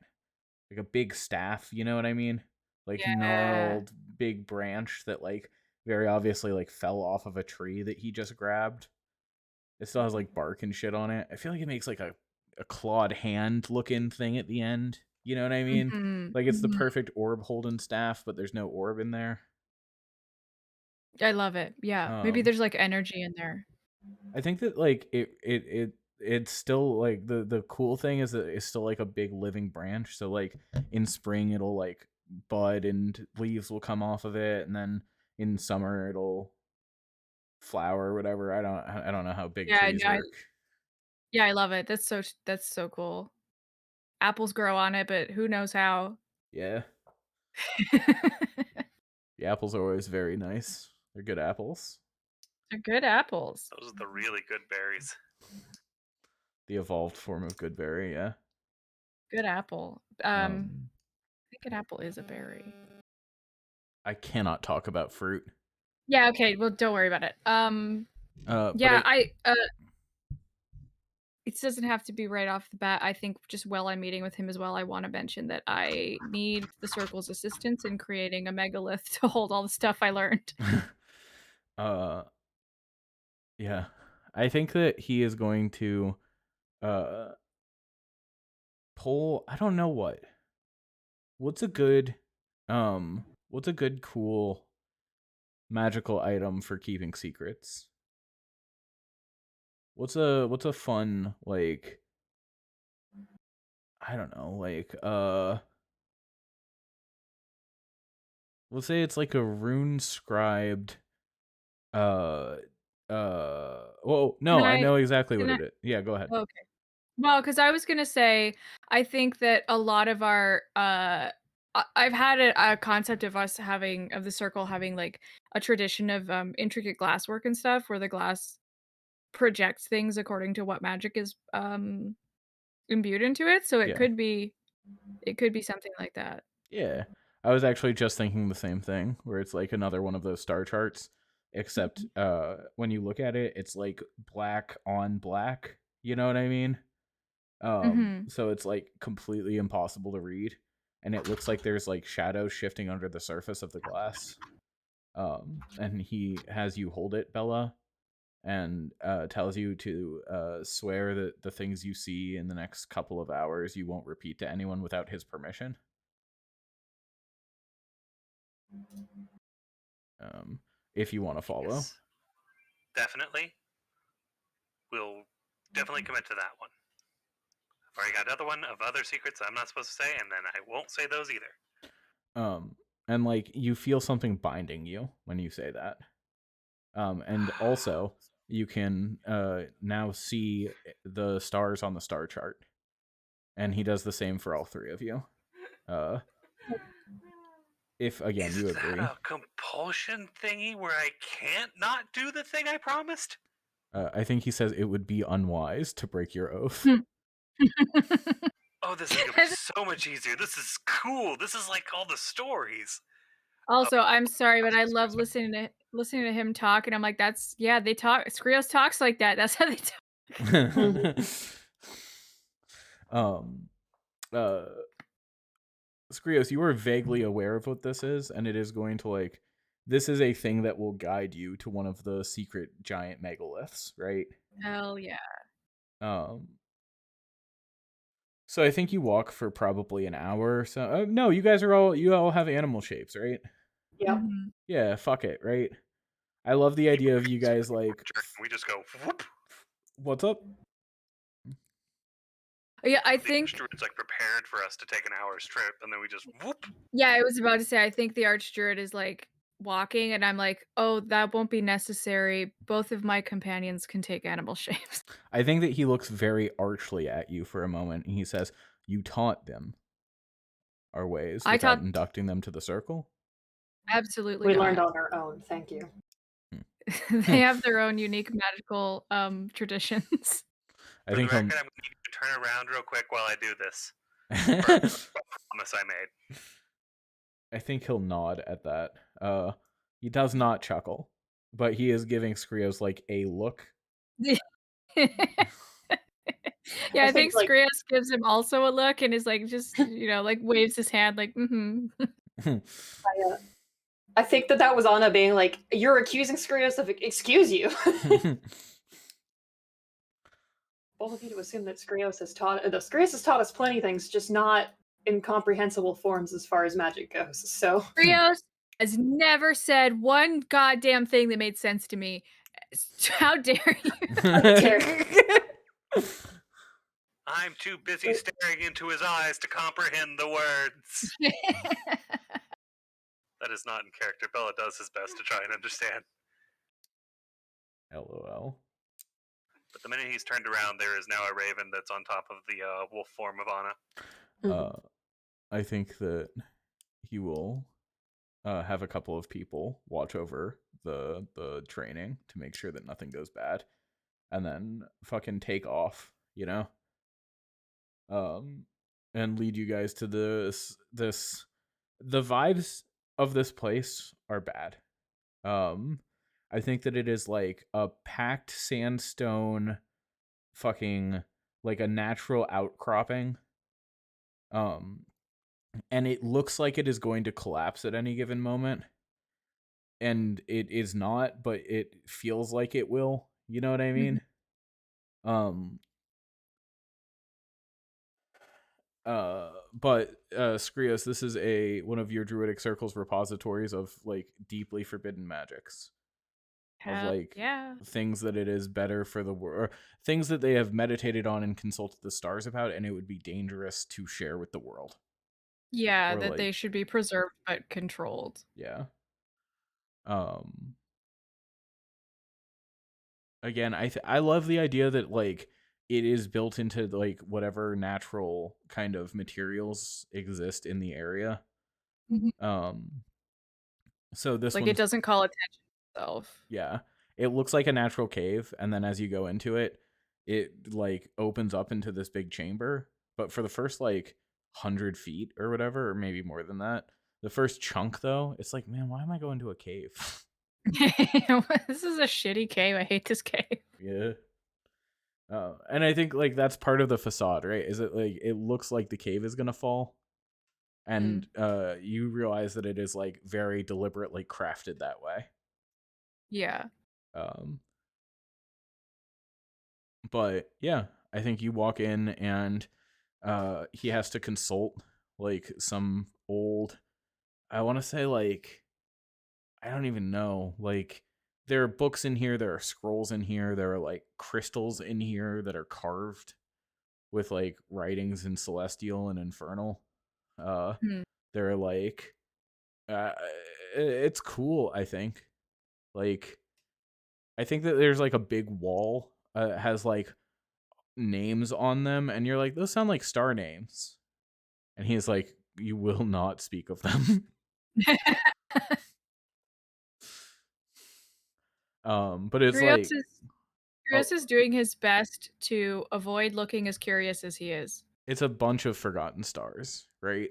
Like a big staff, you know what I mean? Like Yeah. gnarled big branch that like very obviously like fell off of a tree that he just grabbed. It still has like bark and shit on it. I feel like it makes like a clawed hand looking thing at the end. You know what I mean? Mhm. Like it's the Mhm. perfect orb holding staff, but there's no orb in there. I love it. Yeah. Maybe Um, there's like energy in there. I think that like it's still like the cool thing is that it's still like a big living branch. So like in spring it'll like bud and leaves will come off of it, and then in summer it'll flower or whatever. I don't know how big Yeah, trees no, work. yeah, I love it. That's so cool. Apples grow on it, but who knows how. Yeah, the apples are always very nice. They're good apples. They're good apples. Those are the really good berries. The evolved form of good berry. Yeah. Good apple. I think an apple is a berry. I cannot talk about fruit. Yeah, okay, well, don't worry about it. But Yeah, it doesn't have to be right off the bat. I think just while I'm meeting with him as well, I wanna mention that I need the circle's assistance in creating a megalith to hold all the stuff I learned. uh, yeah, I think that he is going to uh pull. I don't know what. what's a good cool magical item for keeping secrets? What's a fun, like, I don't know, like, let's say it's like a rune scribed well, no, Can I I know exactly what can I it is. Yeah, go ahead. okay. Well, because I was gonna say, I think that a lot of our I've had a concept of us having of the circle having like a tradition of intricate glasswork and stuff where the glass projects things according to what magic is imbued into it. So Yeah. it could be something like that. Yeah. I was actually just thinking the same thing, where it's like another one of those star charts, except when you look at it, it's like black on black. You know what I mean? Mm-hmm. So it's like completely impossible to read, and it looks like there's like shadows shifting under the surface of the glass. And he has you hold it, Bella, and tells you to swear that the things you see in the next couple of hours you won't repeat to anyone without his permission. If you want to follow. Yes. Definitely. We'll definitely commit to that one. I've already got another one of other secrets I'm not supposed to say, and then I won't say those either. And like you feel something binding you when you say that. And also you can now see the stars on the star chart, and he does the same for all three of you. If again you agree. Is that a compulsion thingy where I can't not do the thing I promised? I think he says it would be unwise to break your oath. Oh, this is gonna be so much easier. This is cool. This is like all the stories. Also, I'm sorry, but I love Excuse listening to him talk, and I'm like, that's yeah, they talk. Skrios talks like that. That's how they talk. uh Skrios, you are vaguely aware of what this is, and it is going to like this is a thing that will guide you to one of the secret giant megaliths, right? Hell yeah. Um so I think you walk for probably an hour or so. No, you all have animal shapes, right? Yep. Mhm. Yeah, fuck it, right? I love the idea of you guys like We just go whoop. what's up? Yeah, I The think druid's like prepared for us to take an hour's trip, and then we just whoop. yeah, I was about to say I think the Archdruid is like walking, and I'm like, oh, that won't be necessary. Both of my companions can take animal shapes. I think that he looks very archly at you for a moment, and he says, "You taught them our ways I without taught inducting them to the circle." absolutely We learned not. on our own. Thank you. They have their own unique magical traditions. I For the think he'll. record, I'm gonna need you to turn around real quick while I do this. For a promise I made. I think he'll nod at that. He does not chuckle, but he is giving Skrios like a look. Yeah, I I think think like Skrios gives him also a look and is like just like waves his hand like I think that was Anna being like, "You're accusing Skrios of excuse you." Both of you to assume that Skrios has taught us plenty of things, just not incomprehensible forms as far as magic goes. So Skrios has never said one goddamn thing that made sense to me. How dare you? I'm too busy staring into his eyes to comprehend the words. That is not in character. Bella does his best to try and understand. LOL. But the minute he's turned around, there is now a raven that's on top of the wolf form of Anna. I think that he will have a couple of people watch over the training to make sure that nothing goes bad, and then fucking take off, and lead you guys to this. The vibes of this place are bad. I think that it is like a packed sandstone, fucking like a natural outcropping. And it looks like it is going to collapse at any given moment. And it is not, but it feels like it will. You know what I mean? But Skrios, this is one of your druidic circle's repositories of like deeply forbidden magics. Of like yeah. things that it is better for the world, things that they have meditated on and consulted the stars about, and it would be dangerous to share with the world. Yeah, Or that like, they should be preserved but controlled. yeah. Again, I love the idea that like it is built into like whatever natural kind of materials exist in the area. So this Like, one, it doesn't call attention to itself. yeah, it looks like a natural cave, and then as you go into it, it like opens up into this big chamber. But for the first like 100 feet or whatever, or maybe more than that, the first chunk though, it's like, man, why am I going to a cave? This is a shitty cave. I hate this cave. Yeah. And I think like that's part of the facade, right? Is it like it looks like the cave is gonna fall, and you realize that it is like very deliberately crafted that way. Yeah. But yeah, I think you walk in and he has to consult like some old, I want to say like, I don't even know, like there are books in here, there are scrolls in here, there are like crystals in here that are carved with like writings in celestial and infernal. Hmm. They're like it's cool, I think. Like I think that there's like a big wall has like names on them, and you're like, those sound like star names. And he's like, you will not speak of them. But it's Krios like is Krios is doing his best to avoid looking as curious as he is. it's a bunch of forgotten stars, right?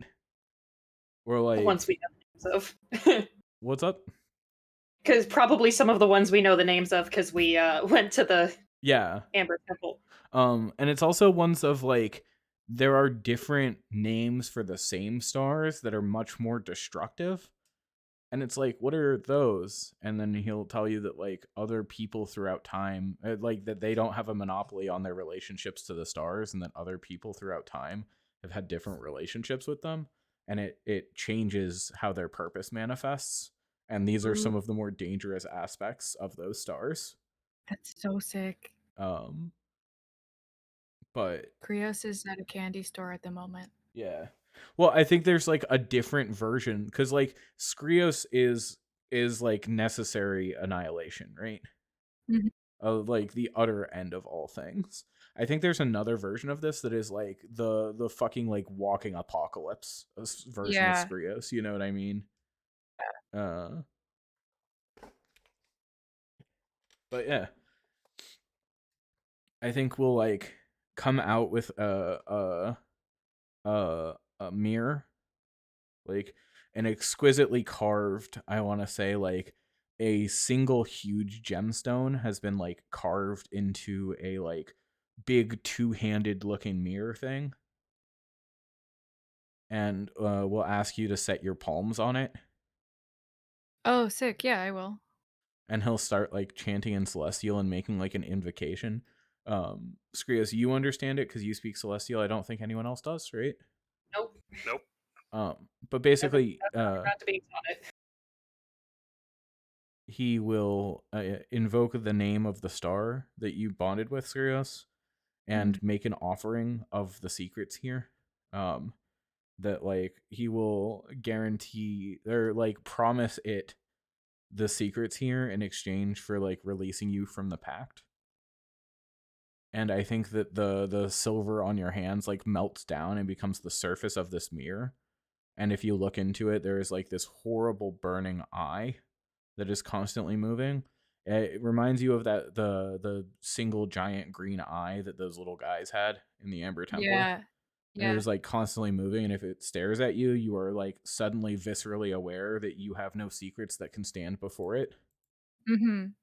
Or The like ones we know the names of. what's up? Because probably some of the ones we know the names of because we went to the Yeah. Amber Temple. And it's also ones of like there are different names for the same stars that are much more destructive. And it's like, what are those? And then he'll tell you that like other people throughout time, like that they don't have a monopoly on their relationships to the stars, and that other people throughout time have had different relationships with them, and it changes how their purpose manifests. And these are some of the more dangerous aspects of those stars. That's so sick. But Krios is at a candy store at the moment. yeah. Well, I think there's like a different version because like Skrios is like necessary annihilation, right? Mhm. Of like the utter end of all things. I think there's another version of this that is like the fucking like walking apocalypse version of Yeah. Skrios. You know what I mean? But yeah, I think we'll like come out with a mirror, like an exquisitely carved, I want to say like a single huge gemstone has been like carved into a like big two-handed looking mirror thing, and we'll ask you to set your palms on it, Oh, sick. Yeah, I will. and he'll start like chanting in celestial and making like an invocation. Skrios, you understand it because you speak celestial. I don't think anyone else does, right? Nope. Nope. But basically Not to be on it. he will invoke the name of the star that you bonded with, Skrios, and make an offering of the secrets here. That like he will guarantee or like promise it the secrets here in exchange for like releasing you from the pact. And I think that the silver on your hands like melts down and becomes the surface of this mirror. And if you look into it, there is like this horrible burning eye that is constantly moving. It reminds you of that the single giant green eye that those little guys had in the Amber Temple. Yeah. And it is like constantly moving, and if it stares at you, you are like suddenly viscerally aware that you have no secrets that can stand before it. And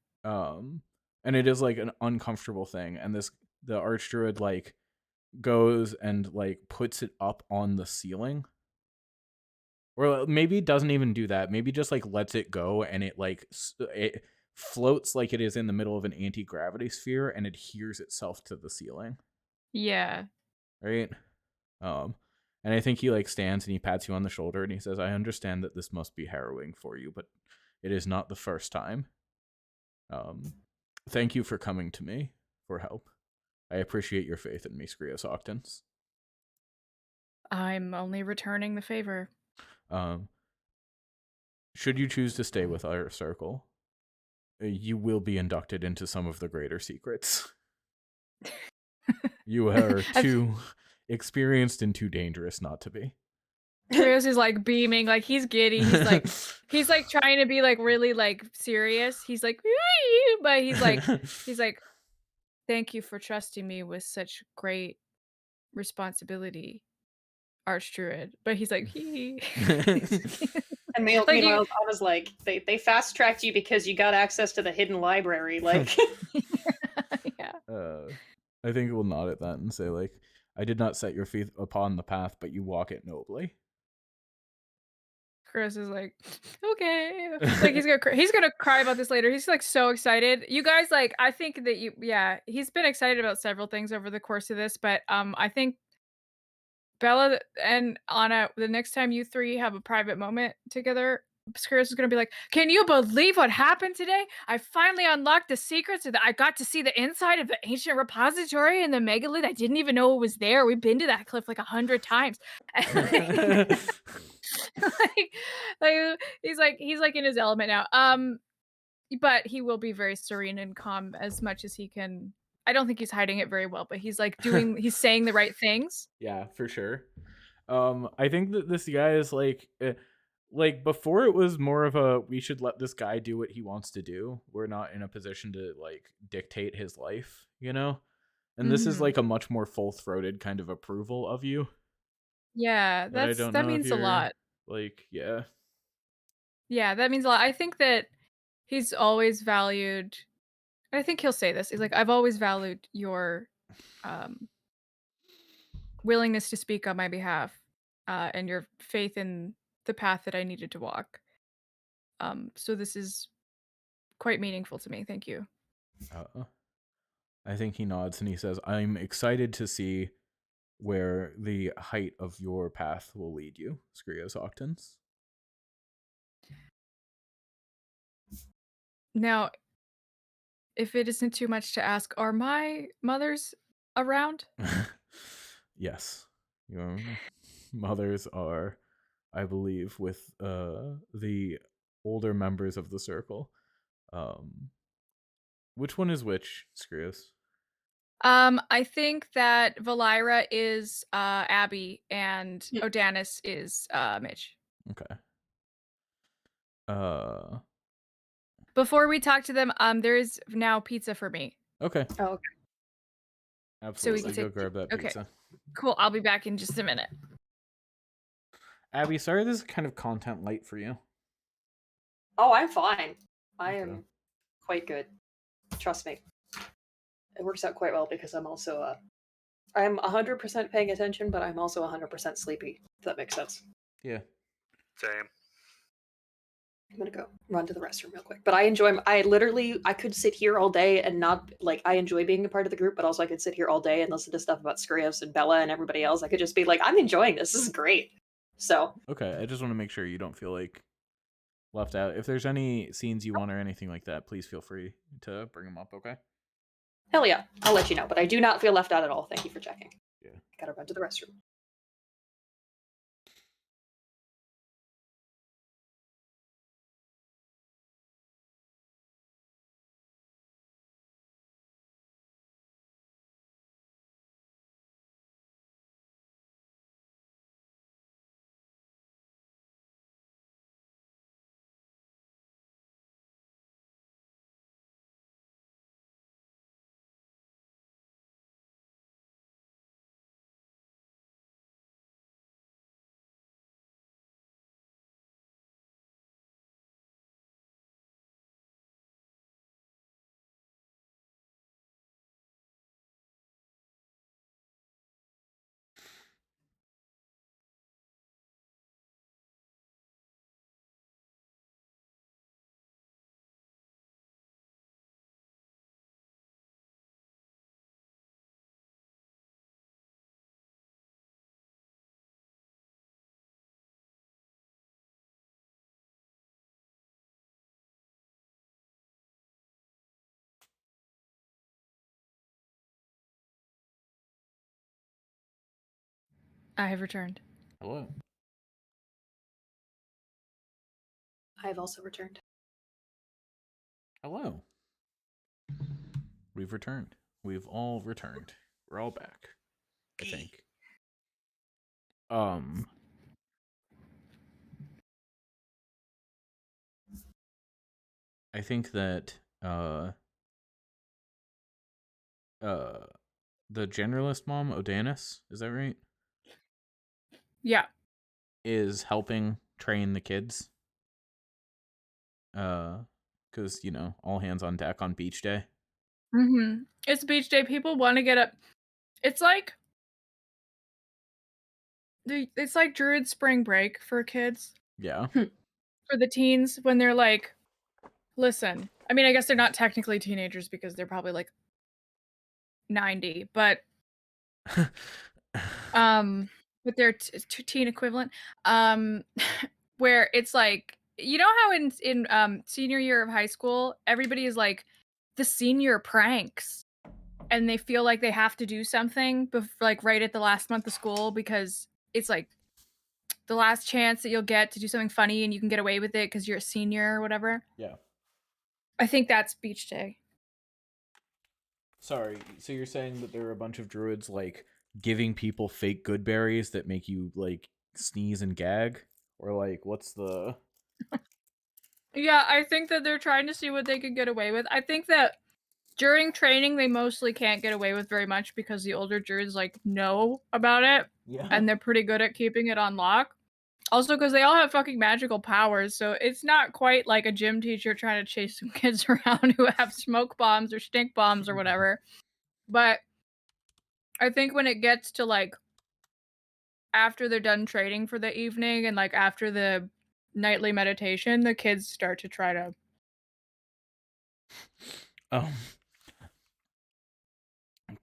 it is like an uncomfortable thing, and the archdruid like goes and like puts it up on the ceiling, or maybe it doesn't even do that. Maybe just like lets it go, and it like it floats like it is in the middle of an anti-gravity sphere and adheres itself to the ceiling. Yeah. Right? And I think he like stands and he pats you on the shoulder and he says, I understand that this must be harrowing for you, but it is not the first time. Thank you for coming to me for help. I appreciate your faith in me, Skrios Octans. I'm only returning the favor. Should you choose to stay with our circle, you will be inducted into some of the greater secrets. You are too experienced and too dangerous not to be. Chris is like beaming, like he's giddy. He's like trying to be like really like serious. He's like, but he's like, thank you for trusting me with such great responsibility, Archdruid. But he's like, hee. And Like meanwhile, I was like, they fast tracked you because you got access to the hidden library. Like, yeah. I think we'll nod at that and say, like, I did not set your feet upon the path, but you walk it nobly. Chris is like, okay. Like he's gonna cry about this later. He's like so excited. You guys, like, I think that he's been excited about several things over the course of this, but I think Bella and Anna, the next time you three have a private moment together, Chris is gonna be like, can you believe what happened today? I finally unlocked the secrets of I got to see the inside of the ancient repository in the megalith. I didn't even know it was there. We've been to that cliff like 100 times. like he's like in his element now. But he will be very serene and calm as much as he can. I don't think he's hiding it very well, but he's like he's saying the right things. Yeah, for sure. I think that this guy is like before it was more of a we should let this guy do what he wants to do. We're not in a position to like dictate his life, you know? And this is like a much more full-throated kind of approval of you. Yeah, But I don't that know if means a you're lot. like, yeah. Yeah, that means a lot. I think that he's always valued. I think he'll say this. He's like, I've always valued your willingness to speak on my behalf, and your faith in the path that I needed to walk. So this is quite meaningful to me. Thank you. I think he nods and he says, I'm excited to see where the height of your path will lead you, Skrios Octans. Now, if it isn't too much to ask, are my mothers around? Yes. Your mothers are, I believe, with the older members of the circle. Which one is which, Skrios? I think that Valira is Abby and Odanis is Mitch. Okay. Before we talk to them, there is now pizza for me. Okay. oh, okay. Absolutely. So we can Go take grab that pizza. Cool. I'll be back in just a minute. Abby, sorry this is kind of content light for you. Oh, I'm fine. I Okay. am quite good. Trust me. It works out quite well because I'm also I'm 100% paying attention, but I'm also 100% sleepy. If that makes sense. Yeah. Same. I'm gonna go run to the restroom real quick. But I I could sit here all day and not like I enjoy being a part of the group, but also I could sit here all day and listen to stuff about Skrios and Bella and everybody else. I could just be like, I'm enjoying this. This is great. So Okay, I just want to make sure you don't feel like left out. If there's any scenes you want or anything like that, please feel free to bring them up, okay? hell yeah, I'll let you know. But I do not feel left out at all. Thank you for checking. Yeah. I gotta run to the restroom. I have returned. Hello. I have also returned. Hello. We've returned. We've all returned. We're all back. I think. I think that the generalist mom, Odanis, is that right? Yeah. Is helping train the kids. Because, you know, all hands on deck on beach day. Mm-hmm. It's beach day. People want to get up. It's like Druid spring break for kids. Yeah. For the teens when they're like, listen. I mean, I guess they're not technically teenagers because they're probably like 90, but but they're teen equivalent. Where it's like, you know how in senior year of high school, everybody is like the senior pranks, and they feel like they have to do something like right at the last month of school because it's like the last chance that you'll get to do something funny and you can get away with it because you're a senior or whatever. Yeah. I think that's beach day. Sorry, so you're saying that there are a bunch of druids like giving people fake good berries that make you like sneeze and gag? Or like what's the Yeah, I think that they're trying to see what they could get away with. I think that during training they mostly can't get away with very much because the older druids like know about it and they're pretty good at keeping it on lock. Also because they all have fucking magical powers, so it's not quite like a gym teacher trying to chase some kids around who have smoke bombs or stink bombs or whatever. But I think when it gets to like after they're done training for the evening and like after the nightly meditation, the kids start to try to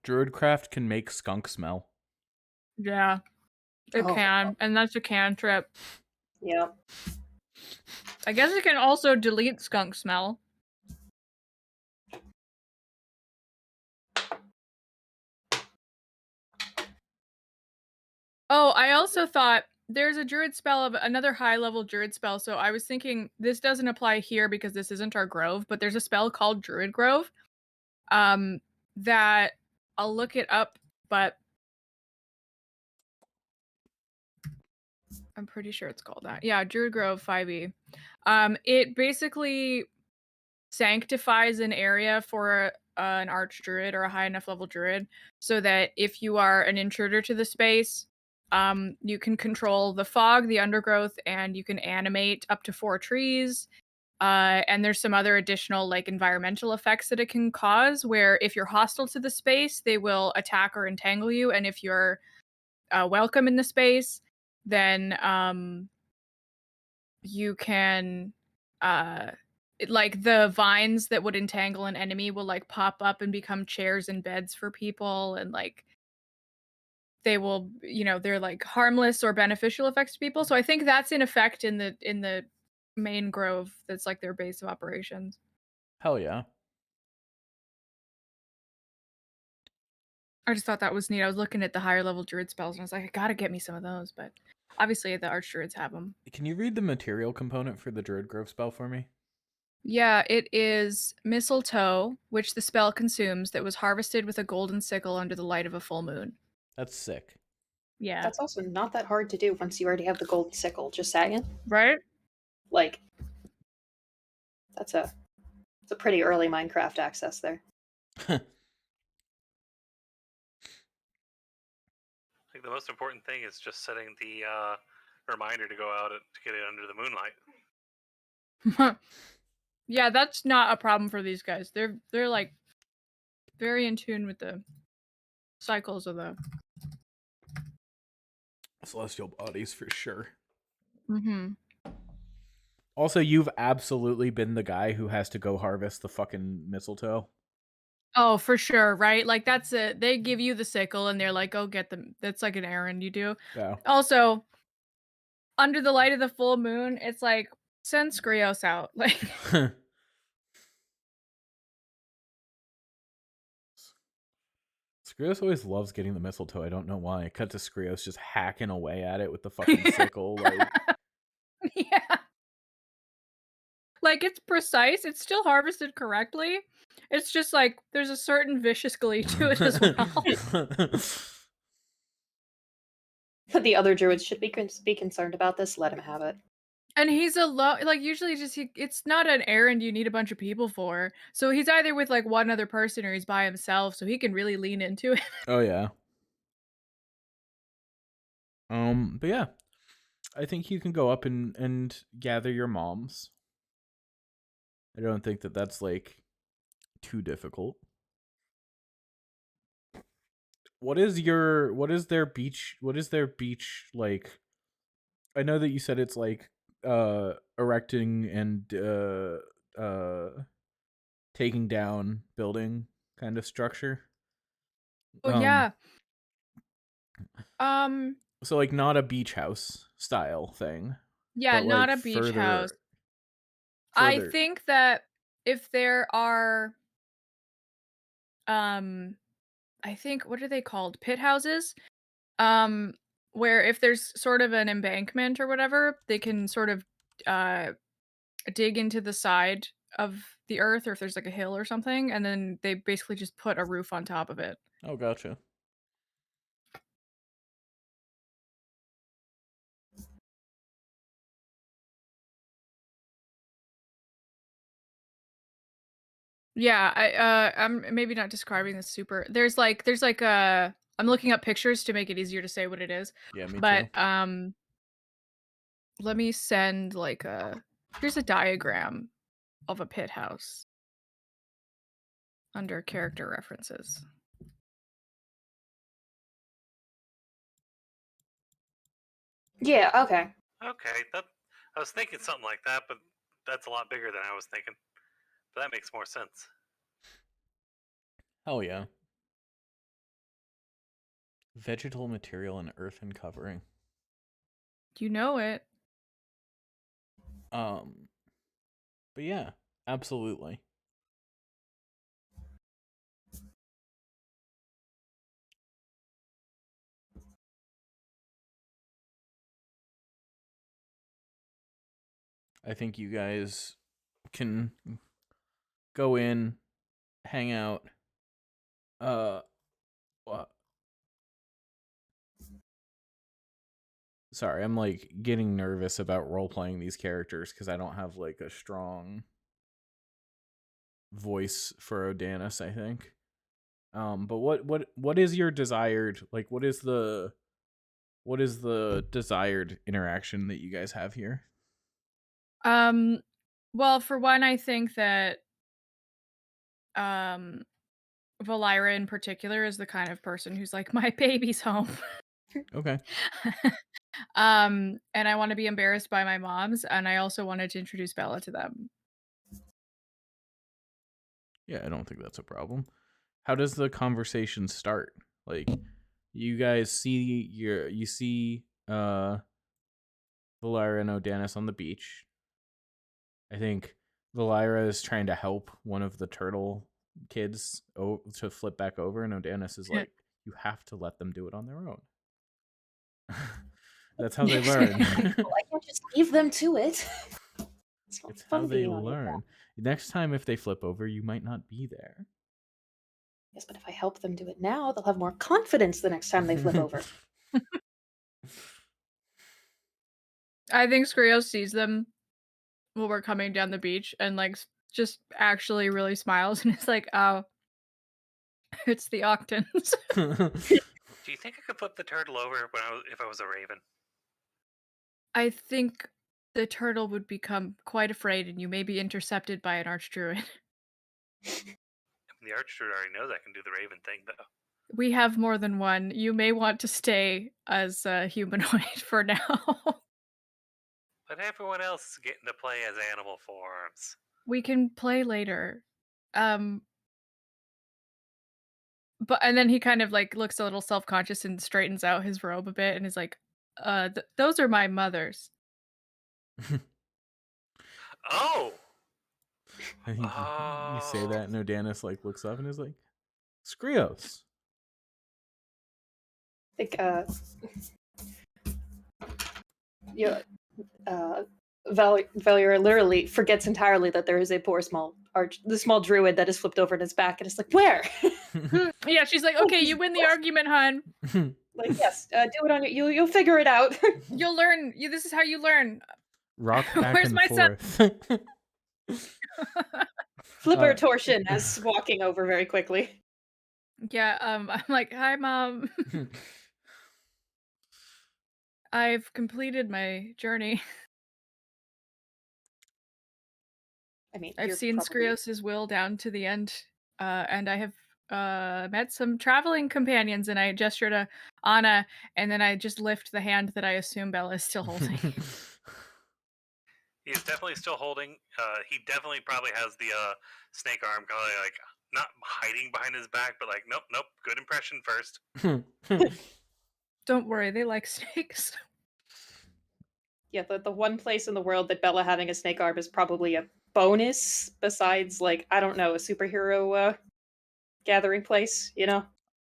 Druidcraft can make skunk smell. yeah. It can, and that's a cantrip. Yeah. I guess it can also delete skunk smell. Oh, I also thought there's a druid spell of another high level druid spell. So I was thinking this doesn't apply here because this isn't our grove, but there's a spell called Druid Grove. That I'll look it up, but I'm pretty sure it's called that. Yeah, Druid Grove 5e. It basically sanctifies an area for an arch druid or a high enough level druid so that if you are an intruder to the space, you can control the fog, the undergrowth, and you can animate up to 4 trees. And there's some other additional like environmental effects that it can cause where if you're hostile to the space, they will attack or entangle you. And if you're welcome in the space, then you can like the vines that would entangle an enemy will like pop up and become chairs and beds for people, and like they will, you know, they're like harmless or beneficial effects to people. So I think that's in effect in the main grove. That's like their base of operations. Hell yeah. I just thought that was neat. I was looking at the higher level druid spells and I was like, I gotta get me some of those, but obviously the arch druids have them. Can you read the material component for the Druid Grove spell for me? Yeah, it is mistletoe, which the spell consumes, that was harvested with a golden sickle under the light of a full moon. That's sick. Yeah. That's also not that hard to do once you already have the golden sickle, just saying. Right? Like, it's a pretty early Minecraft access there. I think the most important thing is just setting the reminder to go out to get it under the moonlight. Yeah, that's not a problem for these guys. They're like very in tune with the cycles of the celestial bodies for sure. Mm-hmm. Also, you've absolutely been the guy who has to go harvest the fucking mistletoe. Oh, for sure, right? Like that's it. They give you the sickle and they're like, "Go get them." That's like an errand you do. Yeah. Also, under the light of the full moon, it's like send Skrios out. Like Skrios always loves getting the mistletoe. I don't know why. Cut to Skrios just hacking away at it with the fucking sickle. Like, Yeah. Like, it's precise. It's still harvested correctly. It's just like there's a certain vicious glee to it as well. The other druids should be concerned about this. Let him have it. And he's alone. Like, usually it's not an errand you need a bunch of people for. So he's either with like one other person or he's by himself, so he can really lean into it. Oh yeah. But yeah, I think you can go up and gather your moms. I don't think that that's like too difficult. What is their beach like? I know that you said it's like erecting and taking down building kind of structure. Oh yeah. So like not a beach house style thing. Yeah, but not like a beach house. I further. think that if there are I think what are they called? Pit houses? Where if there's sort of an embankment or whatever, they can sort of uh dig into the side of the earth, or if there's like a hill or something, and then they basically just put a roof on top of it. Oh, gotcha. Yeah, I'm maybe not describing this super. There's like I'm looking up pictures to make it easier to say what it is. Yeah, me But too. let me send like here's a diagram of a pit house under character references. Yeah. Okay. Okay, I was thinking something like that, but that's a lot bigger than I was thinking. But that makes more sense. Hell yeah. Vegetal material and earthen covering. You know it. But yeah, absolutely. I think you guys can go in, hang out. What? Sorry, I'm like getting nervous about role playing these characters because I don't have like a strong voice for Odanis, I think. But what is your desired, like what is the desired interaction that you guys have here? Well, for one, I think that Valira in particular is the kind of person who's like, my baby's home. Okay. And I want to be embarrassed by my moms, and I also wanted to introduce Bella to them. Yeah, I don't think that's a problem. How does the conversation start? Like, you guys see Valyra and Odanis on the beach. I think Valyra is trying to help one of the turtle kids to flip back over, and Odanis is like, you have to let them do it on their own. That's how they learn. Well, I can't just leave them to it. It's how they learn. Next time, if they flip over, you might not be there. Yes, but if I help them do it now, they'll have more confidence the next time they flip over. I think Skrios sees them while we're coming down the beach and like just actually really smiles and is like, oh, it's the Octans. Do you think I could flip the turtle over if I was a raven? I think the turtle would become quite afraid and you may be intercepted by an archdruid. The archdruid already knows I can do the raven thing, though. We have more than one. You may want to stay as a humanoid for now. But everyone else is getting to play as animal forms. We can play later. But and then he kind of like looks a little self-conscious and straightens out his robe a bit and is like, those are my mothers. Oh! I think you say that, and Odanis like looks up and is like, Skrios, think yeah, Valier literally forgets entirely that there is a poor the small druid that is flipped over in his back, and it's like, where? Yeah, she's like, okay, you win the argument, hun. Like, yes, do it on your. You'll figure it out. You'll learn. This is how you learn. Rock back Where's and my son? forth. Flipper torsion as walking over very quickly. Yeah, I'm like, hi, Mom. I've completed my journey. I mean, I've you're seen probably- Skrios's will down to the end, and I have met some traveling companions, and I gesture to Anna, and then I just lift the hand that I assume Bella is still holding. He is definitely still holding. He definitely probably has the snake arm, kind of like not hiding behind his back, but like, nope, nope. Good impression first. Don't worry, they like snakes. Yeah, the one place in the world that Bella having a snake arm is probably a bonus, besides, like, I don't know, a superhero gathering place, you know?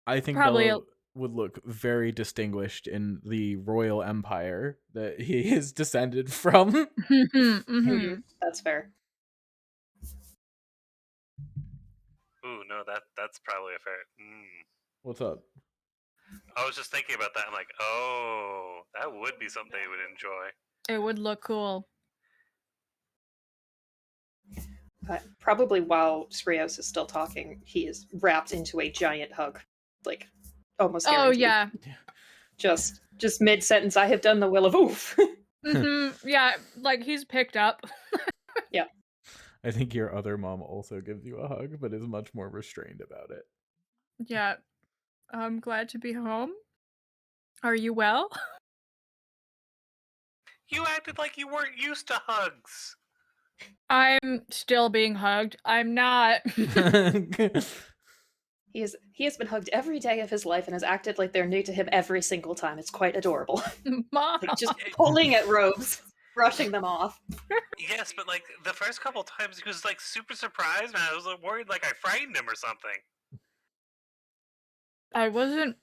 I think Probably Bella would look very distinguished in the royal empire that he is descended from. Mhm. That's fair. Ooh, no, that's probably a fair. What's up? I was just thinking about that. I'm like, oh, that would be something they would enjoy. It would look cool. Probably while Skrios is still talking, he is wrapped into a giant hug. Like, almost guaranteed. Oh yeah. Just mid-sentence, I have done the will of oof. Yeah, like he's picked up. I think your other mom also gives you a hug, but is much more restrained about it. Yeah. I'm glad to be home. Are you well? You acted like you weren't used to hugs. I'm still being hugged. I'm not. He has been hugged every day of his life and has acted like they're new to him every single time. It's quite adorable. Mom. Like, just pulling at robes, brushing them off. Yes, but like the first couple times, he was like super surprised, and I was like, worried like I frightened him or something. I wasn't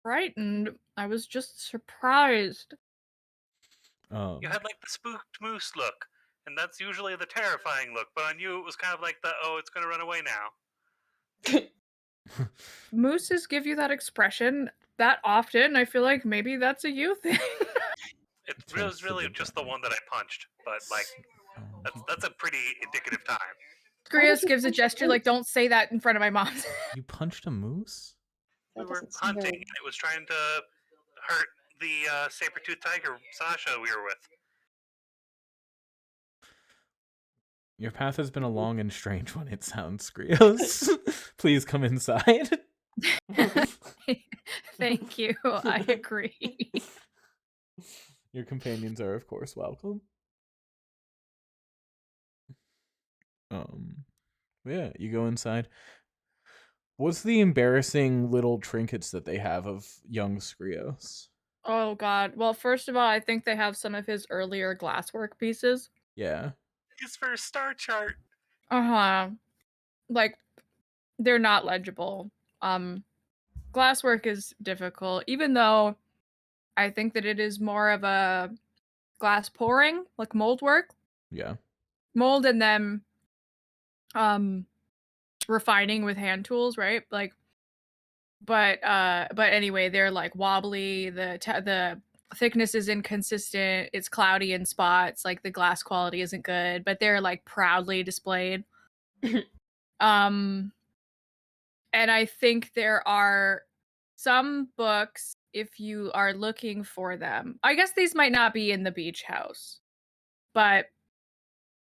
frightened. I was just surprised. You had like the spooked moose look, and that's usually the terrifying look. But on you, it was kind of like the oh, it's gonna run away now. Mooses give you that expression that often. I feel like maybe that's a you thing. It was really just the one that I punched, but like that's a pretty indicative time. Skrios gives a punch gesture a like, don't say that in front of my mom. You punched a moose? We That were doesn't seem hunting, very- and it was trying to hurt the saber-toothed tiger Sasha we were with. Your path has been a long and strange one, it sounds, Skrios. Please come inside. Thank you. I agree. Your companions are, of course, welcome. Yeah, you go inside. What's the embarrassing little trinkets that they have of young Skrios? Oh god. Well, first of all, I think they have some of his earlier glasswork pieces. Yeah. His first star chart. Uh-huh. Like they're not legible. Glasswork is difficult, even though I think that it is more of a glass pouring, like mold work. Yeah. Mold and then refining with hand tools, right? Like but anyway, they're like wobbly, the thickness is inconsistent, it's cloudy in spots, like the glass quality isn't good, but they're like proudly displayed. And I think there are some books if you are looking for them. I guess these might not be in the beach house, but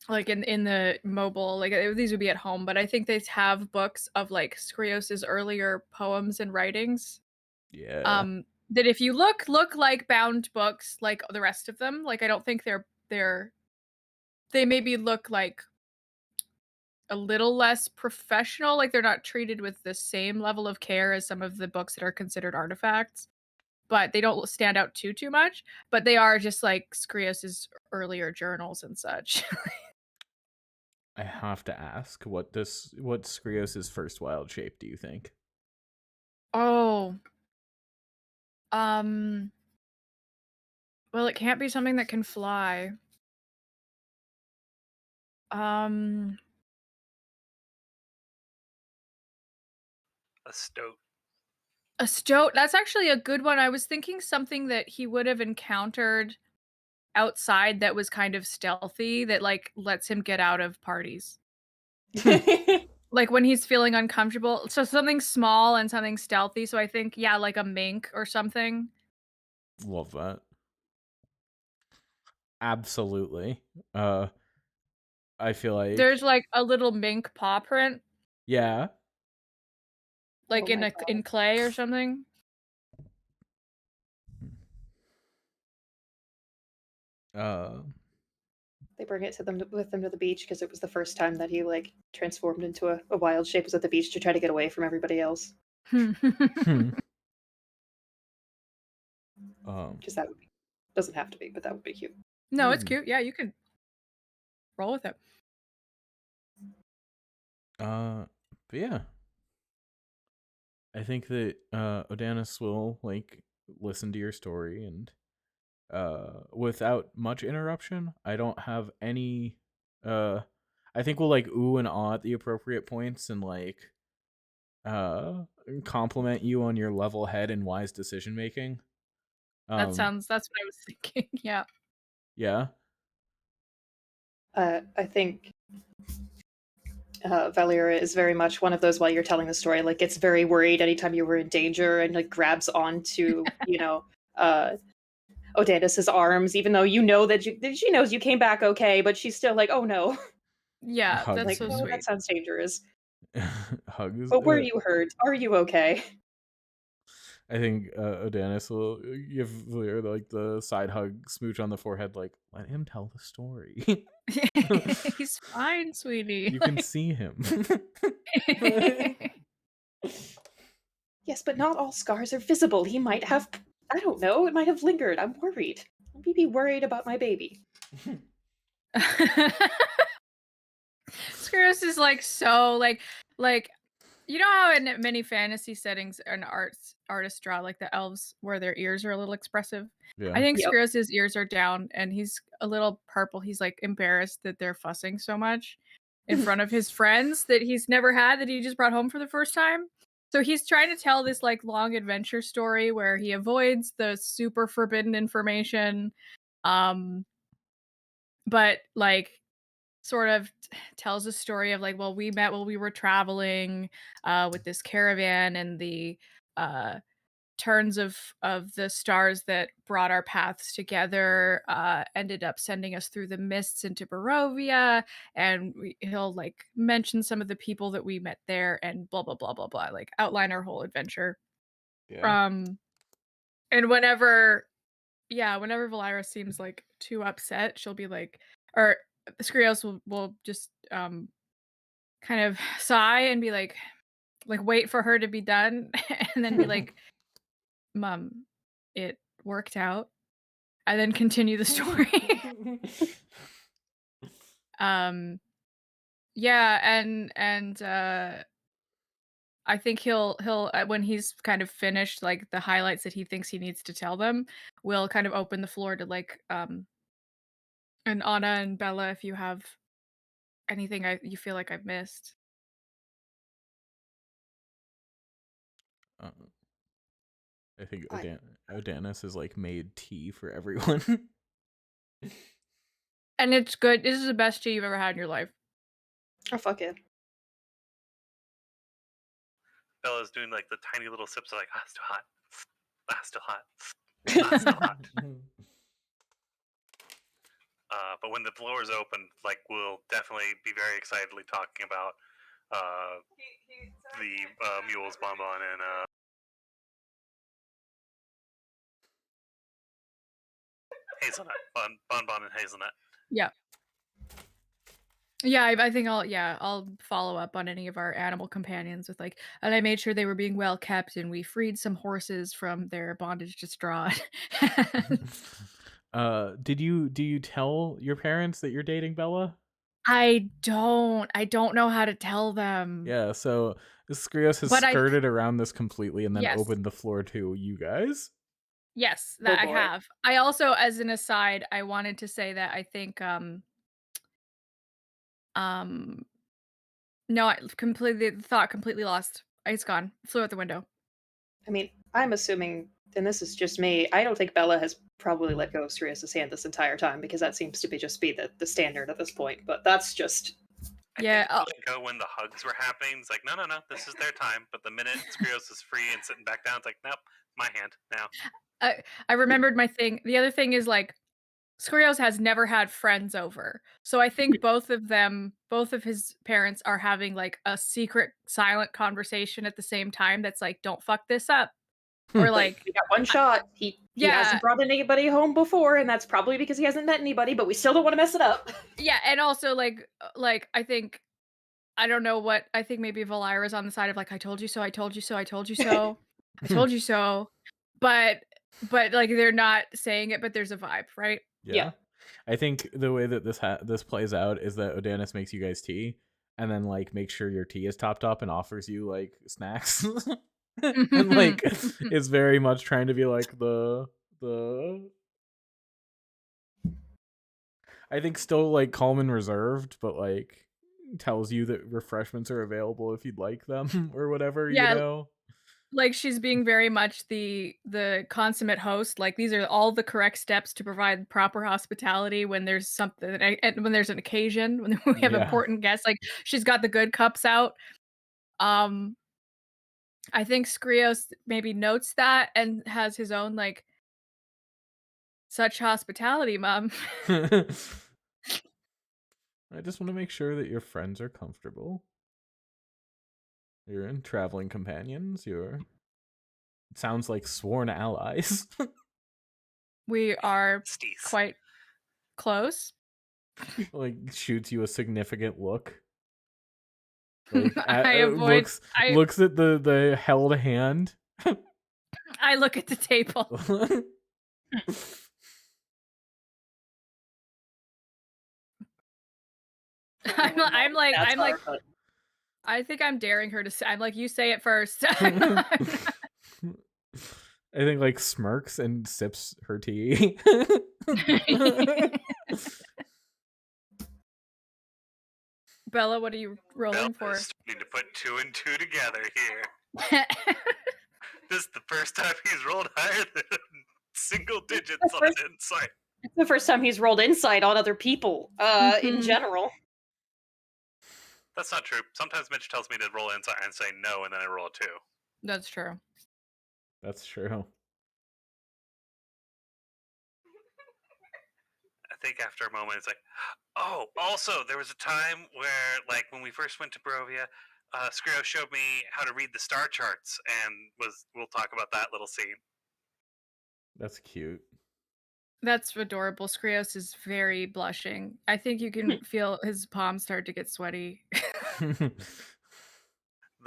like in the mobile, like these would be at home, but I think they have books of like Skrios's earlier poems and writings. Yeah. That if you look like bound books like the rest of them. Like I don't think they maybe look like a little less professional, like they're not treated with the same level of care as some of the books that are considered artifacts, but they don't stand out too much, but they are just like Skrios's earlier journals and such. I have to ask, what's Skrios's first wild shape, do you think? Oh. Well, it can't be something that can fly. Um, A stoat. a stoat. That's actually a good one. I was thinking something that he would have encountered outside that was kind of stealthy that like lets him get out of parties. Like when he's feeling uncomfortable. So something small and something stealthy. So I think yeah, like a mink or something. Love that. Absolutely. I feel like There's like a little mink paw print yeah. like Oh my in clay or something. They bring it to them with them to the beach because it was the first time that he like transformed into a wild shape was at the beach to try to get away from everybody else. hmm. Because that would be, doesn't have to be, but that would be cute. No, it's cute. Yeah, you could roll with it. But yeah. I think that Odanis will like listen to your story and without much interruption. I don't have any I think we'll like ooh and ah at the appropriate points and like compliment you on your level head and wise decision making. That's what I was thinking. Yeah. Yeah. I think Valera is very much one of those while you're telling the story, like gets very worried anytime you were in danger and like grabs onto, Odanis's arms, even though you know that she knows you came back okay, but she's still like, oh no. Yeah, Hugs. that's Like, so oh, sweet. that sounds dangerous. Hugs. But were you hurt? Are you okay? I think Odanis will give Valera like the side hug, smooch on the forehead, like let him tell the story. He's fine, sweetie. You can see him. Yes, but not all scars are visible. He might have, I don't know, it might have lingered. I'm worried. Let me be worried about my baby. Skurrus is like so like you know how in many fantasy settings and artists draw like the elves where their ears are a little expressive. Yeah. I think Yep. Skurrus's ears are down and he's a little purple. He's like embarrassed that they're fussing so much in front of his friends that he's never had that he just brought home for the first time. So he's trying to tell this like long adventure story where he avoids the super forbidden information. But like sort of tells a story of like, well, we met while we were traveling with this caravan and the turns of the stars that brought our paths together ended up sending us through the mists into Barovia, and he'll like mention some of the people that we met there and blah blah blah blah blah, like outline our whole adventure. Yeah. And whenever Valira seems like too upset, she'll be like, or Skrios will just kind of sigh and be like wait for her to be done and then be like, Mom, it worked out, and then continue the story. Yeah, and I think he'll when he's kind of finished like the highlights that he thinks he needs to tell them, we'll kind of open the floor to like and Anna and Bella if you have anything you feel like I've missed. I think I- Odanis has like made tea for everyone. And it's good. This is the best tea you've ever had in your life. Oh, fuck it. Bella's doing like the tiny little sips, like still hot, still hot, still hot. But when the floor is open, like we'll definitely be very excitedly talking about the mules, Bonbon, and Hazelnut, Bonbon and Hazelnut. Yeah. Yeah, I think I'll follow up on any of our animal companions with like, and I made sure they were being well kept, and we freed some horses from their bondage to Strahd. do you tell your parents that you're dating Bella? I don't know how to tell them. Yeah, so Skrios has But skirted around this completely and then Yes. opened the floor to you guys. Yes, Oh that I boy. have. I also, as an aside, I wanted to say that I think, um no, I completely the thought completely lost. It's gone. Flew out the window. I mean, I'm assuming, and this is just me, I don't think Bella has probably let go of Sirius's hand this entire time because that seems to be the standard at this point. But that's just I Yeah, think he let go when the hugs were happening. It's like, no, no, no, this is their time. But the minute Skrios is free and sitting back down, it's like, nope, my hand now. I remembered my thing. The other thing is, like, Skrios has never had friends over. So I think both of his parents are having, like, a secret silent conversation at the same time that's like, "Don't fuck this up." Or like like we got one shot. He yeah, hasn't brought anybody home before, and that's probably because he hasn't met anybody. But we still don't want to mess it up. yeah, and also, like, I think I don't know what I think maybe Valira's on the side of, like, "I told you so, I told you so, I told you so, I told you so." But like, they're not saying it, but there's a vibe, right? Yeah. I think the way that this plays out is that Odanis makes you guys tea, and then like makes sure your tea is topped up and offers you like snacks, and like is very much trying to be like the I think still like calm and reserved, but like tells you that refreshments are available if you'd like them or whatever, you Yeah, know. like, she's being very much the consummate host, like, these are all the correct steps to provide proper hospitality when there's something and when there's an occasion, when we have Yeah. important guests, like, she's got the good cups out. Um, I think Skrios maybe notes that and has his own, like, "Such hospitality, mom." I just want to make sure that your friends are comfortable. You're in traveling companions. You're it sounds like sworn allies. We are Steez. quite close. Like shoots you a significant look. Like I avoid looks at the held hand. I look at the table. I'm like That's hard, but I think I'm daring her to say I'm like, "You say it first." I think like smirks and sips her tea. Bella, what are you rolling Bella for? is starting to put 2 and 2 together here. This is the first time he's rolled higher than single digits on his insight. it's the first time he's rolled insight on other people. In Mhm. general. That's not true. Sometimes Mitch tells me to roll insight and say no, and then I roll a 2. That's true. That's true. I think after a moment, it's like, oh, also, there was a time where, like, when we first went to Barovia, Skrio showed me how to read the star charts, and we'll talk about that little scene. That's cute. That's adorable. Skrios is very blushing. I think you can feel his palms start to get sweaty. The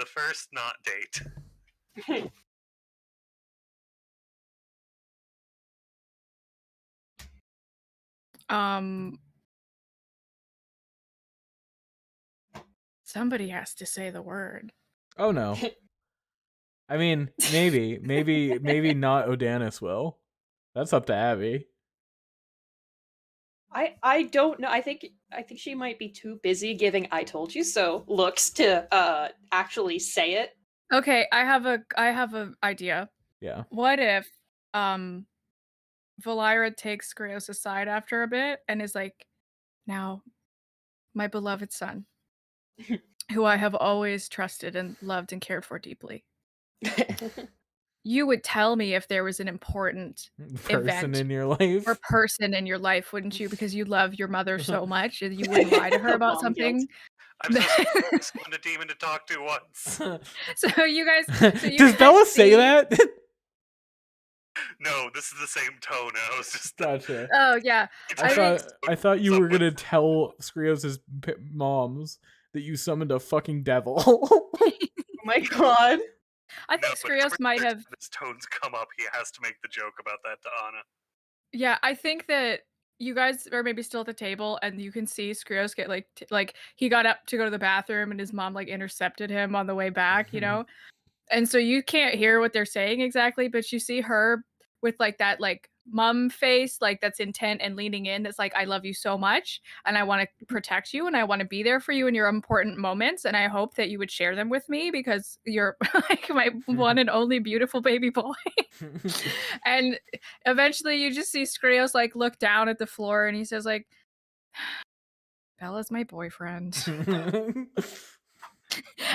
first not date. Um Somebody has to say the word. Oh no. I mean, maybe not Odanis will. That's up to Abby. I don't know. I think she might be too busy giving "I told you so" looks to actually say it. Okay, I have a idea. Yeah. What if Valira takes Skrios aside after a bit and is like, "Now, my beloved son, who I have always trusted and loved and cared for deeply. You would tell me if there was an important Person event in your life. or person in your life, wouldn't you? Because you love your mother so much, and you wouldn't lie to her about Mom guilt. something." I'm so sorry I summoned a demon to talk to once. So you guys Does Bella say see- that? No, this is the same tone. I was just Gotcha. Oh yeah. I thought you were gonna tell Skrios' moms that you summoned a fucking devil. Oh my god. I think Skrios might have His tones come up. He has to make the joke about that to Anna. Yeah, I think that you guys are maybe still at the table and you can see Skrios get like he got up to go to the bathroom and his mom like intercepted him on the way back, you know? And so you can't hear what they're saying exactly, but you see her with like that like mom face, like that's intent and leaning in. That's like, I love you so much, and I want to protect you, and I want to be there for you in your important moments, and I hope that you would share them with me because you're like my one and only beautiful baby boy. And eventually, you just see Skrios like look down at the floor, and he says like, "Bella's my boyfriend."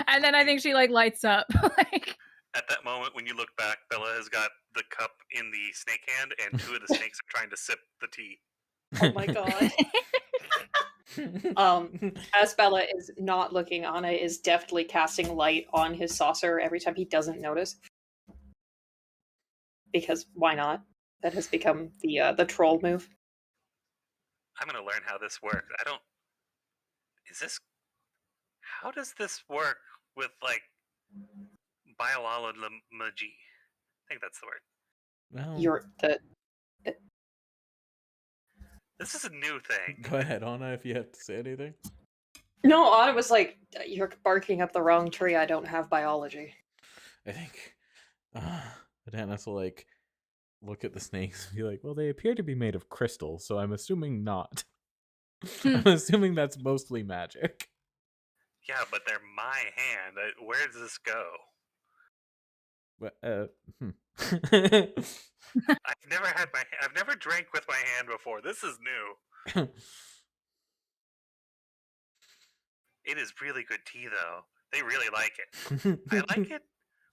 And then I think she like lights up. Like, At that moment, when you look back, Bella has got the cup in the snake hand, and 2 of the snakes are trying to sip the tea. Oh my god. As Bella is not looking, Anna is deftly casting light on his saucer every time he doesn't notice. Because why not? That has become the troll move. I'm gonna learn how this works. I don't. Is this? How does this work with like biology? I think that's the word. Well, You're the This is a new thing. go ahead, Anna, if you have to say anything. No, Anna was like, "You're barking up the wrong tree. I don't have biology." I think Adonis will like look at the snakes and be like, well, they appear to be made of crystal, so I'm assuming not. I'm assuming that's mostly magic. Yeah, but they're my hand. Where does this go? But, I've never drank with my hand before. This is new. It is really good tea, though. They really like it. I like it.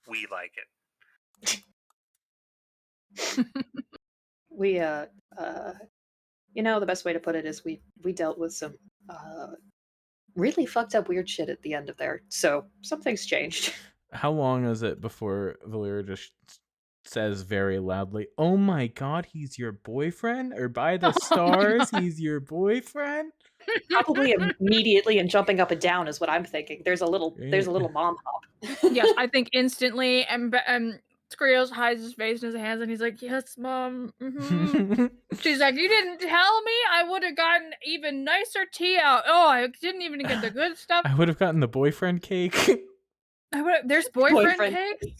We like it. We you know, the best way to put it is we dealt with some really fucked up weird shit at the end of there. So something's changed. How long is it before Valera just says very loudly, "Oh my god, he's your boyfriend?" Or by the stars, he's your boyfriend? Probably immediately and jumping up and down is what I'm thinking. There's a little mom hop. Yes, I think instantly, and Skrios hides his face in his hands, and he's like, "Yes, mom." Mm-hmm. She's like, "You didn't tell me. I would have gotten even nicer tea out. Oh, I didn't even get the good stuff. I would have gotten the boyfriend cake. There's boyfriend cake.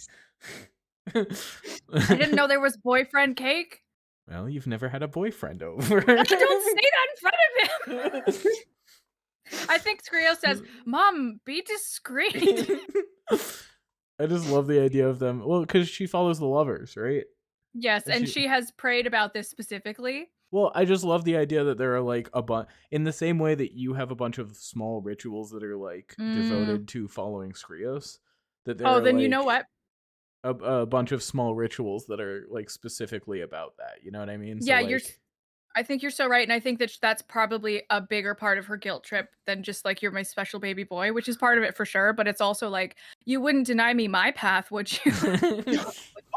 I didn't know there was boyfriend cake. Well, you've never had a boyfriend over. Don't say that in front of him. I think Skrios says, "Mom, be discreet." I just love the idea of them. Well, because she follows the lovers, right? Yes, and she has prayed about this specifically. Well, I just love the idea that there are like a bunch, in the same way that you have a bunch of small rituals that are like devoted to following Skrios. That there are, then like, you know what? A bunch of small rituals that are like specifically about that. You know what I mean? Yeah, so, I think you're so right, and I think that that's probably a bigger part of her guilt trip than just like, "You're my special baby boy," which is part of it for sure. But it's also like, you wouldn't deny me my path, would you?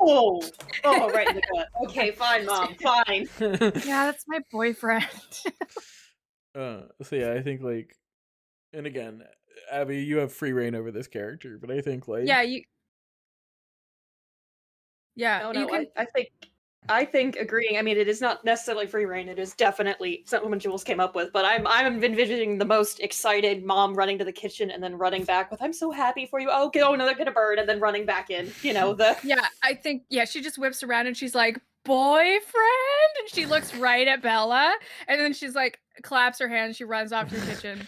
Oh, right in the gut. Okay, fine, mom, fine. Yeah, that's my boyfriend. So yeah, I think like, and again, Abby, you have free reign over this character, but I think like, Yeah, you can. I think agreeing. I mean, it is not necessarily free reign. It is definitely something Jules came up with. But I'm envisioning the most excited mom running to the kitchen and then running back with, "I'm so happy for you. Oh, no, they're gonna burn," and then running back in. You know Yeah, I think she just whips around and she's like, "Boyfriend," and she looks right at Bella, and then she's like, claps her hands. She runs off to the kitchen.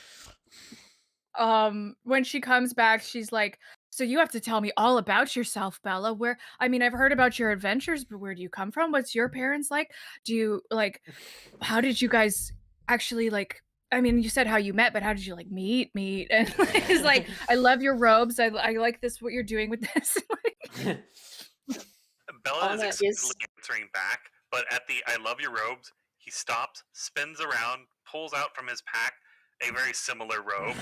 When she comes back, she's like, "So you have to tell me all about yourself, Bella. I've heard about your adventures, but where do you come from? What's your parents like? Do you like, how did you guys actually like, you said how you met, but how did you like meet?" And he's like, "I love your robes. I like this, what you're doing with this." Bella is excitedly answering back, but at the "I love your robes," he stops, spins around, pulls out from his pack a very similar robe.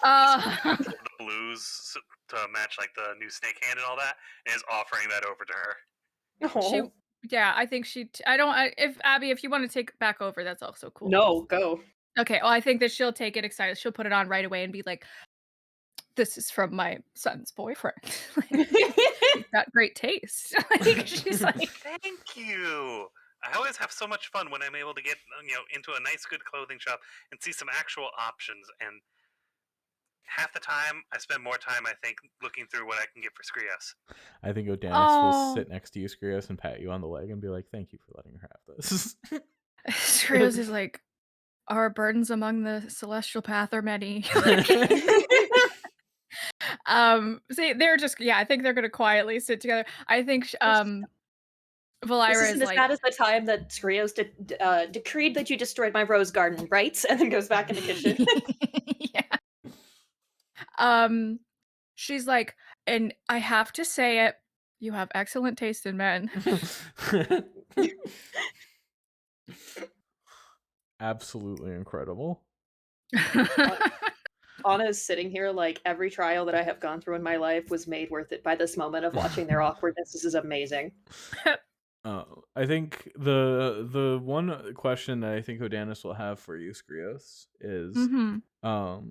The blues to match like the new snake hand and all that, and is offering that over to her. I think if you want to take back over, that's also cool. No, go. Okay, well, I think that she'll take it excited. She'll put it on right away and be like, "This is from my son's boyfriend." He's got great taste. She's like, "Thank you. I always have so much fun when I'm able to get into a nice, good clothing shop and see some actual options. And half the time I spend more time, I think, looking through what I can get for Skrios. I think Odanis will Oh, sit next to you, Skrios, and pat you on the leg and be like, "Thank you for letting her have this." Skrios is like, our burdens among the celestial path are many. See, they're just yeah, I think they're gonna quietly sit together. I think This Valira isn't is as like, bad as the time that Skrios decreed that you destroyed my rose garden, right? And then goes back in the kitchen. yeah. Um, she's like, and I have to say it, you have excellent taste in men. Absolutely incredible. Anna's sitting here like every trial that I have gone through in my life was made worth it by this moment of watching their awkwardness. This is amazing. I think the one question that I think Odanis will have for you, Skrios, is Mhm.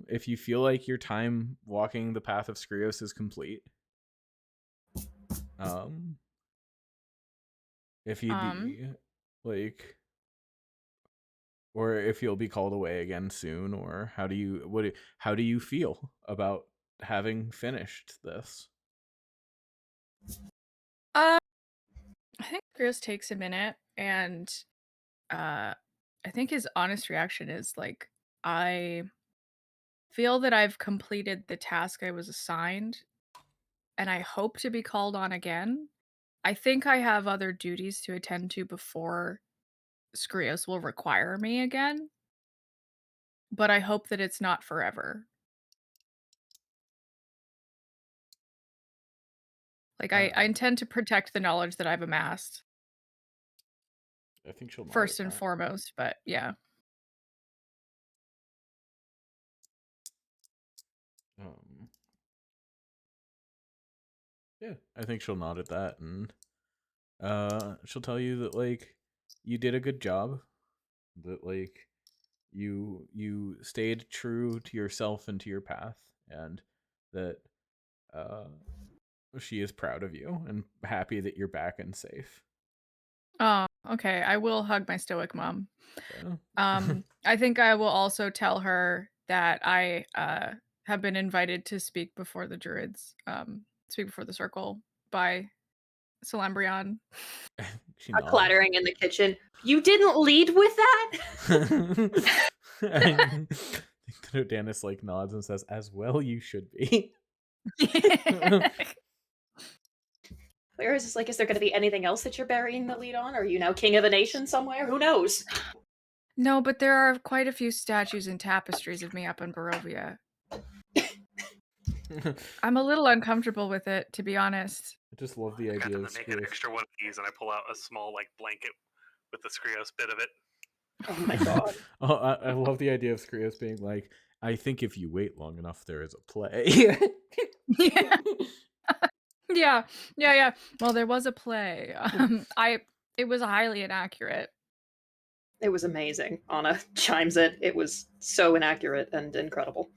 if you feel like your time walking the path of Skrios is complete, if you'd be like, or if you'll be called away again soon, or how do you feel about having finished this? I think Skrios takes a minute, and I think his honest reaction is like, I feel that I've completed the task I was assigned, and I hope to be called on again. I think I have other duties to attend to before Skrios will require me again, but I hope that it's not forever. Like, I intend to protect the knowledge that I've amassed I think she'll nod first at and that. foremost, but yeah. Yeah, I think she'll nod at that, and she'll tell you that like you did a good job, that like you stayed true to yourself and to your path, and that she is proud of you and happy that you're back and safe. Oh, okay. I will hug my stoic mom. Yeah. I think I will also tell her that I have been invited to speak before the druids, speak before the circle by Salambrion. She A nods. clattering in the kitchen. You didn't lead with that? I think that Odanis like nods and says, "As well, you should be." Where is this? Like, is there going to be anything else that you're burying the lead on? Are you now king of a nation somewhere? Who knows? No, but there are quite a few statues and tapestries of me up in Barovia. I'm a little uncomfortable with it, to be honest. I just love the I got idea them of to make an Skrios. extra one of these, and I pull out a small like blanket with the Skrios bit of it. Oh my god. Oh, I love the idea of Skrios being like, "I think if you wait long enough, there is a play." Yeah. Yeah. Well, there was a play. It was highly inaccurate. It was amazing. Anna chimes it. It was so inaccurate and incredible.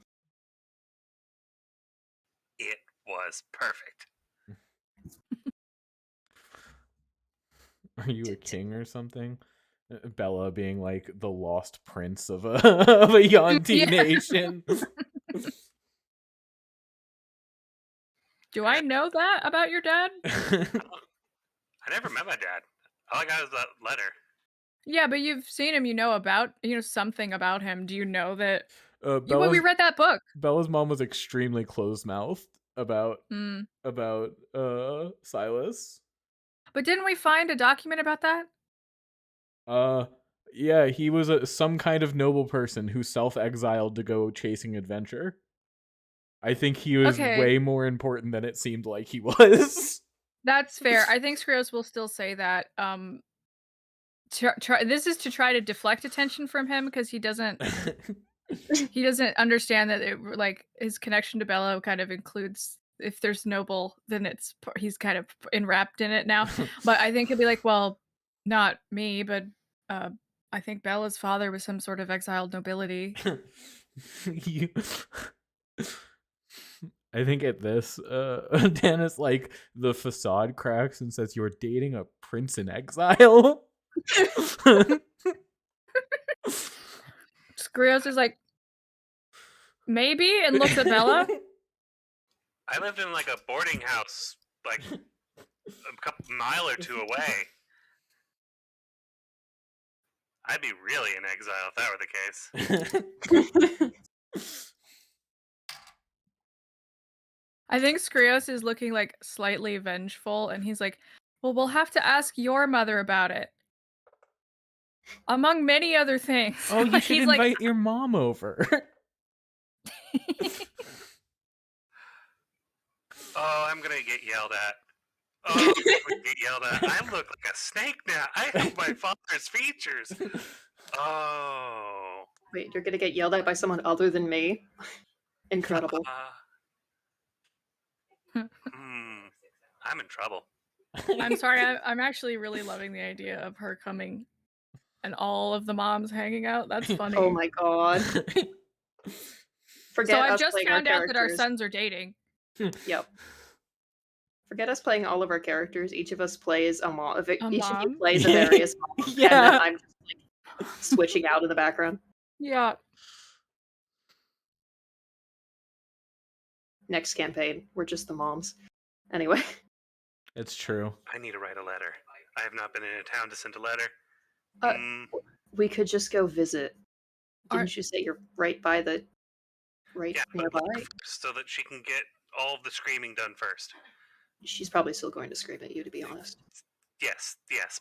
It was perfect. Are you a king or something? Bella being like the lost prince of a Yuan-Ti nation. Do I know that about your dad? I never met my dad. All I got is that letter. Yeah, but you've seen him, you know something about him. Do you know that we Bella's read that book? Bella's mom was extremely closed-mouthed about Mm. Silas. But didn't we find a document about that? Yeah, he was some kind of noble person who self-exiled to go chasing adventure. I think he was Okay. way more important than it seemed like he was. That's fair. I think Skrios will still say that. This is to try to deflect attention from him because he doesn't understand that like his connection to Bella kind of includes if there's noble, then he's kind of enwrapped in it now. But I think he'll be like, well, not me, but I think Bella's father was some sort of exiled nobility. I think at this, Dennis like the facade cracks and says, "You're dating a prince in exile." Skrios is like, maybe, and looks at Bella. I lived in like a boarding house, like a couple mile or two away. I'd be really in exile if that were the case. I think Skrios is looking like slightly vengeful, and he's like, "Well, we'll have to ask your mother about it, among many other things." Oh, you Like, should he's like, invite your mom over. Oh, I'm gonna get yelled at. Oh, I'm gonna get yelled at. I look like a snake now. I have my father's features. Oh. Wait, you're gonna get yelled at by someone other than me? Incredible. I'm in trouble. I'm sorry, I'm actually really loving the idea of her coming and all of the moms hanging out. That's funny. Oh my god. Forget So I've us just playing our found out that our characters. sons are dating. Yep. Forget us playing all of our characters. Each of us plays a mom. Each of you mom? plays a various mom. And Yeah. then I'm just like switching out in the background. Yeah. Next campaign, we're just the moms. Anyway. It's true. I need to write a letter. I have not been in a town to send a letter. We could just go visit. Are- Didn't you say you're right by the Yeah, but nearby? letter first so that she can get all of the screaming done first. She's probably still going to scream at you, to be honest. Yes,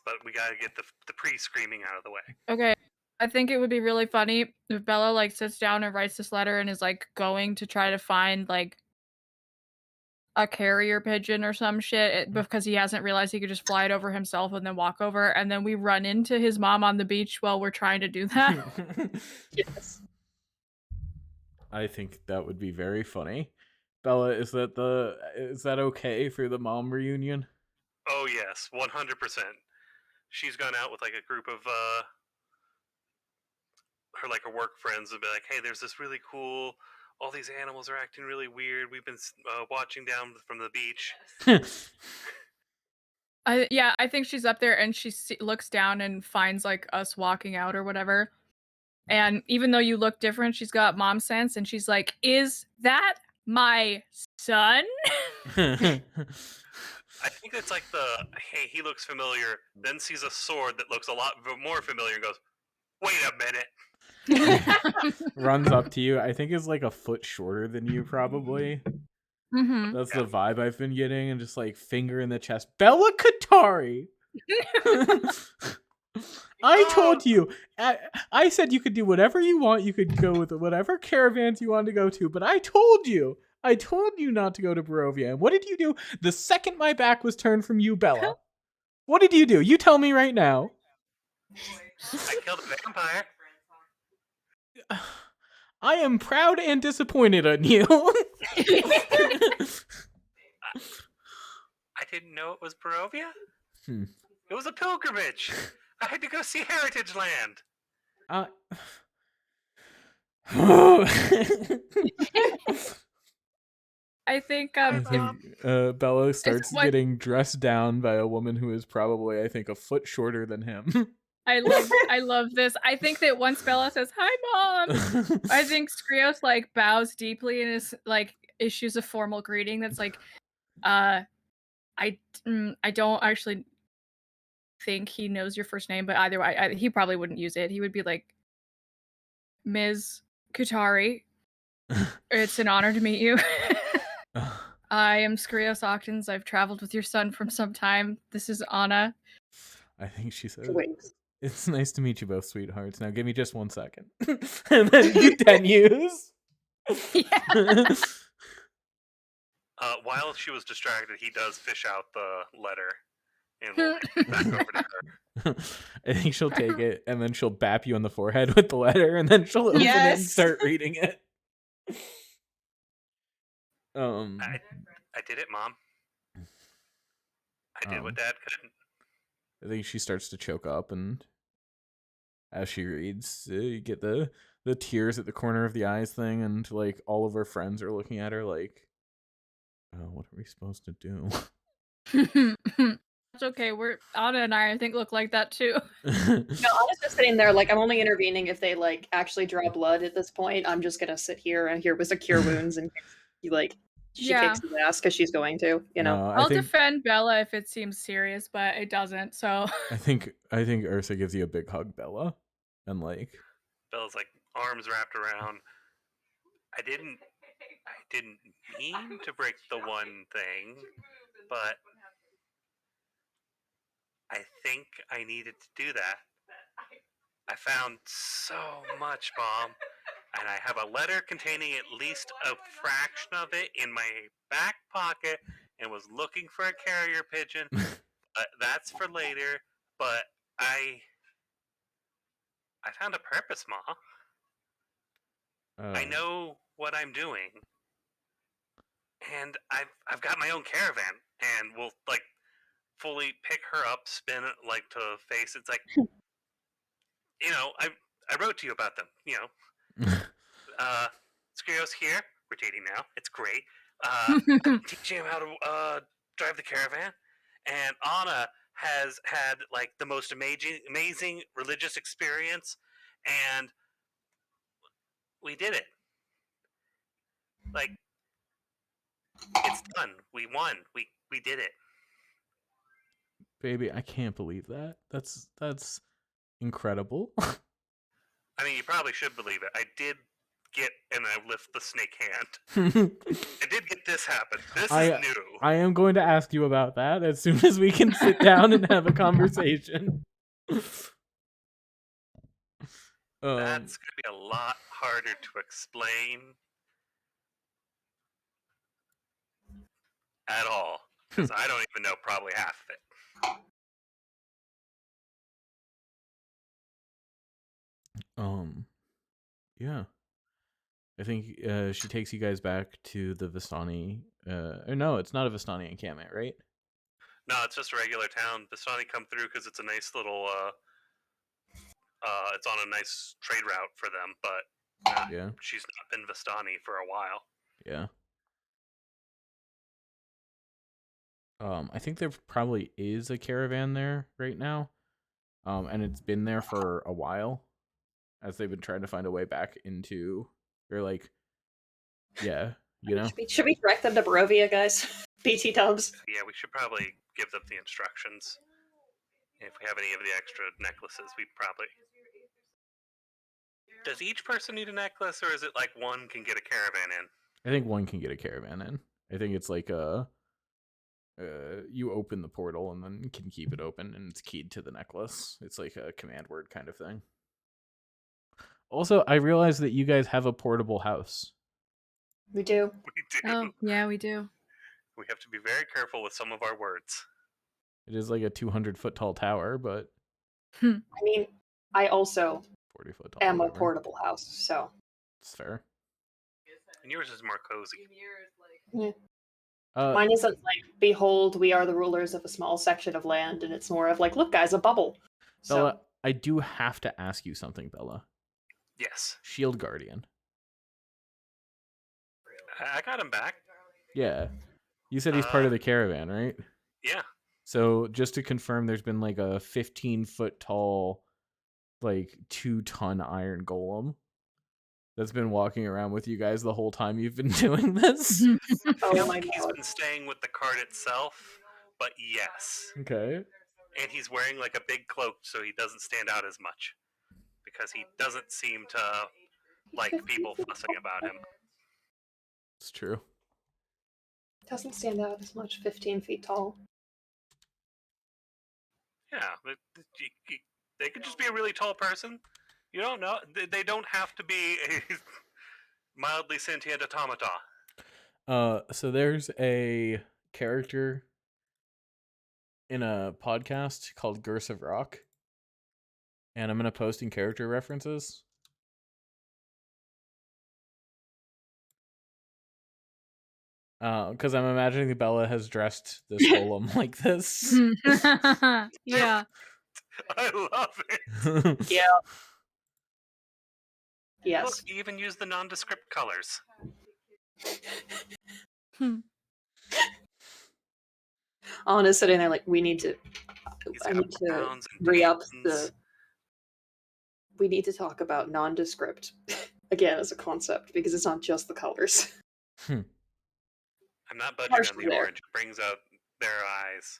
but we gotta get the pre-screaming out of the way. Okay. I think it would be really funny if Bella like sits down and writes this letter and is like going to try to find like a carrier pigeon or some shit because he hasn't realized he could just fly it over himself and then walk over, and then we run into his mom on the beach while we're trying to do that. Yes. I think that would be very funny. Bella, is that okay for the mom reunion? Oh yes, 100%. She's gone out with like a group of her work friends and be like, "Hey, there's this really cool. All these animals are acting really weird. We've been watching down from the beach." I think she's up there and she looks down and finds like us walking out or whatever. And even though you look different, she's got mom sense, and she's like, "Is that my son?" I think it's like hey, he looks familiar, then sees a sword that looks a lot more familiar and goes, "Wait a minute." Runs up to you. I think is like a foot shorter than you, probably. Mm-hmm. That's the vibe I've been getting, and just like finger in the chest. Bella Katari! I told you. I said you could do whatever you want. You could go with whatever caravans you wanted to go to, but I told you. I told you not to go to Barovia. And what did you do the second my back was turned from you, Bella? What did you do? You tell me right now. I killed a vampire. I am proud and disappointed in you. I didn't know it was Barovia. Hmm. It was a pilgrimage. I had to go see Heritage Land. I think Bella starts what- getting dressed down by a woman who is probably, I think, a foot shorter than him. I love this. I think that once Bella says, "Hi, Mom," I think Skrios like bows deeply and is like issues a formal greeting that's like, I don't actually think he knows your first name, but either way, he probably wouldn't use it. He would be like, "Ms. Kutari, it's an honor to meet you. I am Skrios Octans. I've traveled with your son from some time. This is Anna." I think she said, Wait. "It's nice to meet you both, sweethearts. Now give me just 1 second." And then continues. Yeah. While she was distracted, he does fish out the letter and we'll hand it back over to her. I think she'll take it, and then she'll bap you on the forehead with the letter, and then she'll open it and Yes. start reading it. I did it, Mom. I did what Dad couldn't. I think she starts to choke up, and as she reads, you get the tears at the corner of the eyes thing, and like all of her friends are looking at her like, "Oh, what are we supposed to do?" It's okay. We're Anna and I think look like that too. No, I'm just sitting there like I'm only intervening if they like actually draw blood at this point. I'm just gonna sit here and here was a cure wounds and you like she Yeah. kicks his ass because she's going to, you know. No, I'll defend Bella if it seems serious, but it doesn't. So I think Ursa gives you a big hug, Bella, and like Bella's like arms wrapped around. I didn't mean to break the one thing, but I think I needed to do that. I found so much, Mom, and I have a letter containing at least a fraction of it in my back pocket and was looking for a carrier pigeon. That's for later, but I found a purpose, Ma. I know what I'm doing. And I've got my own caravan and we'll like fully pick her up, spin it like to face. It's like I wrote to you about them, Skrio's here. We're dating now. It's great. Teaching him how to drive the caravan. And Anna has had like the most amazing religious experience, and we did it. Like it's done. We won. We did it. baby, I can't believe that. That's incredible. I mean, you probably should believe it. I did get, and I lift the snake hand. I did get this happen. This is new. I am going to ask you about that as soon as we can sit down and have a conversation. That's going to be a lot harder to explain at all, because I don't even know probably half of it. Yeah. I think she takes you guys back to the Vistani. Or no, it's not a Vistani encampment, right? No, it's just a regular town. Vistani come through because it's a nice little. It's on a nice trade route for them, but Yeah. she's not been Vistani for a while. Yeah. I think there probably is a caravan there right now. And it's been there for a while, as they've been trying to find a way back into. They're like, yeah, you know. Should we direct them to Barovia, guys? BT dubs. Yeah, we should probably give them the instructions. If we have any of the extra necklaces, we probably. Does each person need a necklace, or is it like one can get a caravan in? I think one can get a caravan in. I think it's like you open the portal and then can keep it open, and it's keyed to the necklace. It's like a command word kind of thing. Also, I realize that you guys have a portable house. We do. We do. Oh, yeah, we do. We have to be very careful with some of our words. It is like a 200-foot tall tower, but I mean, I also 40-foot tall. am whatever. a portable house, so It's fair. And yours is more cozy. yeah. Mine isn't like, behold, we are the rulers of a small section of land, and it's more of like, look, guys, a bubble. Bella, So I do have to ask you something, Bella. Yes. Shield Guardian. I got him back. Yeah. You said he's part of the caravan, right? Yeah. So just to confirm, there's been like a 15-foot tall, like 2-ton iron golem that's been walking around with you guys the whole time you've been doing this. I feel oh my like he's god. been staying with the cart itself, but yes. Okay. And he's wearing like a big cloak so he doesn't stand out as much. Because he doesn't seem to like people fussing about him. It's true. Doesn't stand out as much, 15 feet tall. Yeah. They could just be a really tall person. You don't know. They don't have to be a mildly sentient automata. So there's a character in a podcast called Curse of Rock, and I'm gonna post in character references. Because I'm imagining that Bella has dressed this golem like this. Yeah. I love it. Yeah. Yes. Look, you even use the nondescript colors. Anna's sitting there like, we need to. He's I got need to browns and re-up tans. We need to talk about nondescript again as a concept because it's not just the colors. I'm not budging on Partially the there. orange. It brings out their eyes.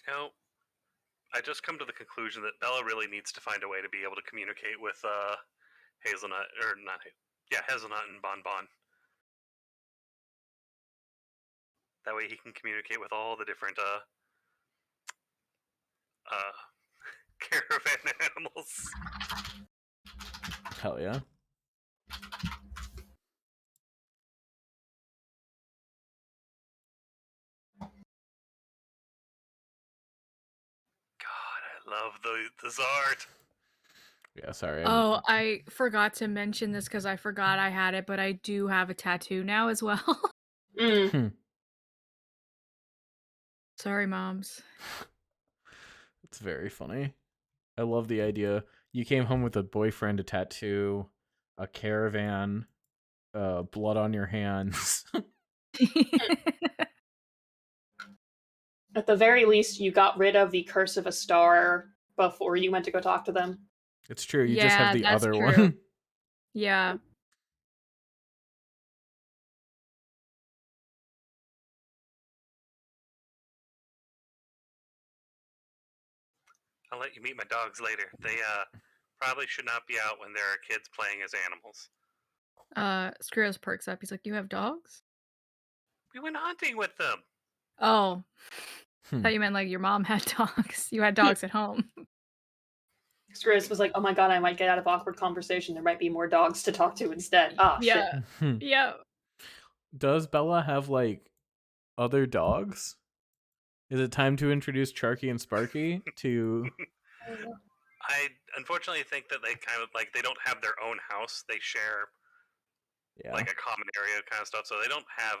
You know, I just come to the conclusion that Bella really needs to find a way to be able to communicate with Hazelnut, or not, Hazelnut and Bon Bon. That way he can communicate with all the different caravan animals. Hell yeah. God, I love the Zard. Yeah, sorry. Oh, I forgot to mention this because I forgot I had it, but I do have a tattoo now as well. Mm. Sorry, moms. It's very funny. I love the idea. You came home with a boyfriend, a tattoo, a caravan, blood on your hands. At the very least, you got rid of the curse of a star before you went to go talk to them. It's true. You just have Yeah, the that's other true. one. Yeah. I'll let you meet my dogs later. They probably should not be out when there are kids playing as animals. Skrios perks up. He's like, "You have dogs?" We went hunting with them. Oh. Hmm. Thought you meant like your mom had dogs. You had dogs at home. Skriz was like, oh my god, I might get out of awkward conversation. There might be more dogs to talk to instead. Ah, shit. Yeah. Yeah. Does Bella have like other dogs? Is it time to introduce Charky and Sparky to? I unfortunately think that they kind of like they don't have their own house. They share Yeah. like a common area kind of stuff. So they don't have,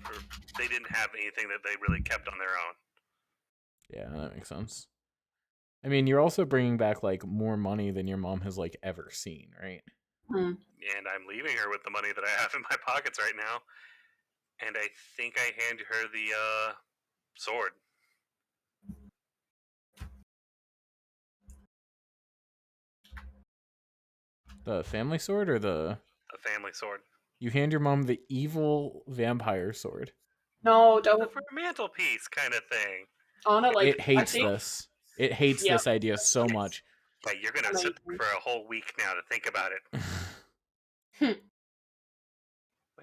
or they didn't have anything that they really kept on their own. Yeah, that makes sense. I mean, you're also bringing back like more money than your mom has like ever seen, right? Hmm. And I'm leaving her with the money that I have in my pockets right now. And I think I hand her the sword. The family sword or the family sword. You hand your mom the evil vampire sword. No, don't. For a mantelpiece kind of thing. Anna, like, It hates I think, this. It hates Yeah. this idea so Yes. much. Yeah, you're gonna sit there for a whole week now to think about it. My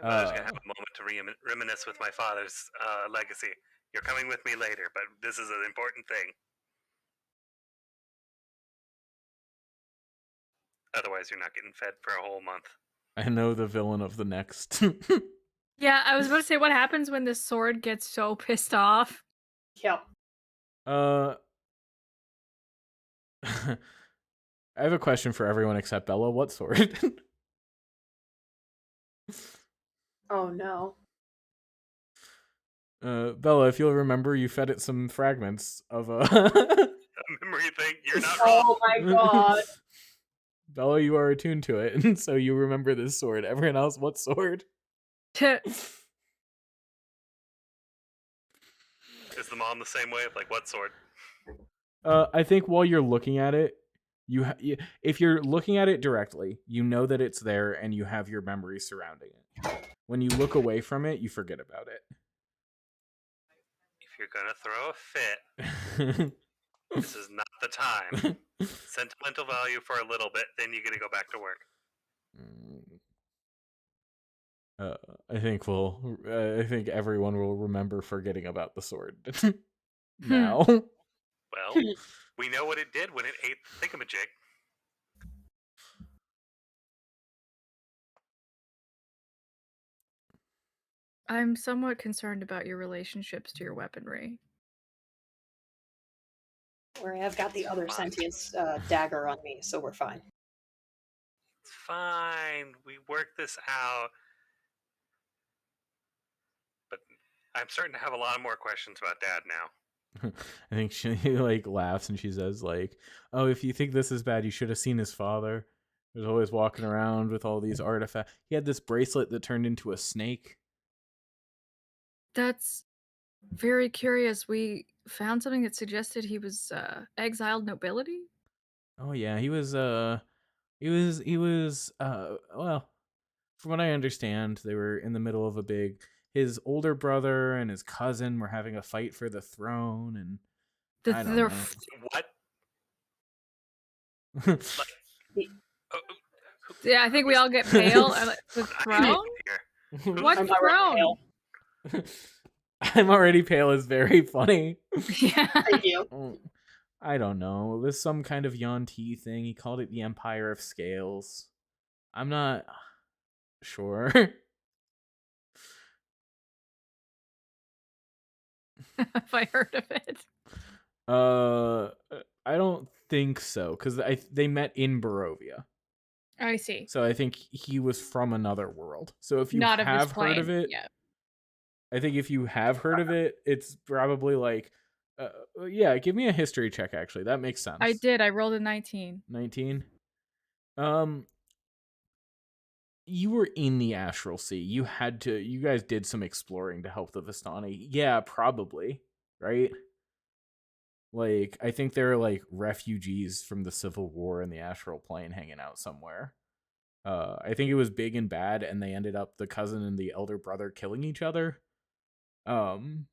mother's gonna have a moment to reminisce with my father's legacy. You're coming with me later, but this is an important thing. Otherwise, you're not getting fed for a whole month. I know the villain of the next. Yeah, I was about to say, what happens when the sword gets so pissed off? Yeah. I have a question for everyone except Bella. What sword? Oh no. Bella, if you'll remember, you fed it some fragments of a memory thing. You're not wrong. Oh my god. Bella, you are attuned to it, and so you remember this sword. Everyone else, what sword? Is the mom the same way? Like, what sword? I think while you're looking at it, if you're looking at it directly, you know that it's there and you have your memory surrounding it. When you look away from it, you forget about it. If you're gonna throw a fit, this is not the time. Sentimental value for a little bit, then you gotta go back to work. I think everyone will remember forgetting about the sword now. Well, we know what it did when it ate Thingamajig. I'm somewhat concerned about your relationships to your weaponry. Where I've got the other Fine. sentience dagger on me, so we're fine. It's fine. We worked this out. But I'm starting to have a lot more questions about Dad now. I think she like laughs and she says like, "Oh, if you think this is bad, you should have seen his father. He was always walking around with all these artifacts. He had this bracelet that turned into a snake." That's very curious. We found something that suggested he was exiled nobility. Oh yeah, he was well, from what I understand, they were in the middle of a big his older brother and his cousin were having a fight for the throne, and I don't know. What? Yeah, I think we all get pale. The throne? What I'm already throne? I'm already pale is very funny. Yeah. Thank you. I don't know. It was some kind of Yuan-Ti thing. He called it the Empire of Scales. I'm not sure. Have I heard of it? I don't think so because they met in Barovia. I see. So I think he was from another world. So if you Not of this have heard of plane. it, Yeah. I think if you have heard of it, it's probably like, yeah. Give me a history check. Actually, that makes sense. I did. I rolled a 19. 19. You were in the Astral Sea. You guys did some exploring to help the Vistani. Yeah, probably. Right? Like, I think they're like refugees from the Civil War in the Astral Plane hanging out somewhere. I think it was big and bad, and they ended up the cousin and the elder brother killing each other. In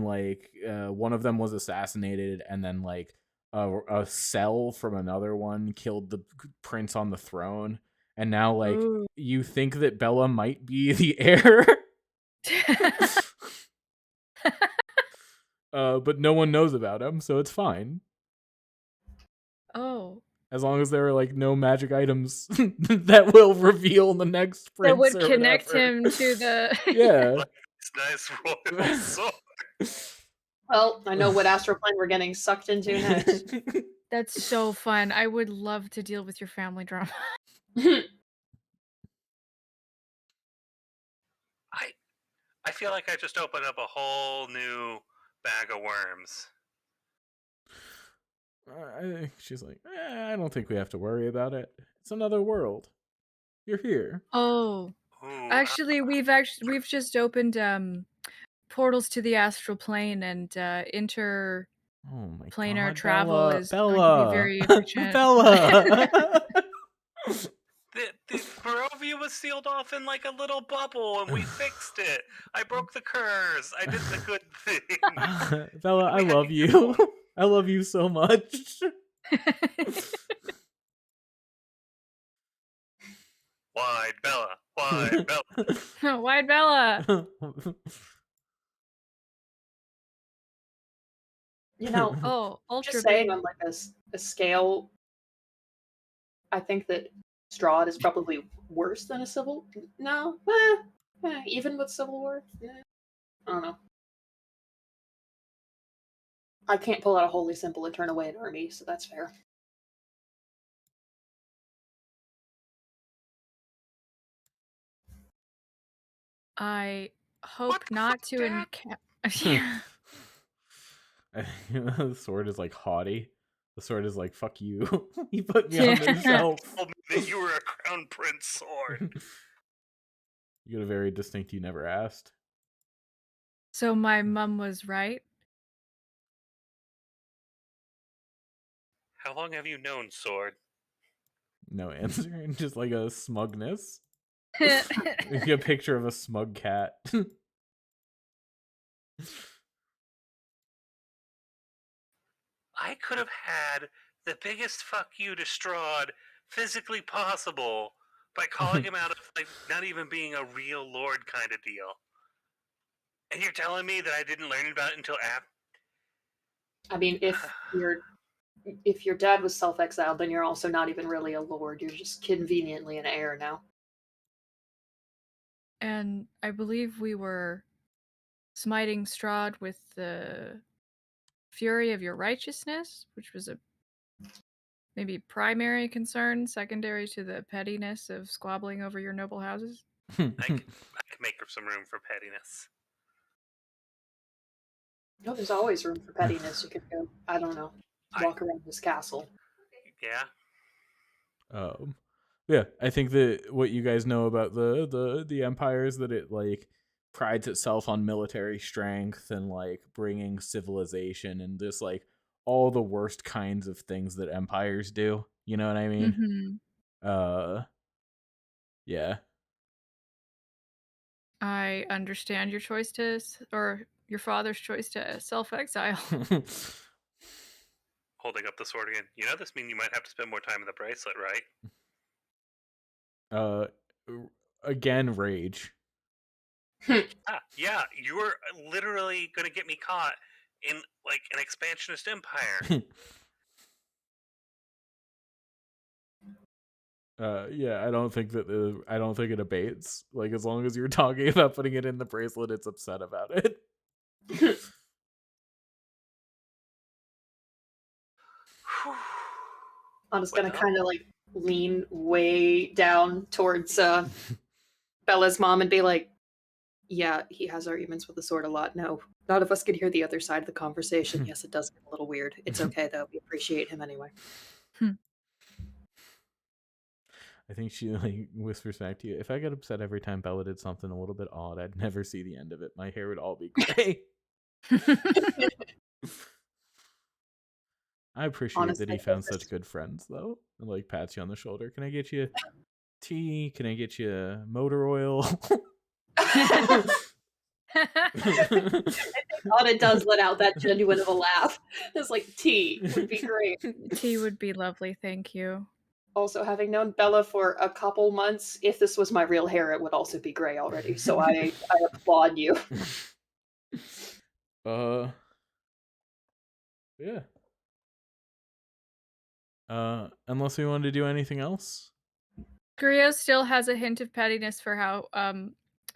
like one of them was assassinated, and then like a cell from another one killed the prince on the throne, and now like Ooh. you think that Bella might be the heir. But no one knows about him, so it's fine. Oh. As long as there are like no magic items that will reveal the next prince That would or connect whatever. him to the Yeah. It's nice royal sword. Well, I know what astral plane we're getting sucked into next. That's so fun. I would love to deal with your family drama. I feel like I just opened up a whole new bag of worms. She's like, I don't think we have to worry about it. It's another world. You're here. Oh. Ooh, Actually, we've just opened portals to the astral plane, and interplanar Oh my god, travel Bella, is Bella, going to be very efficient. Bella. the Barovia was sealed off in like a little bubble, and we fixed it. I broke the curse. I did the good thing. Bella, I We had love to you. go. I love you so much. Wide Bella, wide Bella. Wide Bella. You know, Oh, ultra just saying big. on like a scale, I think that Strahd is probably worse than a civil. No, even with Civil War, I don't know. I can't pull out a holy symbol and turn away an army, so that's fair. I hope What the not fuck, to Dad? encounter. The sword is like haughty. The sword is like, fuck you. He put me on the Yeah. shelf. Told me that you were a crown prince sword. You got a very distinct you never asked. So my mom was right. How long have you known sword? No answer. Just like a smugness. A picture of a smug cat. I could have had the biggest fuck you to Strahd physically possible by calling him out of like not even being a real lord kind of deal. And you're telling me that I didn't learn about it until after? I mean, if your dad was self-exiled, then you're also not even really a lord. You're just conveniently an heir now. And I believe we were smiting Strahd with the fury of your righteousness, which was a maybe primary concern, secondary to the pettiness of squabbling over your noble houses. I could make some room for pettiness. No, there's always room for pettiness. You could go, I don't know, walk around this castle. Yeah. Yeah, I think that what you guys know about the empire is that it like prides itself on military strength and like bringing civilization and just like all the worst kinds of things that empires do. You know what I mean? Mhm. Yeah. I understand your choice or your father's choice to self-exile. Holding up the sword again. You know this means you might have to spend more time in the bracelet, right? uh, again, rage. Yeah, you were literally gonna get me caught in like an expansionist empire. Yeah, I don't think it abates. Like as long as you're talking about putting it in the bracelet, it's upset about it. Anna's Well, gonna kind of like lean way down towards Bella's mom and be like, "Yeah, he has arguments with the sword a lot. No, none of us can hear the other side of the conversation. Yes, it does get a little weird. It's okay though. We appreciate him anyway." I think she like whispers back to you. If I got upset every time Bella did something a little bit odd, I'd never see the end of it. My hair would all be gray. I appreciate Honestly, that he found such good friends, though. And like pats you on the shoulder. Can I get you tea? Can I get you motor oil? Anna does let out that genuine of a laugh. It's like tea would be great. Tea would be lovely, thank you. Also, having known Bella for a couple months, if this was my real hair, it would also be gray already. So I applaud you. Yeah. Unless we wanted to do anything else. Griot still has a hint of pettiness for how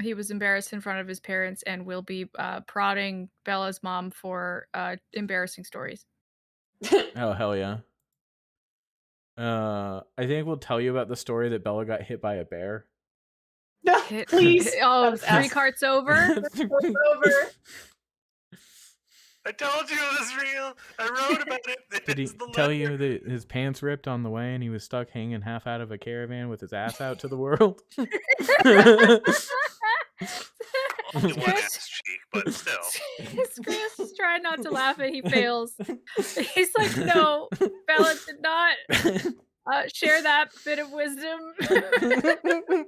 he was embarrassed in front of his parents and will be prodding Bella's mom for embarrassing stories. Oh hell yeah. I think we'll tell you about the story that Bella got hit by a bear. Please. Oh, That's 3 carts over? over. I told you it was real. I wrote about it. Did he It's the tell letter. you that his pants ripped on the way and he was stuck hanging half out of a caravan with his ass out to the world? Only one ass cheek, but still. Chris is trying not to laugh and he fails. He's like, no, Bella did not share that bit of wisdom. The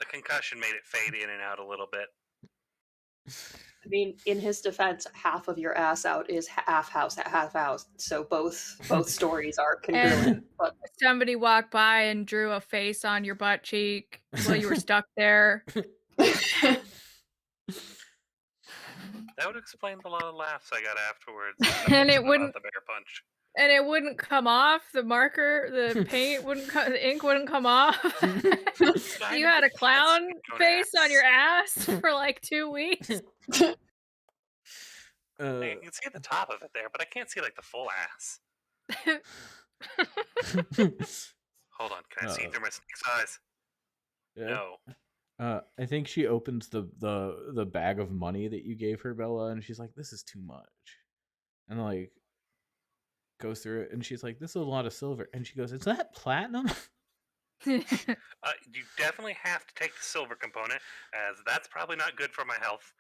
concussion made it fade in and out a little bit. I mean, in his defense, half of your ass out is half house, half house. So both stories are congruent. But somebody walked by and drew a face on your butt cheek while you were stuck there. That would explain a lot of laughs I got afterwards. And it wouldn't. The bear punch. And it wouldn't come off. The marker, the paint wouldn't. The ink wouldn't come off. You had a clown face on your ass for like 2 weeks. You can see the top of it there, but I can't see like the full ass. Hold on, can I see through my snake's eyes? Yeah. No. I think she opens the bag of money that you gave her, Bella, and she's like, "This is too much," and like goes through it, and she's like, "This is a lot of silver," and she goes, "Is that platinum?" You definitely have to take the silver component, as that's probably not good for my health.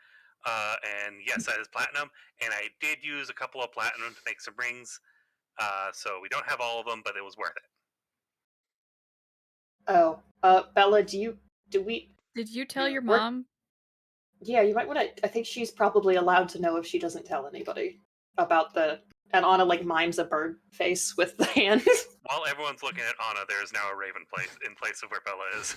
And yes, that is platinum, and I did use a couple of platinum to make some rings. So we don't have all of them, but it was worth it. Oh, Bella, do we? Did you tell your mom? Yeah, you might want to. I think she's probably allowed to know if she doesn't tell anybody about the. And Anna like mimes a bird face with the hand. While everyone's looking at Anna, there is now a raven place in place of where Bella is.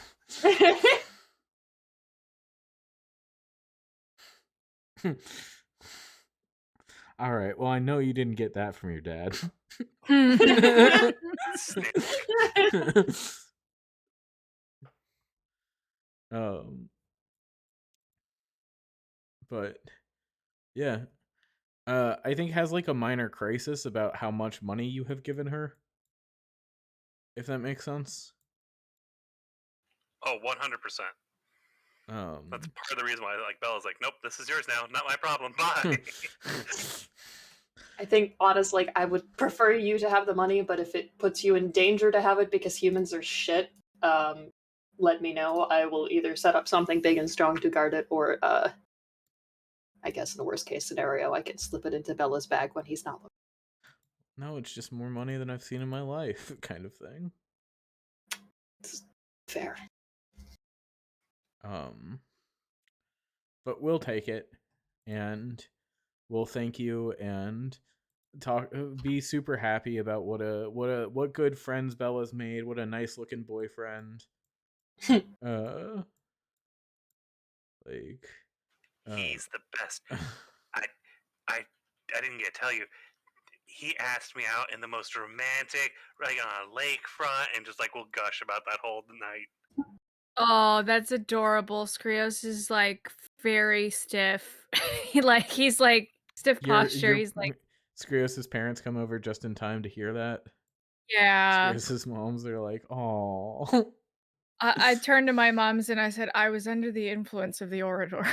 All right. Well, I know you didn't get that from your dad. But yeah, I think has like a minor crisis about how much money you have given her. If that makes sense. Oh, 100%. That's part of the reason why like Bella's like, nope, this is yours now, not my problem. Bye. I think honestly, I would prefer you to have the money, but if it puts you in danger to have it because humans are shit, let me know. I will either set up something big and strong to guard it, or I guess in the worst case scenario, I can slip it into Bella's bag when he's not looking. No, it's just more money than I've seen in my life, kind of thing. It's fair. But we'll take it, and we'll thank you and be super happy about what good friends Bella's made. What a nice looking boyfriend. He's the best. I didn't get to tell you. He asked me out in the most romantic, like on a lakefront, and just like we'll gush about that whole night. Oh, that's adorable. Skrios is like very stiff. He's like stiff posture. He's like, Skrios' parents come over just in time to hear that. yeah. Skrios' moms, they're like, oh. I turned to my moms and I said, I was under the influence of the orator.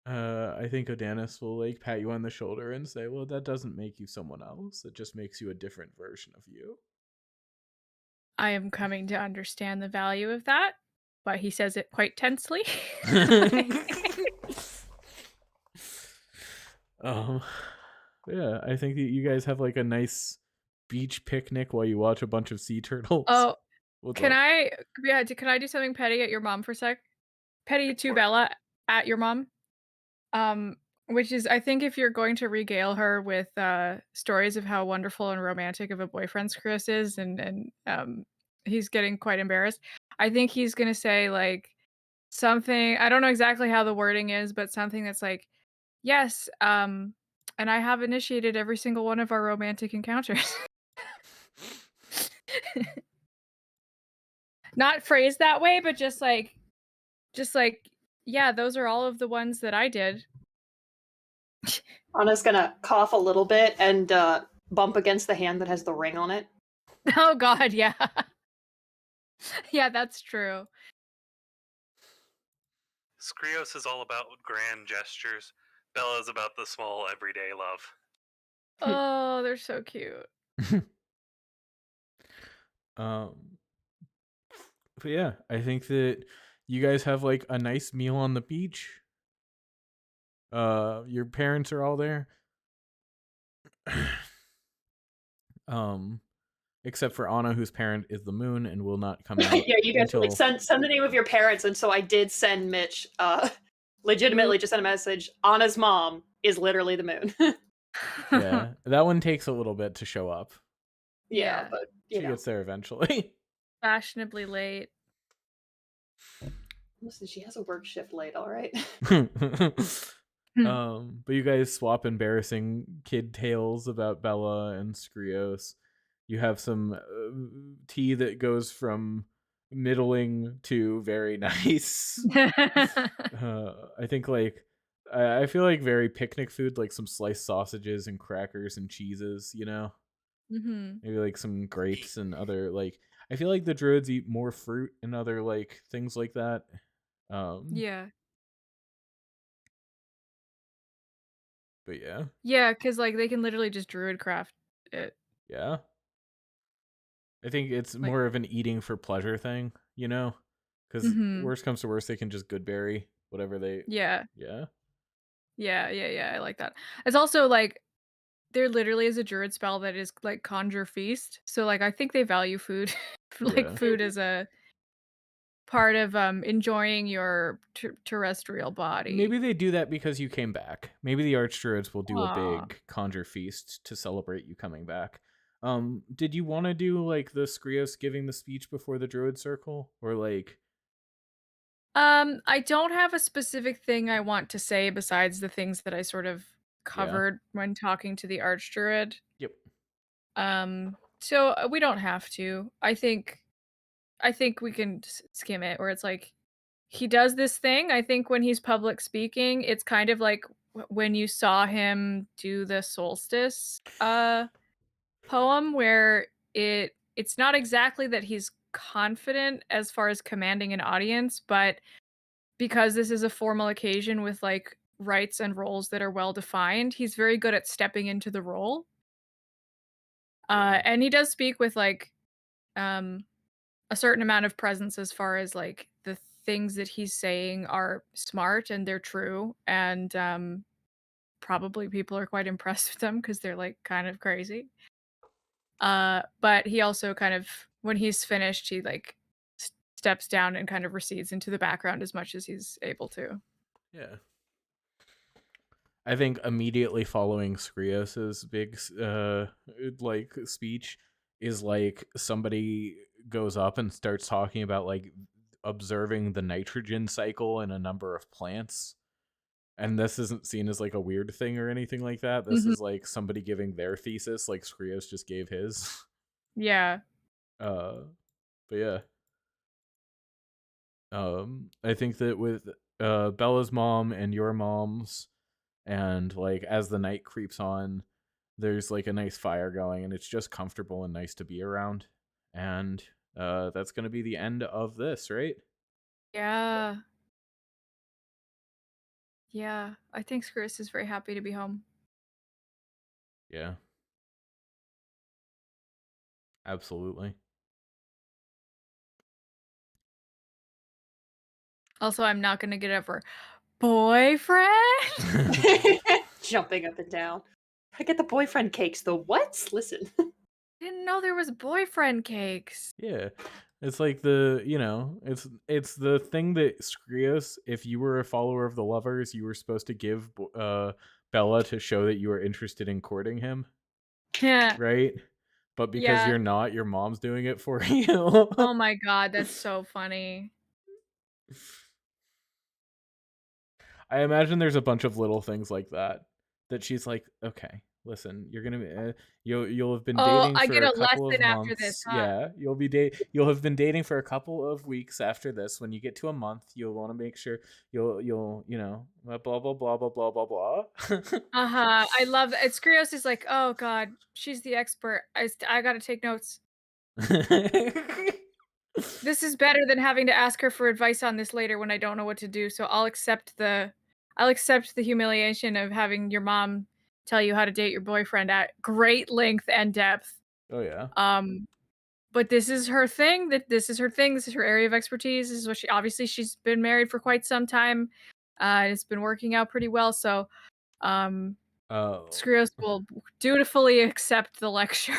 I think Odanis will like pat you on the shoulder and say, well, that doesn't make you someone else. It just makes you a different version of you. I am coming to understand the value of that, but he says it quite tensely. Yeah, I think that you guys have like a nice beach picnic while you watch a bunch of sea turtles. Oh, can I do something petty at your mom for a sec? Petty to Bella at your mom. Which is, I think if you're going to regale her with stories of how wonderful and romantic of a boyfriend Chris is, and he's getting quite embarrassed, I think he's gonna say like something, I don't know exactly how the wording is, but something that's like, yes, and I have initiated every single one of our romantic encounters. Not phrased that way, but just like, yeah, those are all of the ones that I did. Anna's gonna cough a little bit and bump against the hand that has the ring on it. Oh god, yeah. Yeah, that's true. Skrios is all about grand gestures. Bella's about the small, everyday love. Oh, they're so cute. But yeah, I think that you guys have like a nice meal on the beach. Your parents are all there. Except for Anna, whose parent is the moon and will not come out. Yeah, you guys like send the name of your parents, and so I did send Mitch legitimately just sent a message. Anna's mom is literally the moon. Yeah, that one takes a little bit to show up. Yeah, but she gets there eventually. Fashionably late. Listen, she has a work shift late, all right. But you guys swap embarrassing kid tales about Bella and Skrios. You have some tea that goes from middling to very nice. I think like I feel like very picnic food, like some sliced sausages and crackers and cheeses, you know? Mm-hmm. Maybe like some grapes and other like I feel like the druids eat more fruit and other like things like that. Yeah. But yeah. Yeah, because like they can literally just druid craft it. Yeah. I think it's more of an eating for pleasure thing, you know? Because worst comes to worst, they can just goodberry whatever they. Yeah. Yeah. Yeah. I like that. It's also like there literally is a druid spell that is like conjure feast. So like I think they value food, like food as a part of enjoying your terrestrial body. Maybe they do that because you came back. Maybe the archdruids will do a big conjure feast to celebrate you coming back. Did you want to do like the Skrios giving the speech before the druid circle, or like? I don't have a specific thing I want to say besides the things that I sort of covered when talking to the archdruid. Yep. So we don't have to. I think we can skim it, where it's like he does this thing. I think when he's public speaking, it's kind of like when you saw him do the solstice poem, where it's not exactly that he's confident as far as commanding an audience, but because this is a formal occasion with, like, rights and roles that are well defined, he's very good at stepping into the role. Yeah. And he does speak with, like, um, a certain amount of presence as far as, like, the things that he's saying are smart and they're true, and, probably people are quite impressed with them because 'cause they're, like, kind of crazy. But he also kind of when he's finished, he, like, steps down and kind of recedes into the background as much as he's able to. Yeah. I think immediately following Skrios's big like speech is like somebody goes up and starts talking about like observing the nitrogen cycle in a number of plants. And this isn't seen as like a weird thing or anything like that. This Mhm. is like somebody giving their thesis like Skrios just gave his. Yeah. Uh but yeah. I think that with Bella's mom and your mom's, and like as the night creeps on, there's like a nice fire going, and it's just comfortable and nice to be around. And that's gonna be the end of this, right? Yeah. Yeah. I think Chris is very happy to be home. Yeah, absolutely. Also, I'm not gonna get over boyfriend? Jumping up and down. I get the boyfriend cakes. The what? Listen. Didn't know there was boyfriend cakes. Yeah. It's like it's the thing that Skrios, if you were a follower of the lovers, you were supposed to give Bella to show that you were interested in courting him, Yeah. right? But because Yeah. you're not, your mom's doing it for you. Oh my god, that's so funny. I imagine there's a bunch of little things like that she's like, okay, listen, you're gonna you'll have been Oh, dating I for get a a couple of lesson after this, months. huh? Yeah, you'll have been dating for a couple of weeks after this. When you get to a month, you'll want to make sure you'll blah blah blah blah blah blah blah blah. Uh-huh. I love that. Skrios is like, "Oh god, she's the expert. I gotta take notes. This is better than having to ask her for advice on this later when I don't know what to do, so I'll accept the humiliation of having your mom tell you how to date your boyfriend at great length and depth. Oh yeah. Um, but this is her thing, this is her area of expertise, this is what she's been married for quite some time, and it's been working out pretty well, so, um, Oh, Skrios will dutifully accept the lecture.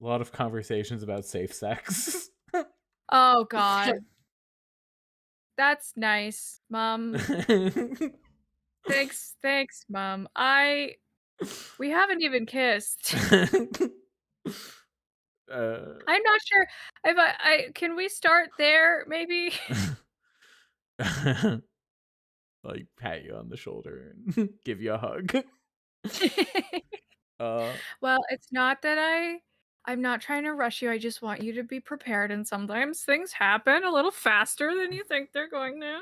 a lot of conversations about safe sex. Oh god. That's nice, Mom. Thanks, Mom. We haven't even kissed. I'm not sure if I can we start there, maybe? like pat you on the shoulder and give you a hug. Uh, Well, it's not that I'm not trying to rush you, I just want you to be prepared, and sometimes things happen a little faster than you think they're going to.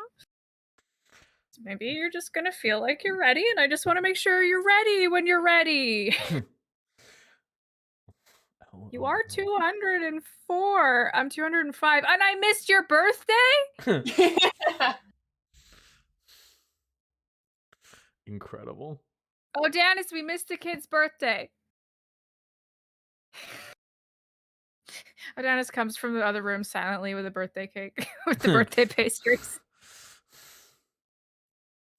So maybe you're just gonna feel like you're ready, and I just wanna make sure you're ready when you're ready. You are 204. I'm 205, and I missed your birthday? Incredible. Oh, Janice, we missed the kid's birthday. Adonis comes from the other room silently with a birthday cake, with the birthday pastries.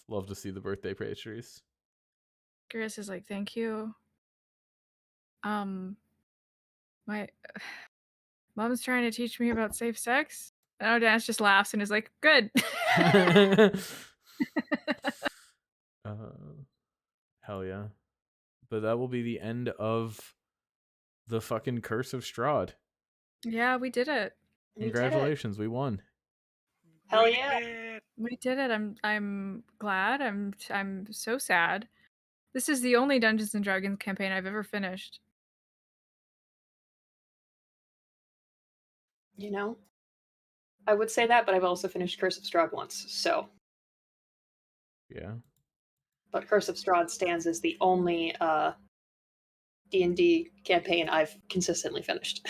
Love to see the birthday pastries. Chris is like, "Thank you." Um, my mom's trying to teach me about safe sex. And Adonis just laughs and is like, "Good." uh, hell yeah. But that will be the end of the fucking Curse of Strahd. Yeah, we did it. We did it. Congratulations, we won. Hell We yeah. did. We did it. I'm glad. I'm so sad. This is the only Dungeons and Dragons campaign I've ever finished. You know, I would say that, but I've also finished Curse of Strahd once, so. Yeah. But Curse of Strahd stands as the only D&D campaign I've consistently finished.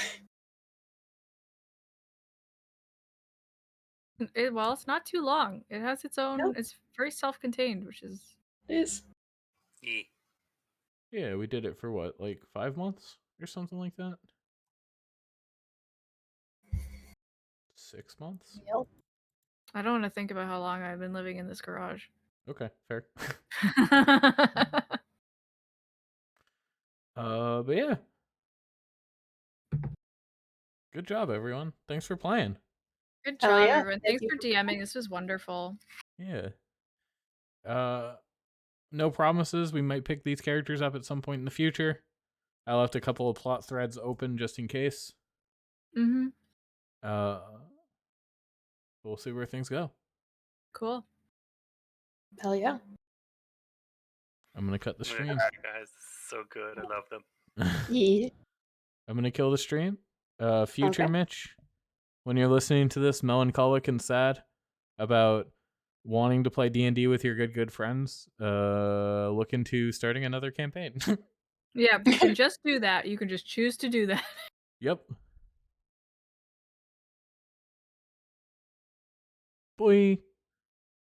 Well, it's not too long. It has its own. Nope. It's very self-contained, which is It is. Yeah. Yeah, we did it for what, like 5 months or something like that? 6 months? Yep. I don't want to think about how long I've been living in this garage. Okay, fair. But yeah. Good job, everyone. Thanks for playing. Good Hell job, yeah, everyone. thank Thanks you for for DMing. This was wonderful. Yeah. No promises. We might pick these characters up at some point in the future. I left a couple of plot threads open just in case. Mm-hmm. We'll see where things go. Cool. Hell yeah. I'm gonna cut the Oh my stream. God, guys, this is so good. I love them. Yeah. I'm gonna kill the stream. Future Okay. Mitch, when you're listening to this melancholic and sad about wanting to play D&D with your good friends, look into starting another campaign. Yeah, you can just do that. You can just choose to do that. Yep. Boy.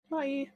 Bye.